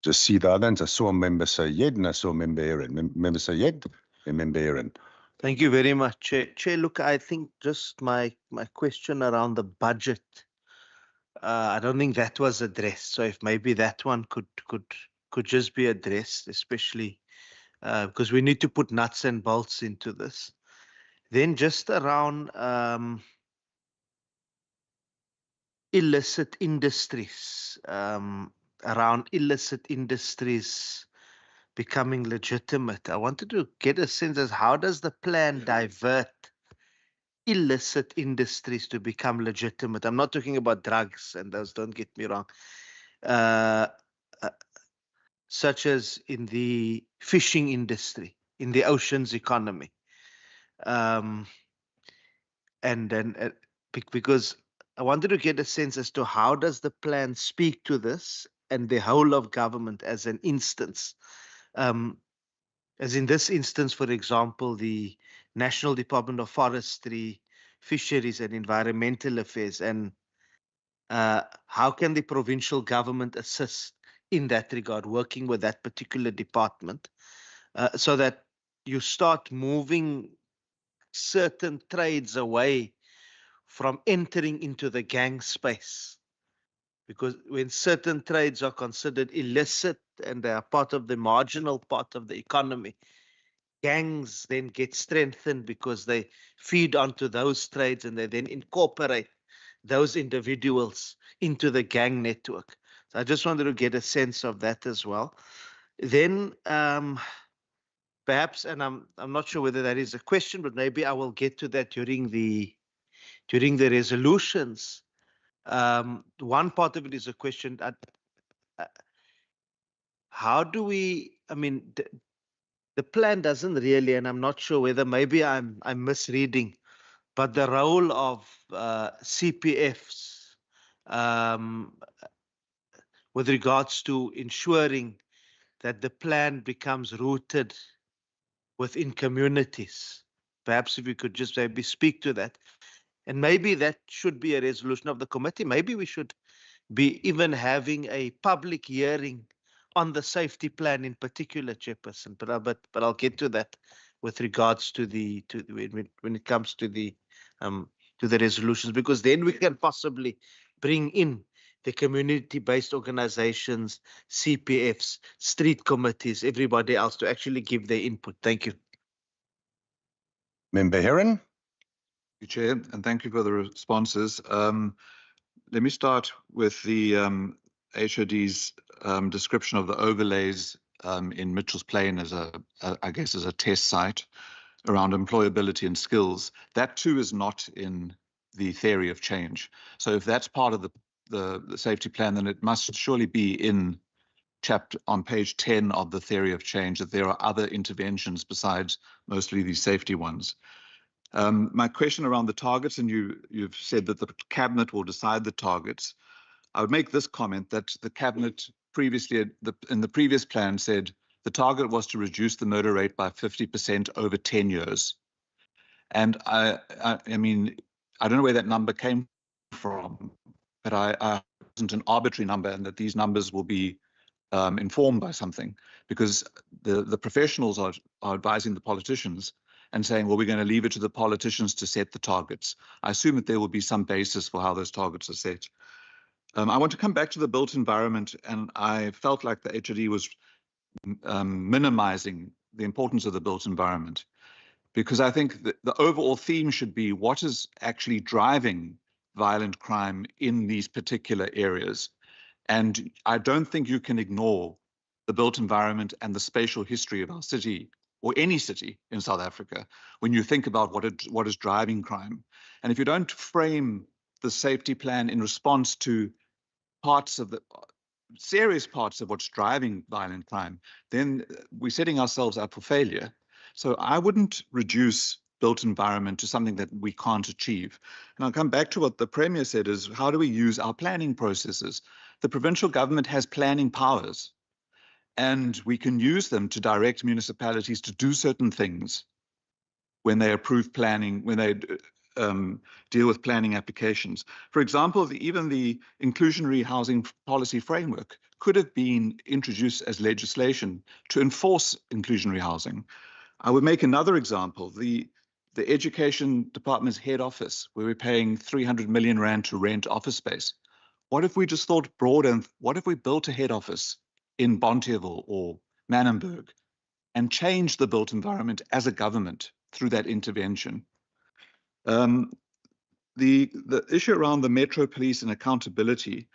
Just see the others. I saw Member Sayed and I saw Member Aaron. Member Sayed and Member Aaron. Thank you very much, Chair. Chair, look, I think just my question around the budget, I don't think that was addressed. So if maybe that one could just be addressed, especially because we need to put nuts and bolts into this. Then just around illicit industries, becoming legitimate. I wanted to get a sense as how does the plan divert illicit industries to become legitimate? I'm not talking about drugs and those, don't get me wrong. Such as in the fishing industry, in the oceans economy. And then because I wanted to get a sense as to how does the plan speak to this and the whole of government as an instance. As in this instance, for example, the National Department of Forestry, Fisheries and Environmental Affairs, and how can the provincial government assist in that regard, working with that particular department, so that you start moving certain trades away from entering into the gang space. Because when certain trades are considered illicit and they are part of the marginal part of the economy, gangs then get strengthened because they feed onto those trades and they then incorporate those individuals into the gang network. So I just wanted to get a sense of that as well. Then perhaps, and I'm not sure whether that is a question, but maybe I will get to that during the resolutions. One part of it is a question. How do we? I mean, the plan doesn't really, and I'm not sure whether maybe I'm misreading, but the role of CPFs with regards to ensuring that the plan becomes rooted within communities. Perhaps if we could just maybe speak to that. And maybe that should be a resolution of the committee. Maybe we should be even having a public hearing on the safety plan in particular, Chairperson. But I'll get to that with regards to when it comes to the resolutions, because then we can possibly bring in the community-based organizations, CPFs, street committees, everybody else to actually give their input. Thank you. Member Heron. Thank you, Chair, and thank you for the responses. Let me start with the HOD's description of the overlays in Mitchell's Plain as I guess as a test site around employability and skills. That too is not in the theory of change. So if that's part of the safety plan, then it must surely be in chapter on page 10 of the theory of change, that there are other interventions besides mostly these safety ones. My question around the targets, and you've said that the cabinet will decide the targets. I would make this comment that the cabinet previously, in the previous plan, said the target was to reduce the murder rate by 50% over 10 years. And I mean, I don't know where that number came from, but I wasn't an arbitrary number, and that these numbers will be informed by something, because the professionals are advising the politicians and saying, well, we're going to leave it to the politicians to set the targets. I assume that there will be some basis for how those targets are set. I want to come back to the built environment, and I felt like the HOD was minimizing the importance of the built environment, because I think the overall theme should be what is actually driving violent crime in these particular areas. And I don't think you can ignore the built environment and the spatial history of our city, or any city in South Africa, when you think about what is driving crime. And if you don't frame the safety plan in response to serious parts of what's driving violent crime, then we're setting ourselves up for failure. So I wouldn't reduce built environment to something that we can't achieve. And I'll come back to what the Premier said, is how do we use our planning processes? The provincial government has planning powers, and we can use them to direct municipalities to do certain things when they approve planning, when they deal with planning applications. For example, even the inclusionary housing policy framework could have been introduced as legislation to enforce inclusionary housing. I would make another example, the Education Department's head office, where we're paying 300 million rand to rent office space. What if we just thought broad, and what if we built a head office in Bonteheuwel or Manenberg and changed the built environment as a government through that intervention? The issue around the Metro Police and accountability,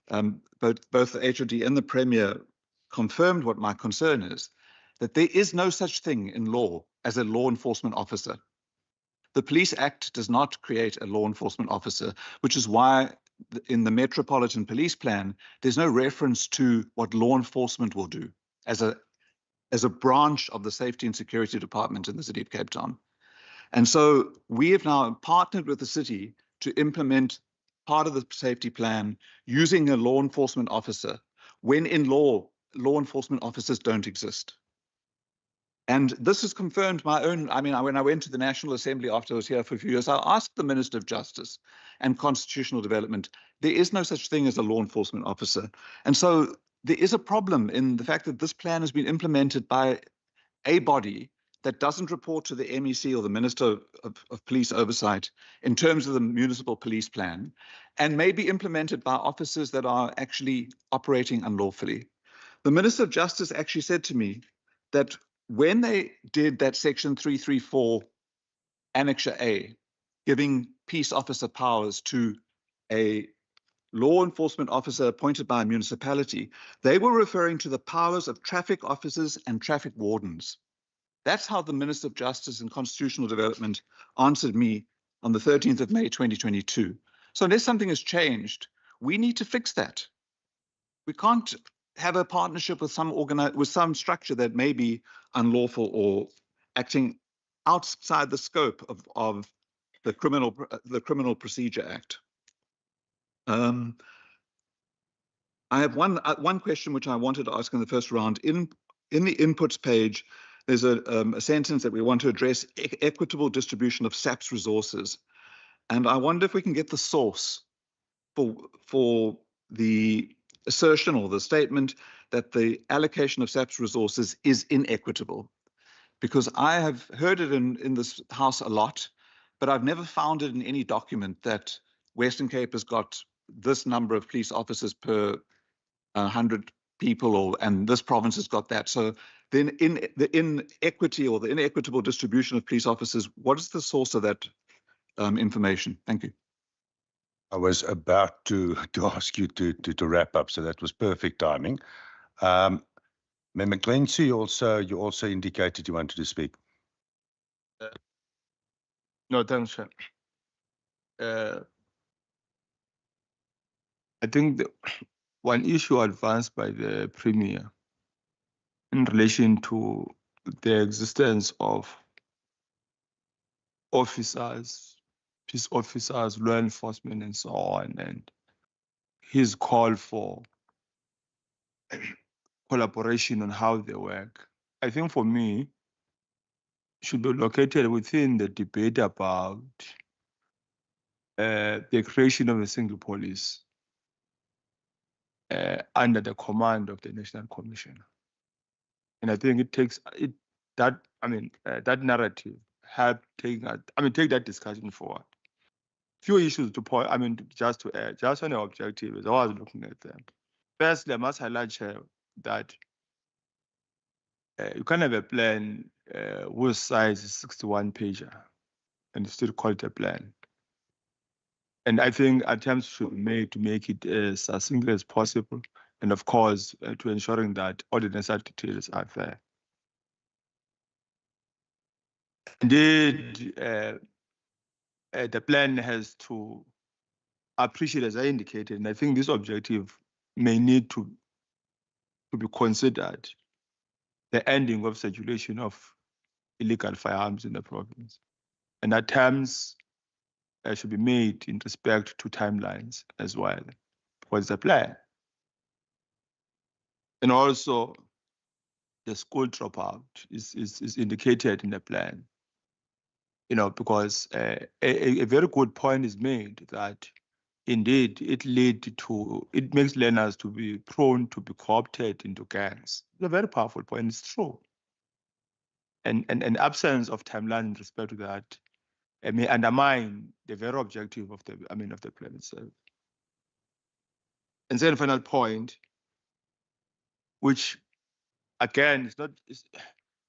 both the HOD and the Premier confirmed what my concern is, that there is no such thing in law as a law enforcement officer. The Police Act does not create a law enforcement officer, which is why in the Metropolitan Police Plan, there's no reference to what law enforcement will do as a branch of the Safety and Security Department in the City of Cape Town. And so we have now partnered with the city to implement part of the safety plan using a law enforcement officer, when in law enforcement officers don't exist. And this has confirmed my own, when I went to the National Assembly after I was here for a few years, I asked the Minister of Justice and Constitutional Development, there is no such thing as a law enforcement officer. And so there is a problem in the fact that this plan has been implemented by a body that doesn't report to the MEC or the Minister of Police Oversight in terms of the municipal police plan, and may be implemented by officers that are actually operating unlawfully. The Minister of Justice actually said to me that when they did that Section 334 Annexure A, giving peace officer powers to a law enforcement officer appointed by a municipality, they were referring to the powers of traffic officers and traffic wardens. That's how the Minister of Justice and Constitutional Development answered me on the 13th of May, 2022. So unless something has changed, we need to fix that. We can't have a partnership with some structure that may be unlawful or acting outside the scope of the Criminal Procedure Act. I have one question which I wanted to ask in the first round. In the inputs page, there's a sentence that we want to address equitable distribution of SAP's resources. And I wonder if we can get the source for the assertion or the statement that the allocation of SAP's resources is inequitable. Because I have heard it in this House a lot, but I've never found it in any document that Western Cape has got this number of police officers per 100 people, and this province has got that. So then in the inequity or the inequitable distribution of police officers, what is the source of that information? Thank you. I was about to ask you to wrap up, so that was perfect timing. Member Clancy, you also indicated you wanted to speak. No, thanks, Chair. I think the one issue advanced by the Premier in relation to the existence of officers, peace officers, law enforcement, and so on, and his call for collaboration on how they work, I think for me, should be located within the debate about the creation of a single police under the command of the National Commissioner. And I think it takes that narrative help take that discussion forward. Few issues to point, just to add, just on the objective, as I was looking at them. Firstly, I must highlight that you can have a plan whose size is 61 pager and still call it a plan. And I think attempts should be made to make it as succinct as possible, and of course, to ensuring that all the necessary details are there. Indeed, the plan has to appreciate, as I indicated, and I think this objective may need to be considered, the ending of circulation of illegal firearms in the province. And attempts should be made in respect to timelines as well. What's the plan? And also, the school dropout is indicated in the plan. Because a very good point is made that indeed it makes learners to be prone to be co-opted into gangs. It's a very powerful point. It's true. And an absence of timeline in respect to that may undermine the very objective of the plan itself. And then final point, which again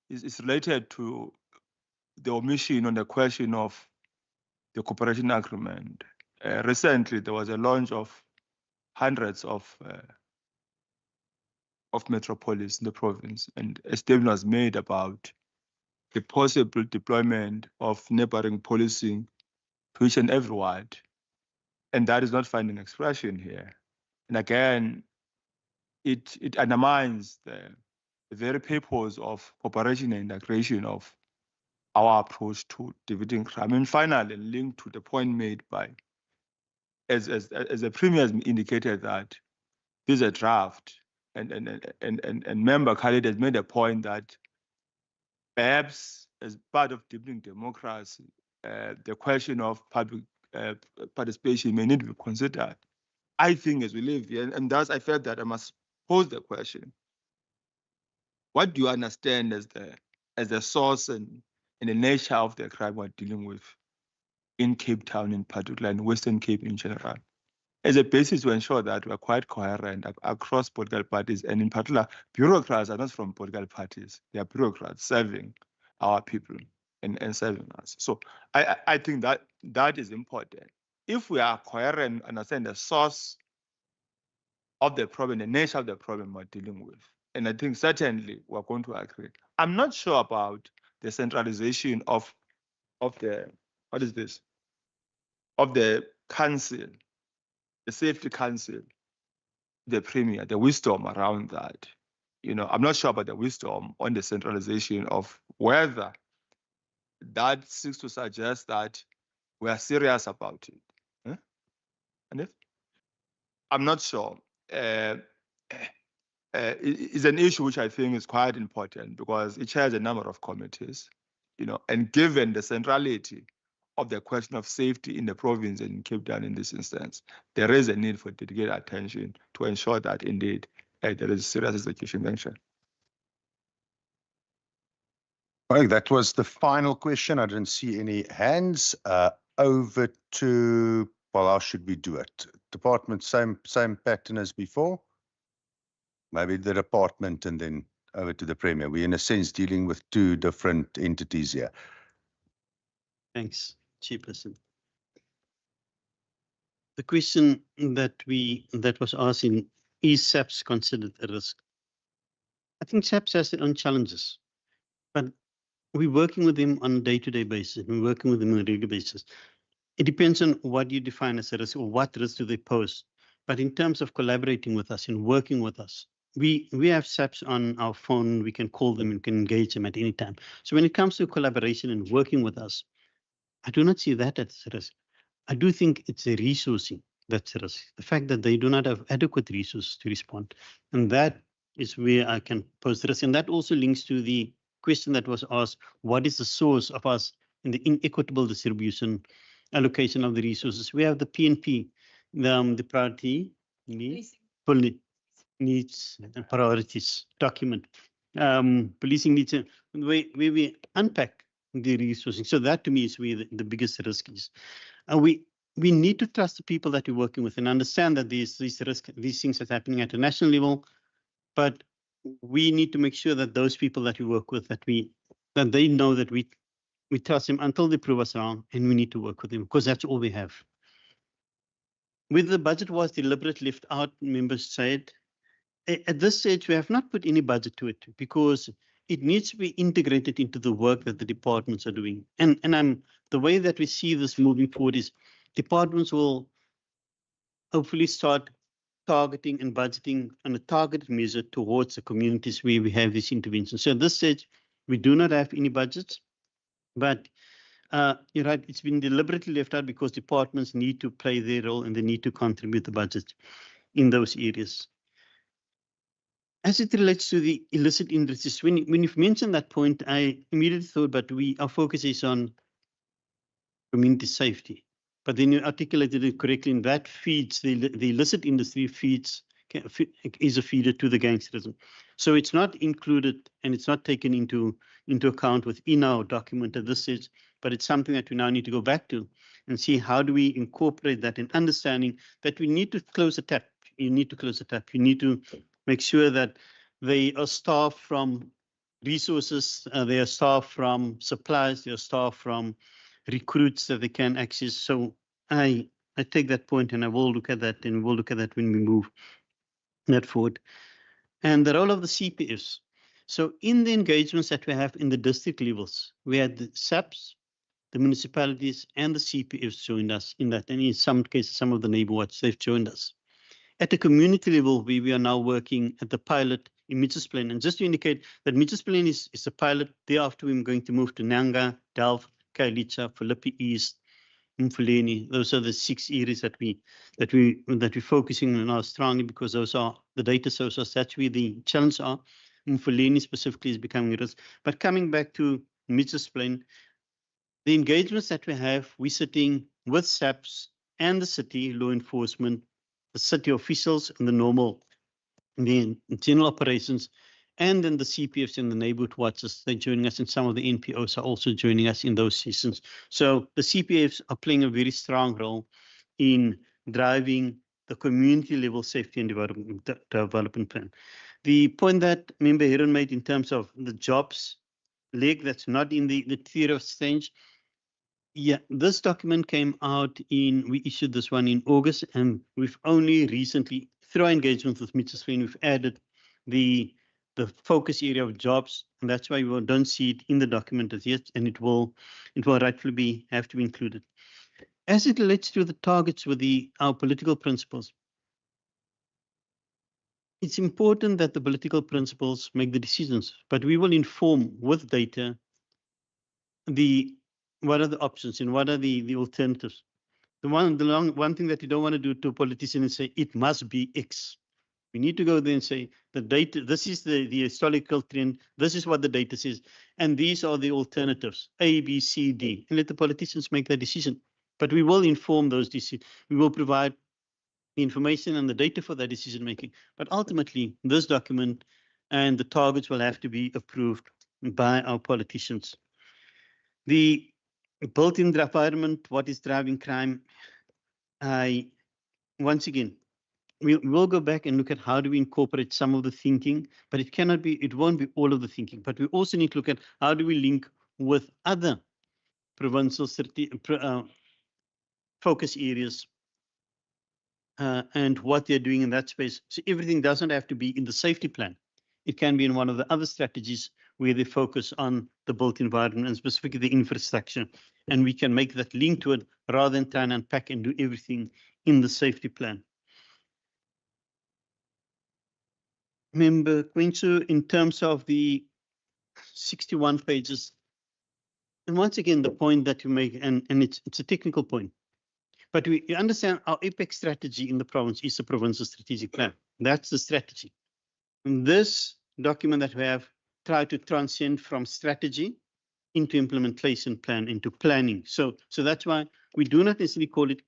is related to the omission on the question of the cooperation agreement. Recently, there was a launch of hundreds of metropolis in the province, and a statement was made about the possible deployment of neighboring policing to each and every ward, and that is not finding expression here. And again, it undermines the very purpose of cooperation and integration of our approach to defeating crime. And finally, linked to the point made by, as the Premier has indicated, that this is a draft, and Member Khalid has made a point that perhaps as part of deepening democracy, the question of public participation may need to be considered. I think as we live here, and thus I felt that I must pose the question: what do you understand as the source and the nature of the crime we're dealing with in Cape Town in particular, and Western Cape in general, as a basis to ensure that we're quite coherent across political parties, and in particular, bureaucrats are not from political parties. They are bureaucrats serving our people and serving us. So I think that is important. If we are coherent, understand the source of the problem, the nature of the problem we're dealing with, and I think certainly we're going to agree. I'm not sure about the centralization of the, what is this? Of the council, the safety council, the premier, the wisdom around that. I'm not sure about the wisdom on the centralization of whether that seeks to suggest that we are serious about it. Huh? And I'm not sure. It's an issue which I think is quite important because it chairs a number of committees, and given the centrality of the question of safety in the province and in Cape Town in this instance, there is a need for dedicated attention to ensure that indeed there is serious execution mentioned. Well, that was the final question. I didn't see any hands. Over to, well, how should we do it? Department, same pattern as before? Maybe the department and then over to the Premier. We're in a sense dealing with two different entities here. Thanks, Chairperson. The question that was asked is SAPS considered a risk? I think SAPS has their own challenges, but we're working with them on a day-to-day basis. We're working with them on a regular basis. It depends on what you define as a risk or what risk do they pose. But in terms of collaborating with us and working with us, we have SAPS on our phone. We can call them and can engage them at any time. So when it comes to collaboration and working with us, I do not see that as a risk. I do think it's a resourcing that's a risk. The fact that they do not have adequate resources to respond. And that is where I can pose the risk. And that also links to the question that was asked, what is the source of us in the inequitable distribution, allocation of the resources? We have the PNP, the priority needs and priorities document. Policing needs, where we unpack the resourcing. So that to me is where the biggest risk is. And we need to trust the people that we're working with and understand that these things are happening at a national level, but we need to make sure that those people that we work with, that they know that we trust them until they prove us wrong, and we need to work with them because that's all we have. With the budget was deliberately left out, members said, at this stage, we have not put any budget to it because it needs to be integrated into the work that the departments are doing. And the way that we see this moving forward is departments will hopefully start targeting and budgeting on a targeted measure towards the communities where we have this intervention. So at this stage, we do not have any budgets, but you're right, it's been deliberately left out because departments need to play their role and they need to contribute the budget in those areas. As it relates to the illicit industries, when you've mentioned that point, I immediately thought, but our focus is on community safety. But then you articulated it correctly, and that feeds the illicit industry is a feeder to the gangsterism. So it's not included and it's not taken into account within our document at this stage, but it's something that we now need to go back to and see how do we incorporate that in understanding that we need to close the tap. You need to close the tap. You need to make sure that they are starved from resources, they are starved from supplies, they are starved from recruits that they can access. So I take that point and I will look at that, and we'll look at that when we move that forward. And the role of the CPFs. So in the engagements that we have in the district levels, we had the SAPs, the municipalities, and the CPFs joined us in that. And in some cases, some of the neighborhoods, they've joined us. At the community level, we are now working at the pilot in Mitchells Plain. And just to indicate that Mitchells Plain is a pilot, thereafter we're going to move to Nanga, Delft, Kailicha, Philippi East, Mfuleni. Those are the 6 areas that we're focusing on now strongly because those are the data sources. That's where the challenges are. Mfuleni specifically is becoming a risk. But coming back to Mitchells Plain, the engagements that we have, we're sitting with SAPs and the city law enforcement, the city officials and the general operations, and then the CPFs and the neighborhood watches, they're joining us, and some of the NPOs are also joining us in those sessions. So the CPFs are playing a very strong role in driving the community level safety and development plan. The point that Member Heron made in terms of the jobs leg, that's not in the theory of change. Yeah, this document came out we issued this one in August, and we've only recently, through our engagement with Mitchells Plain, we've added the focus area of jobs, and that's why we don't see it in the document as yet, and it will rightfully have to be included. As it relates to the targets with our political principles, it's important that the political principles make the decisions, but we will inform with data what are the options and what are the alternatives. The one thing that you don't want to do to a politician is say it must be X. We need to go there and say the data, this is the historical trend, this is what the data says, and these are the alternatives, A, B, C, D, and let the politicians make that decision. But we will inform those decisions. We will provide the information and the data for that decision making. But ultimately, this document and the targets will have to be approved by our politicians. The built-in environment, what is driving crime? Once again, we'll go back and look at how do we incorporate some of the thinking, but it won't be all of the thinking. But we also need to look at how do we link with other provincial focus areas and what they're doing in that space. So everything doesn't have to be in the safety plan. It can be in one of the other strategies where they focus on the built environment and specifically the infrastructure. And we can make that link to it rather than try and unpack and do everything in the safety plan. Member Quinto, in terms of the 61 pages, once again, the point that you make, and it's a technical point, but we understand our apex strategy in the province is the provincial strategic plan. That's the strategy. And this document that we have tried to transcend from strategy into implementation plan, into planning. So that's why we do not necessarily call it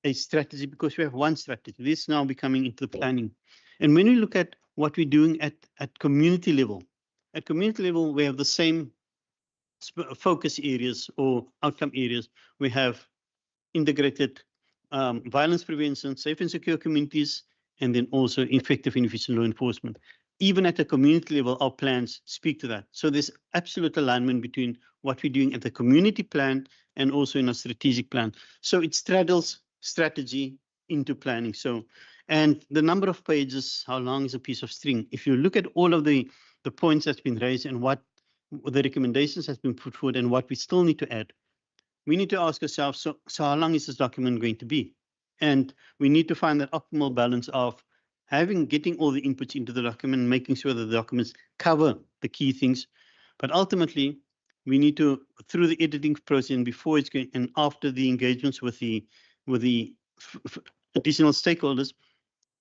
a strategy, because we have one strategy. This is now becoming into the planning. And when we look at what we're doing at community level, we have the same focus areas or outcome areas. We have integrated violence prevention, safe and secure communities, and then also effective and efficient law enforcement. Even at the community level, our plans speak to that. So there's absolute alignment between what we're doing at the community plan and also in a strategic plan. So it straddles strategy into planning. So, and the number of pages, how long is a piece of string? If you look at all of the points that's been raised and what the recommendations has been put forward and what we still need to add, we need to ask ourselves, so how long is this document going to be? And we need to find that optimal balance of getting all the inputs into the document, making sure that the documents cover the key things. But ultimately, we need to, through the editing process and before it's going, and after the engagements with the additional stakeholders,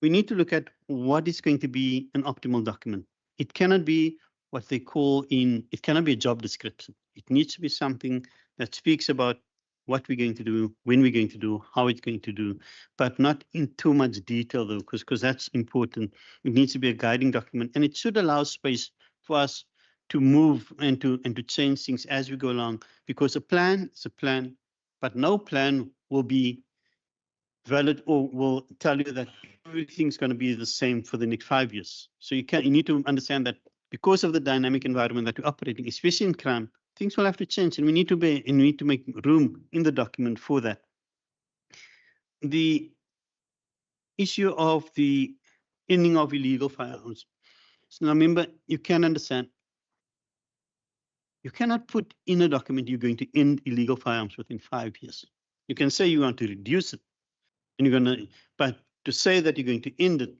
we need to look at what is going to be an optimal document. It cannot be what they call it cannot be a job description. It needs to be something that speaks about what we're going to do, when we're going to do, how it's going to do, but not in too much detail though, because that's important. It needs to be a guiding document, and it should allow space for us to move and to change things as we go along, because a plan is a plan, but no plan will be valid or will tell you that everything's going to be the same for the next 5 years. So you need to understand that because of the dynamic environment that we're operating, especially in crime, things will have to change, and we need to make room in the document for that. The issue of the ending of illegal firearms. So now remember, you can understand, you cannot put in a document you're going to end illegal firearms within 5 years. You can say you want to reduce it, and you're going to, but to say that you're going to end it,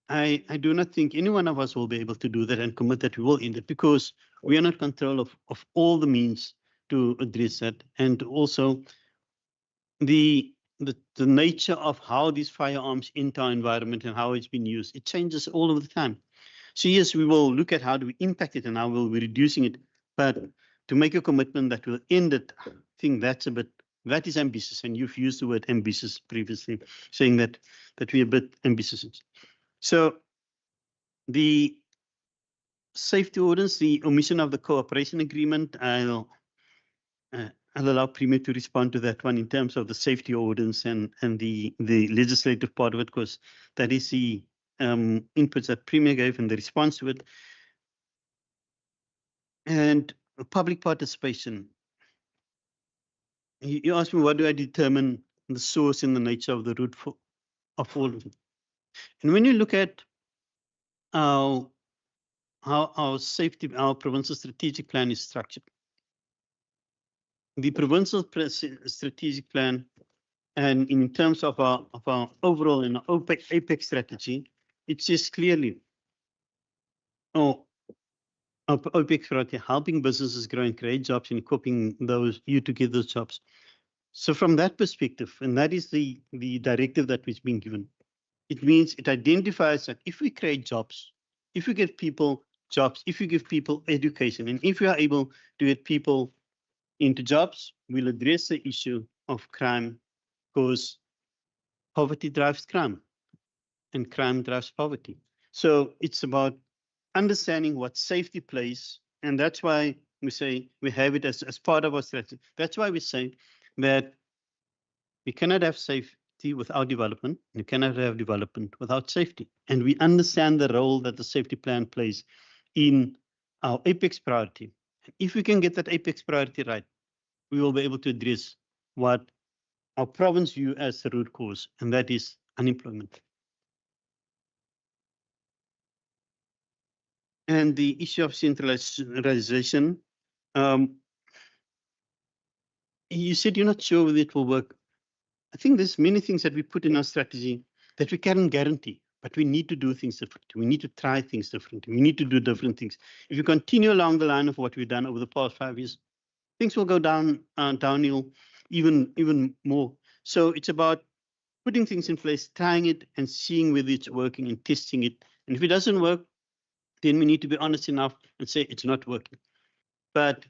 I do not think any one of us will be able to do that and commit that we will end it, because we are not in control of all the means to address that. And also the nature of how these firearms enter our environment and how it's been used, it changes all of the time. So yes, we will look at how do we impact it and how will we reducing it, but to make a commitment that will end it, I think that is ambitious, and you've used the word ambitious previously, saying that we're a bit ambitious. So the safety ordinance, the omission of the cooperation agreement, I'll allow Premier to respond to that one in terms of the safety ordinance and the legislative part of it, because that is the inputs that Premier gave and the response to it. And public participation. You asked me, what do I determine the source and the nature of the root of all of it? And when you look at how our provincial strategic plan is structured, the provincial strategic plan, and in terms of our overall and APEC strategy, it says clearly, our APEC strategy, helping businesses grow and create jobs and equipping you to get those jobs. So from that perspective, and that is the directive that was being given, it means it identifies that if we create jobs, if we give people jobs, if we give people education, and if we are able to get people into jobs, we'll address the issue of crime, because poverty drives crime and crime drives poverty. So it's about understanding what safety plays, and that's why we say we have it as part of our strategy. That's why we say that we cannot have safety without development. You cannot have development without safety. And we understand the role that the safety plan plays in our apex priority. If we can get that apex priority right, we will be able to address what our province view as the root cause, and that is unemployment. And the issue of centralization, you said you're not sure whether it will work. I think there's many things that we put in our strategy that we can't guarantee, but we need to do things differently. We need to try things differently. We need to do different things. If you continue along the line of what we've done over the past 5 years, things will go downhill even more. So it's about putting things in place, trying it and seeing whether it's working and testing it. And if it doesn't work, then we need to be honest enough and say it's not working. But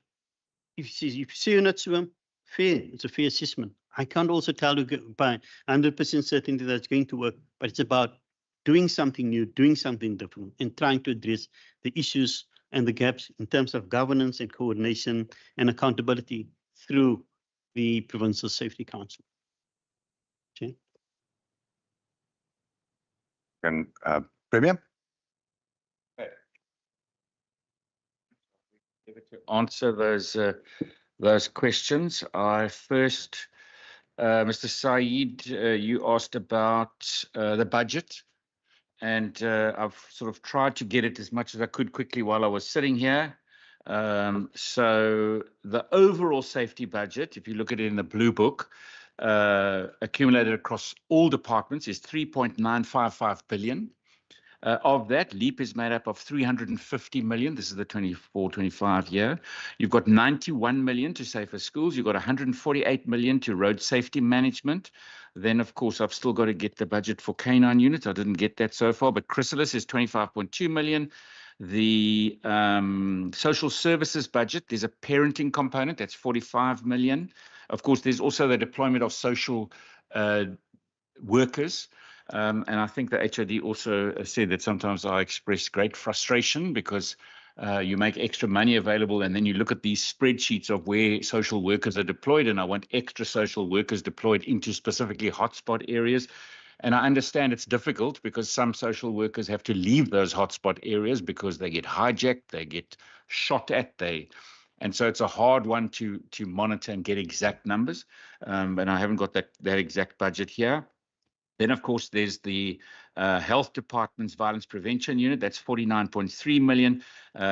if you say you're not sure, fair, it's a fair assessment. I can't also tell you by 100% certainty that it's going to work, but it's about doing something new, doing something different, and trying to address the issues and the gaps in terms of governance and coordination and accountability through the Provincial Safety Council. Okay. And Premier? To answer those questions, I first, Mr. Saeed, you asked about the budget, and I've sort of tried to get it as much as I could quickly while I was sitting here. So the overall safety budget, if you look at it in the blue book, accumulated across all departments is 3.955 billion. Of that, LEAP is made up of 350 million. This is the 24-25 year. You've got 91 million to safer schools. You've got 148 million to road safety management. Then, of course, I've still got to get the budget for canine units. I didn't get that so far, but Chrysalis is 25.2 million. The social services budget, there's a parenting component, that's 45 million. Of course, there's also the deployment of social workers. And I think the HOD also said that sometimes I express great frustration because you make extra money available and then you look at these spreadsheets of where social workers are deployed, and I want extra social workers deployed into specifically hotspot areas. And I understand it's difficult because some social workers have to leave those hotspot areas because they get hijacked, they get shot at, and so it's a hard one to monitor and get exact numbers. And I haven't got that exact budget here. Then, of course, there's the Health Department's Violence Prevention Unit. That's 49.3 million.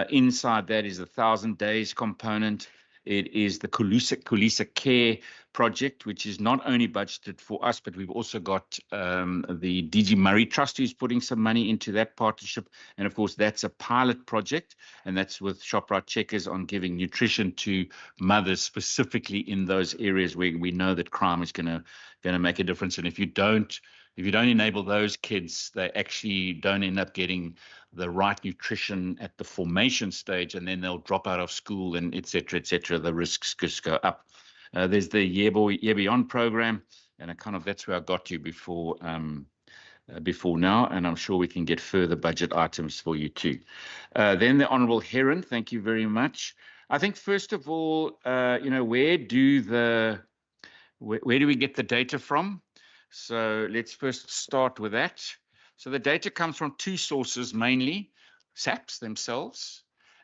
Inside that is the 1,000 days component. It is the Kulisa Care project, which is not only budgeted for us, but we've also got the DG Murray Trust who's putting some money into that partnership. And of course, that's a pilot project, and that's with Shoprite Checkers on giving nutrition to mothers specifically in those areas where we know that crime is going to make a difference. And if you don't enable those kids, they actually don't end up getting the right nutrition at the formation stage, and then they'll drop out of school and et cetera, the risks just go up. There's the Year Beyond program, and that's where I got you before now, and I'm sure we can get further budget items for you too. Then the Honourable Heron, thank you very much. I think first of all, where do we get the data from? So let's first start with that. So the data comes from two sources mainly, SAPs themselves,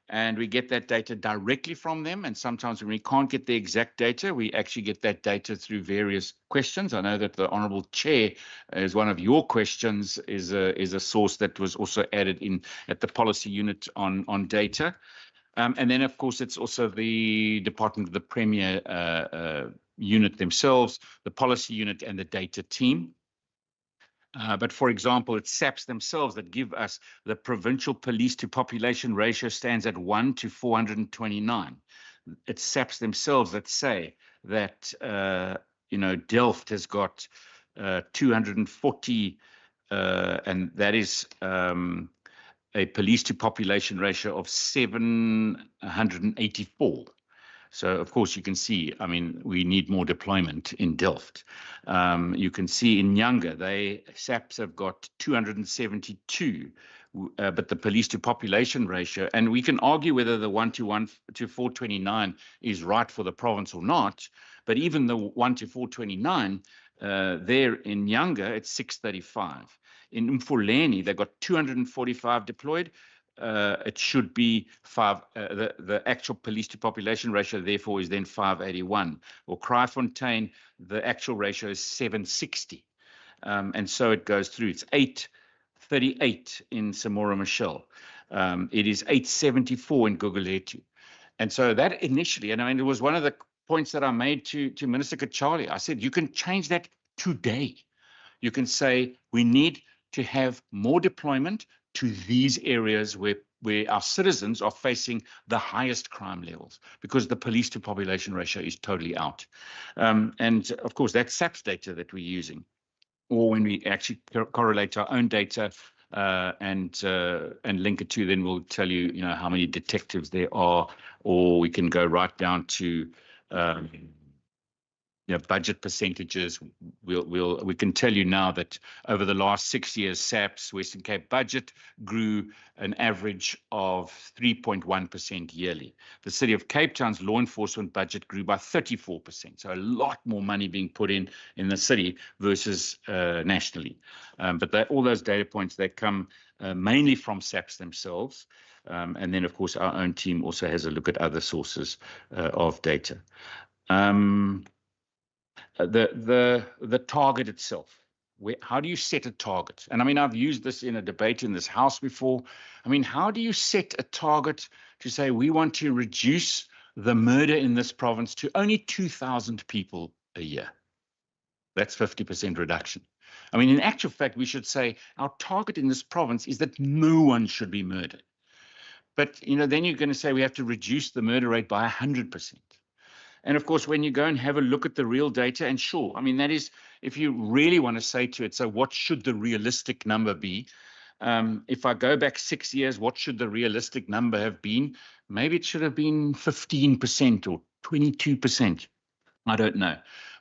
and we get that data directly from them. And sometimes when we can't get the exact data, we actually get that data through various questions. I know that the Honourable Chair, as one of your questions, is a source that was also added in at the policy unit on data. And then, of course, it's also the Department of the Premier unit themselves, the policy unit and the data team. But for example, it's SAPs themselves that give us the provincial police to population ratio stands at 1 to 429. It's SAPs themselves that say that, Delft has got 240, and that is a police to population ratio of 784. So, of course, you can see, we need more deployment in Delft. You can see in Nyanga, SAPs have got 272, but the police to population ratio, and we can argue whether the 1 to 429 is right for the province or not, but even the 1 to 429, there in Nyanga, it's 635. In Mfuleni, they've got 245 deployed. It should be 5. The actual police to population ratio, therefore, is then 581. Or Kraaifontein, the actual ratio is 760. And so it goes through. It's 838 in Samora Machel. It is 874 in Gugulethu. And so that initially, and it was one of the points that I made to Minister Kachali. I said, you can change that today. You can say, we need to have more deployment to these areas where where our citizens are facing the highest crime levels because the police to population ratio is totally out. And of course, that's SAPS data that we're using, or when we actually correlate our own data and link it to, then we'll tell you, you know, how many detectives there are, or we can go right down to you know, budget percentages. We can tell you now that over the last 6 years, SAPS Western Cape budget grew an average of 3.1% yearly. The City of Cape Town's law enforcement budget grew by 34%. So a lot more money being put in the city versus nationally. But all those data points, they come mainly from SAPS themselves. And then, of course, our own team also has a look at other sources of data. The target itself. How do you set a target? And I mean, I've used this in a debate in this house before. I mean, how do you set a target to say we want to reduce the murder in this province to only 2,000 people a year? That's 50% reduction. I mean, in actual fact, we should say our target in this province is that no one should be murdered. But, you know, then you're going to say we have to reduce the murder rate by 100%. And of course, when you go and have a look at the real data, and sure, I mean, that is, if you really want to say to it, so what should the realistic number be? If I go back 6 years, what should the realistic number have been? Maybe it should have been 15% or 22%. I don't know.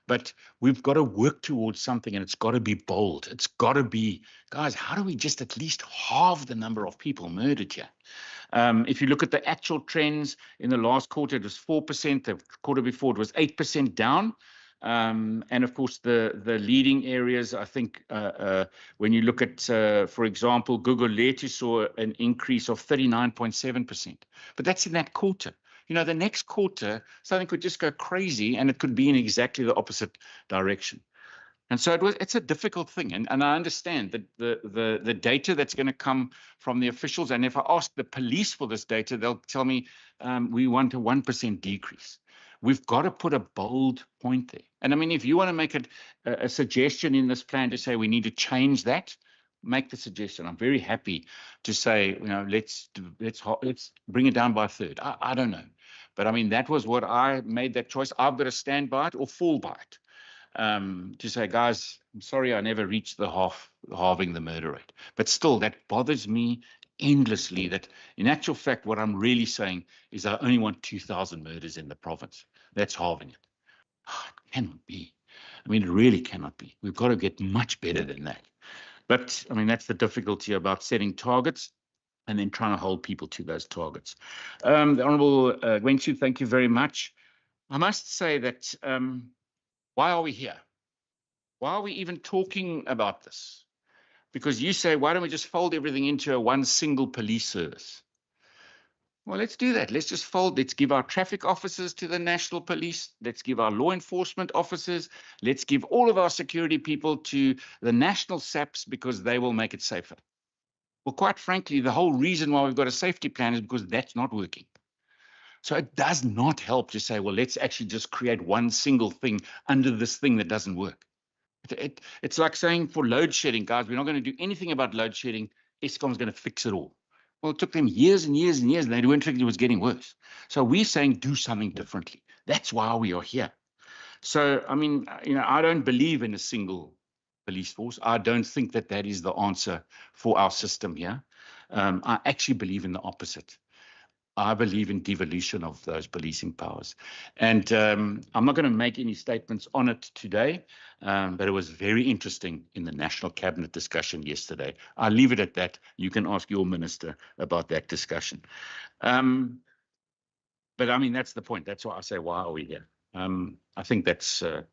But we've got to work towards something, and it's got to be bold. It's got to be, guys, how do we just at least halve the number of people murdered here? If you look at the actual trends in the last quarter, it was 4%. The quarter before, it was 8% down. And of course, the leading areas, I think, when you look at, for example, Gugulethu saw an increase of 39.7%. But that's in that quarter. You know, the next quarter, something could just go crazy, and it could be in exactly the opposite direction. And so it's a difficult thing. And I understand that the data that's going to come from the officials, and if I ask the police for this data, they'll tell me we want a 1% decrease. We've got to put a bold point there. And I mean, if you want to make it a suggestion in this plan to say we need to change that, make the suggestion. I'm very happy to say, you know, let's bring it down by a third. I don't know. But I mean, that was what I made that choice. I've got to stand by it or fall by it. To say, guys, I'm sorry I never reached the halving the murder rate. But still, that bothers me endlessly, that in actual fact, what I'm really saying is I only want 2,000 murders in the province. That's halving it. It cannot be. I mean, it really cannot be. We've got to get much better than that. But I mean, that's the difficulty about setting targets and then trying to hold people to those targets. The Honourable Gwenchu, thank you very much. I must say that why are we here? Why are we even talking about this? Because you say, why don't we just fold everything into one single police service? Well, let's do that. Let's just fold. Let's give our traffic officers to the national police. Let's give our law enforcement officers. Let's give all of our security people to the national SAPs, because they will make it safer. Well, quite frankly, the whole reason why we've got a safety plan is because that's not working. So it does not help to say, well, let's actually just create one single thing under this thing that doesn't work. It's like saying for load shedding, guys, we're not going to do anything about load shedding. Eskom's going to fix it all. Well, it took them years and years and years, and they weren't thinking it was getting worse. So we're saying do something differently. That's why we are here. So, I mean, you know, I don't believe in a single police force. I don't think that that is the answer for our system here. I actually believe in the opposite. I believe in devolution of those policing powers. And I'm not going to make any statements on it today, but it was very interesting in the National Cabinet discussion yesterday. I'll leave it at that. You can ask your minister about that discussion. But I mean, that's the point. That's why I say, why are we here? I think that's the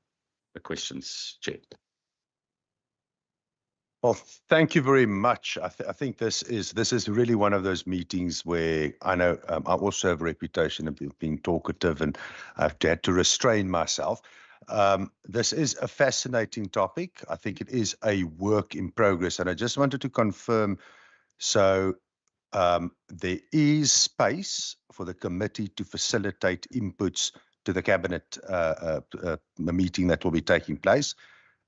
questions, Chair. Well, thank you very much. I think this is really one of those meetings where I know I also have a reputation of being talkative, and I've had to restrain myself. This is a fascinating topic. I think it is a work in progress, and I just wanted to confirm. So there is space for the committee to facilitate inputs to the cabinet meeting that will be taking place,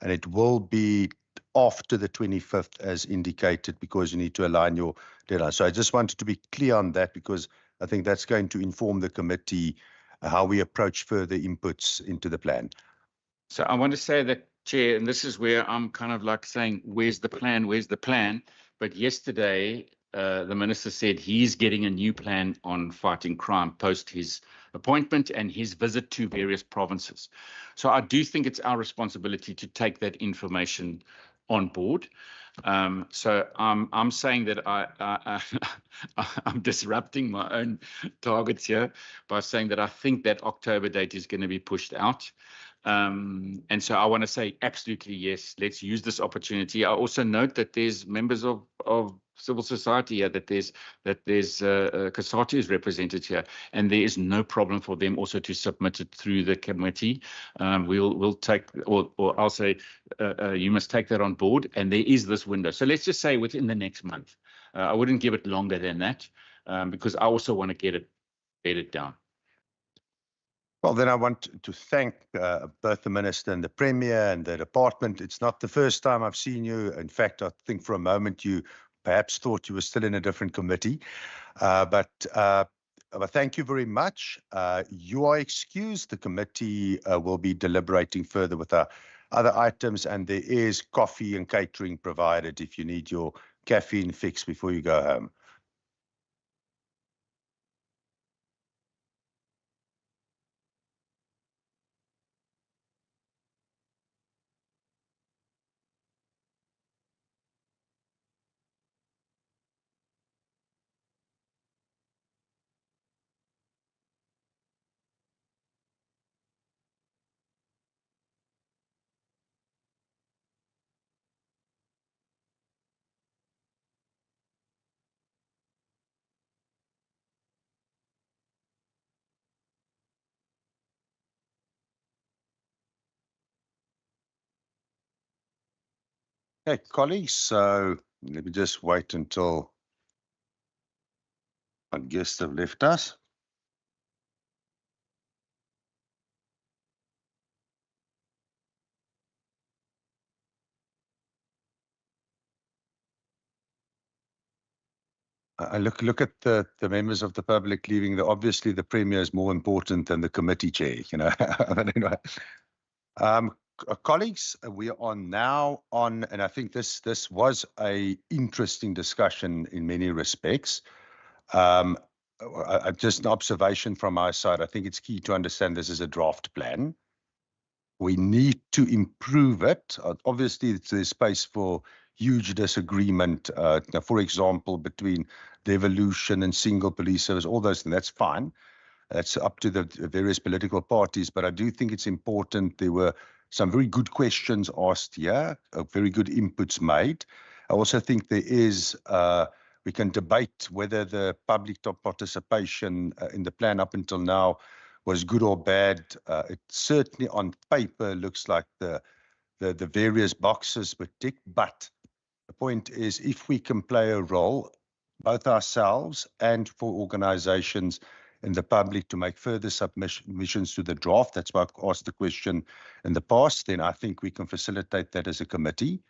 and it will be after the 25th as indicated, because you need to align your deadline. So I just wanted to be clear on that, because I think that's going to inform the committee how we approach further inputs into the plan. So I want to say that, Chair, and this is where I'm kind of like saying, where's the plan? Where's the plan? But yesterday, the minister said he's getting a new plan on fighting crime post his appointment and his visit to various provinces. So I do think it's our responsibility to take that information on board. So I'm saying that I'm disrupting my own targets here by saying that I think that October date is going to be pushed out. And so I want to say absolutely yes, let's use this opportunity. I also note that there's members of civil society here, that there's COSATU is represented here, and there is no problem for them also to submit it through the committee. We'll take, or I'll say you must take that on board, and there is this window. So let's just say within the next month. I wouldn't give it longer than that, because I also want to get it down. Well, then I want to thank both the Minister and the Premier and the department. It's not the first time I've seen you. In fact, I think for a moment you perhaps thought you were still in a different committee. But thank you very much. You are excused. The committee will be deliberating further with our other items, and there is coffee and catering provided if you need your caffeine fix before you go home. Okay, colleagues, so let me just wait until our guests have left us. I look at the members of the public leaving. Obviously, the Premier is more important than the committee chair, you know. Anyway. Colleagues, we are now on, and I think this was a interesting discussion in many respects. Just an observation from my side. I think it's key to understand this is a draft plan. We need to improve it. Obviously, there's space for huge disagreement, for example, between devolution and single police service, all those things. That's fine. That's up to the various political parties. But I do think it's important. There were some very good questions asked here, very good inputs made. I also think there is, we can debate whether the public participation in the plan up until now was good or bad. It certainly on paper looks like the various boxes were ticked, but the point is if we can play a role, both ourselves and for organizations in the public to make further submissions to the draft, that's why I've asked the question in the past, then I think we can facilitate that as a committee.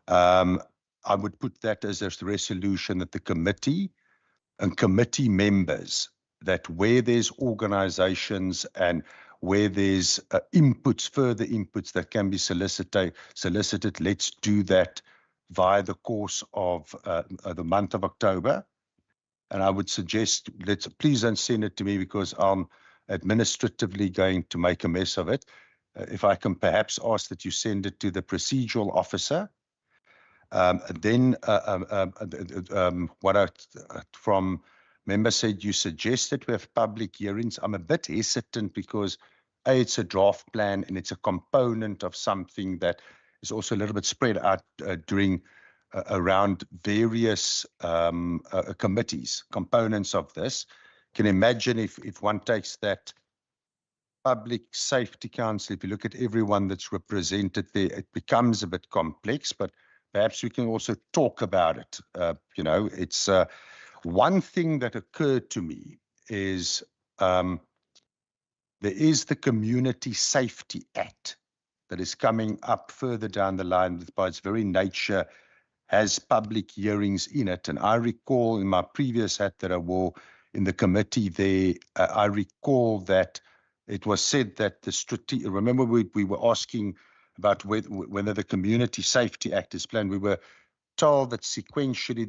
I would put that as a resolution that the committee and committee members, that where there's organizations and where there's inputs, further inputs that can be solicited, let's do that via the course of the month of October. And I would suggest, please don't send it to me because I'm administratively going to make a mess of it. If I can perhaps ask that you send it to the procedural officer. Then from member said you suggested we have public hearings. I'm a bit hesitant because A, it's a draft plan and it's a component of something that is also a little bit spread out around various committees, components of this. Can imagine if one takes that Public Safety Council, if you look at everyone that's represented there, it becomes a bit complex, but perhaps we can also talk about it. You know, it's one thing that occurred to me is there is the Community Safety Act that is coming up further down the line, by its very nature, has public hearings in it. And I recall in my previous hat that I wore in the committee there, I recall that it was said that remember we were asking about whether the Community Safety Act is planned. We were told that sequentially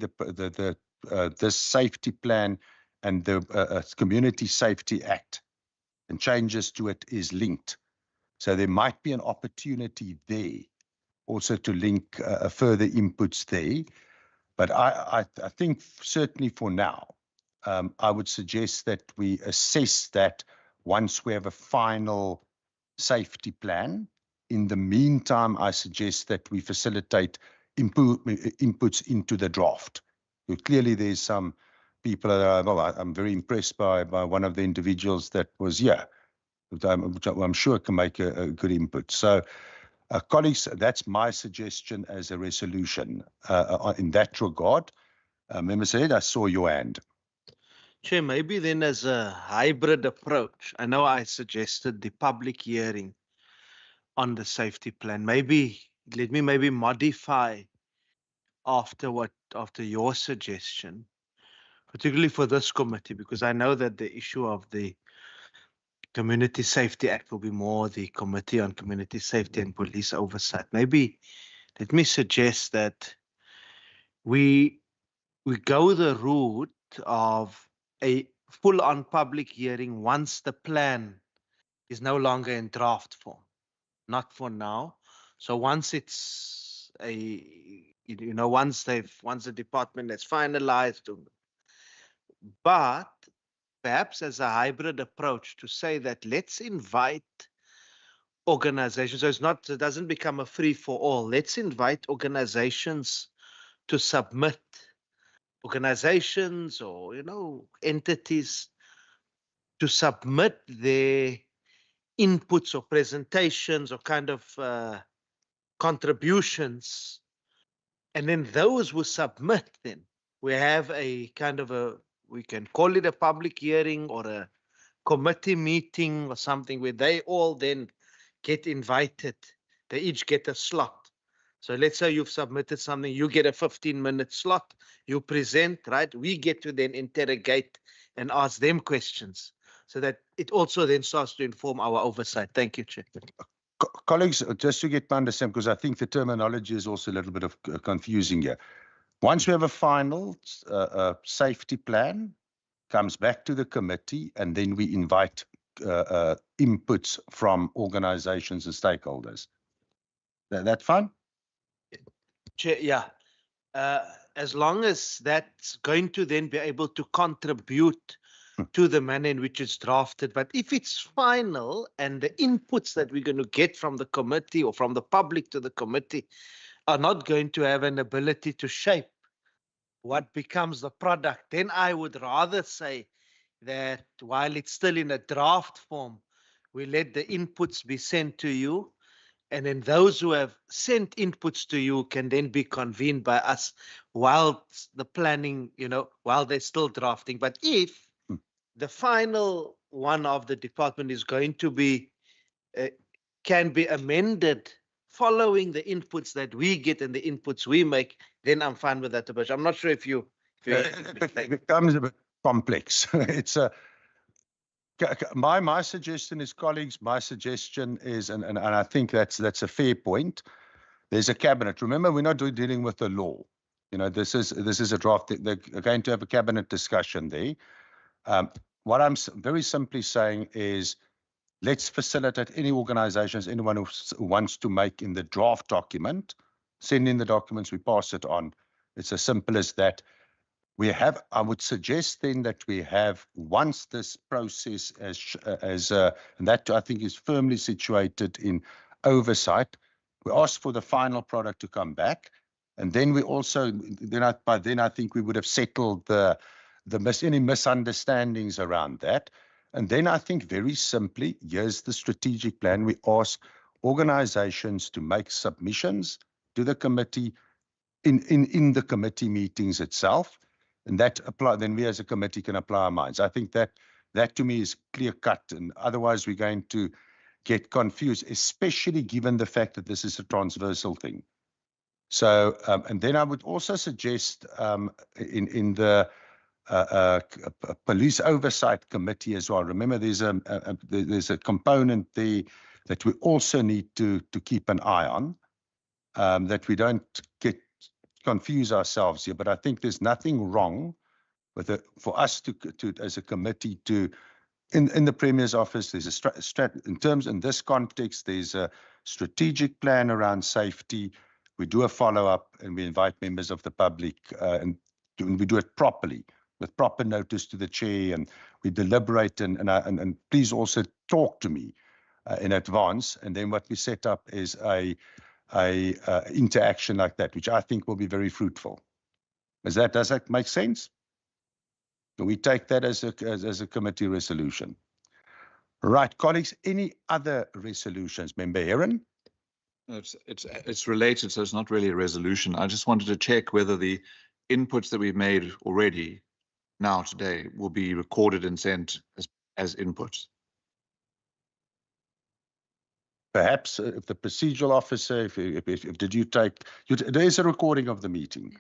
this safety plan and the Community Safety Act and changes to it is linked. So there might be an opportunity there also to link further inputs there. But I think certainly for now, I would suggest that we assess that once we have a final safety plan. In the meantime, I suggest that we facilitate inputs into the draft. Clearly, there's some people that I'm very impressed by one of the individuals that was here, which I'm sure can make a good input. So, colleagues, that's my suggestion as a resolution in that regard. Member Said, I saw your hand. Chair, maybe then as a hybrid approach, I know I suggested the public hearing on the safety plan. Maybe let me modify after your suggestion, particularly for this committee, because I know that the issue of the Community Safety Act will be more the Committee on Community Safety and Police Oversight. Maybe let me suggest that we go the route of a full-on public hearing once the plan is no longer in draft form. Not for now. So once it's once the department has finalized, but perhaps as a hybrid approach to say that let's invite organizations. So it doesn't become a free for all. Let's invite organizations to submit, organizations or entities to submit their inputs or presentations or kind of contributions, and then those who submit, then we have a kind of we can call it a public hearing or a committee meeting or something where they all then get invited. They each get a slot. So let's say you've submitted something, you get a 15-minute slot, you present, right? We get to then interrogate and ask them questions, so that it also then starts to inform our oversight. Thank you, Chair. Colleagues, just to get to understand, because I think the terminology is also a little bit of confusing here. Once we have a final safety plan, comes back to the committee, and then we invite inputs from organizations and stakeholders. That fine? Chair, yeah. As long as that's going to then be able to contribute to the manner in which it's drafted. But if it's final and the inputs that we're going to get from the committee or from the public to the committee are not going to have an ability to shape what becomes the product, then I would rather say that while it's still in a draft form, we let the inputs be sent to you. And then those who have sent inputs to you can then be convened by us while the planning, while they're still drafting. But if the final one of the department is going to be, can be amended following the inputs that we get and the inputs we make, then I'm fine with that approach. I'm not sure if you... It becomes a bit complex. It's my suggestion is, colleagues, my suggestion is, and I think that's a fair point. There's a cabinet. Remember, we're not dealing with the law. This is a draft. They're going to have a cabinet discussion there. What I'm very simply saying is, let's facilitate any organizations, anyone who wants to make in the draft document, send in the documents, we pass it on. It's as simple as that. I would suggest then that we have, once this process and that I think is firmly situated in oversight, we ask for the final product to come back. And then we also, by then I think we would have settled any misunderstandings around that. And then I think very simply, here's the strategic plan. We ask organizations to make submissions to the committee in the committee meetings itself. And then we as a committee can apply our minds. I think that to me is clear cut. And otherwise we're going to get confused, especially given the fact that this is a transversal thing. So, and then I would also suggest in the Police Oversight Committee as well. Remember, there's a component there that we also need to keep an eye on, that we don't confuse ourselves here. But I think there's nothing wrong with it for us to as a committee to. In the Premier's office, there's in this context, there's a strategic plan around safety. We do a follow-up and we invite members of the public and we do it properly with proper notice to the chair, and we deliberate and please also talk to me in advance. And then what we set up is a interaction like that, which I think will be very fruitful. Does that make sense? We take that as a committee resolution. Right, colleagues, any other resolutions? Member Heron? It's related, so it's not really a resolution. I just wanted to check whether the inputs that we've made already now today will be recorded and sent as inputs. Perhaps if the procedural officer, did you take, there is a recording of the meeting.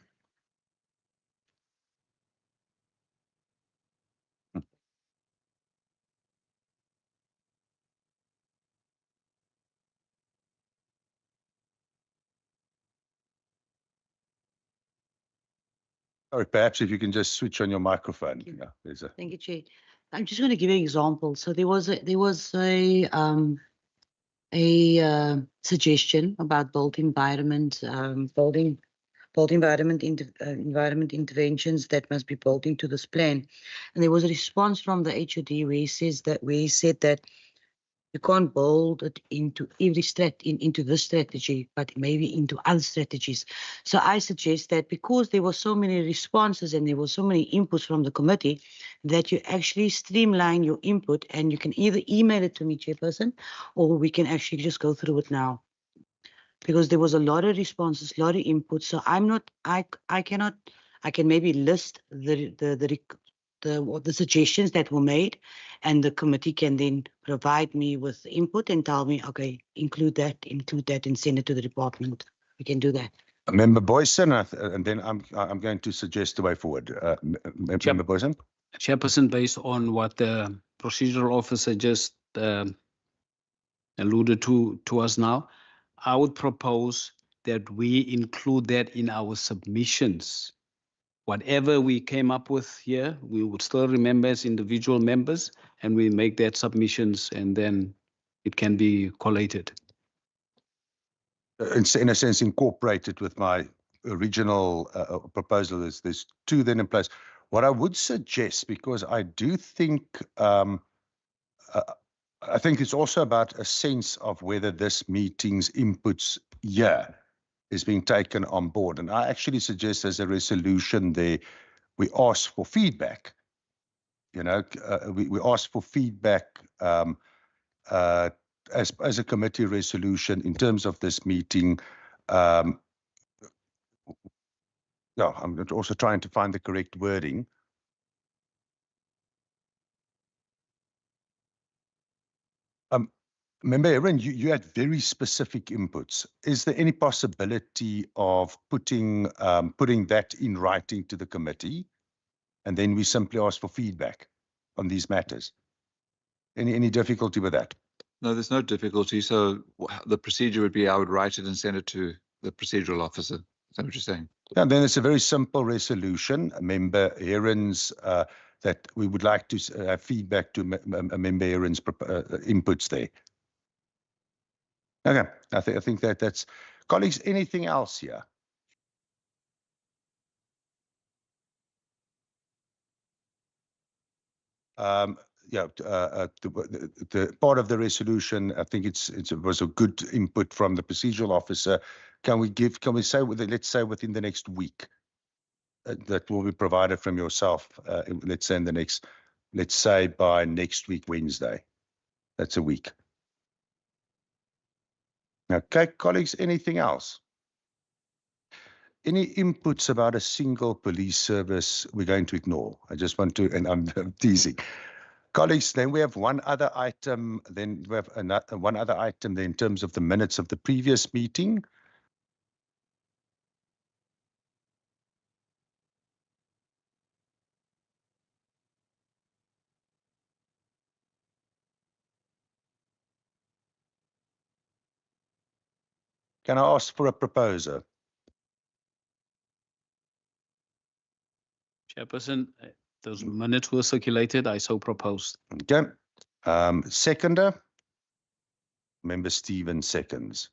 Or perhaps if you can just switch on your microphone. Yeah, there's a. Thank you, Chair. I'm just going to give you an example. So there was a suggestion about built environment, environment interventions that must be built into this plan, and there was a response from the HOD where he said that you can't build it into into this strategy, but maybe into other strategies. So I suggest that because there were so many responses and there were so many inputs from the committee, that you actually streamline your input and you can either email it to me, Chairperson, or we can actually just go through it now. Because there was a lot of responses, a lot of inputs. So I can maybe list the suggestions that were made, and the committee can then provide me with input and tell me, okay, include that, and send it to the department. We can do that. Member Boyson, and then I'm going to suggest the way forward. Member Boyson. Chairperson, based on what the procedural officer just alluded to us now, I would propose that we include that in our submissions. Whatever we came up with here, we would still remember as individual members, and we make that submissions, and then it can be collated. In a sense, incorporated with my original proposal. There's two then in place. What I would suggest, because I do think, I think it's also about a sense of whether this meeting's inputs here is being taken on board. And I actually suggest as a resolution there, we ask for feedback. You know, we ask for feedback as a committee resolution in terms of this meeting. Yeah, I'm also trying to find the correct wording. Member Erin, you had very specific inputs. Is there any possibility of putting that in writing to the committee, and then we simply ask for feedback on these matters? Any difficulty with that? No, there's no difficulty. So the procedure would be I would write it and send it to the procedural officer. Is that what you're saying? Yeah, and then it's a very simple resolution. Member Erin's that we would like to have feedback to Member Erin's inputs there. Okay, I think that's colleagues. Anything else here? Yeah, the part of the resolution, I think it was a good input from the procedural officer. Can we say, let's say within the next week, that will be provided from yourself, let's say in the next, let's say by next week, Wednesday. That's a week. Okay, colleagues, anything else? Any inputs about a single police service we're going to ignore? I just want to, and I'm teasing. Colleagues, then we have one other item. Then we have another one other item then in terms of the minutes of the previous meeting. Can I ask for a proposer? Chairperson, those minutes were circulated. I so proposed. Okay. Seconder? Member Stevens seconds.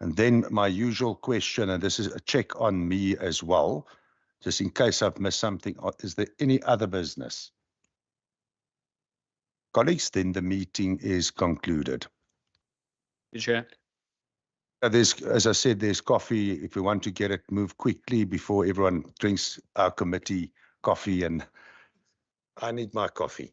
And then my usual question, and this is a check on me as well, just in case I've missed something. Is there any other business? Colleagues, then the meeting is concluded. Chair. There's, as I said, there's coffee. If we want to get it, move quickly before everyone drinks our committee coffee, and I need my coffee.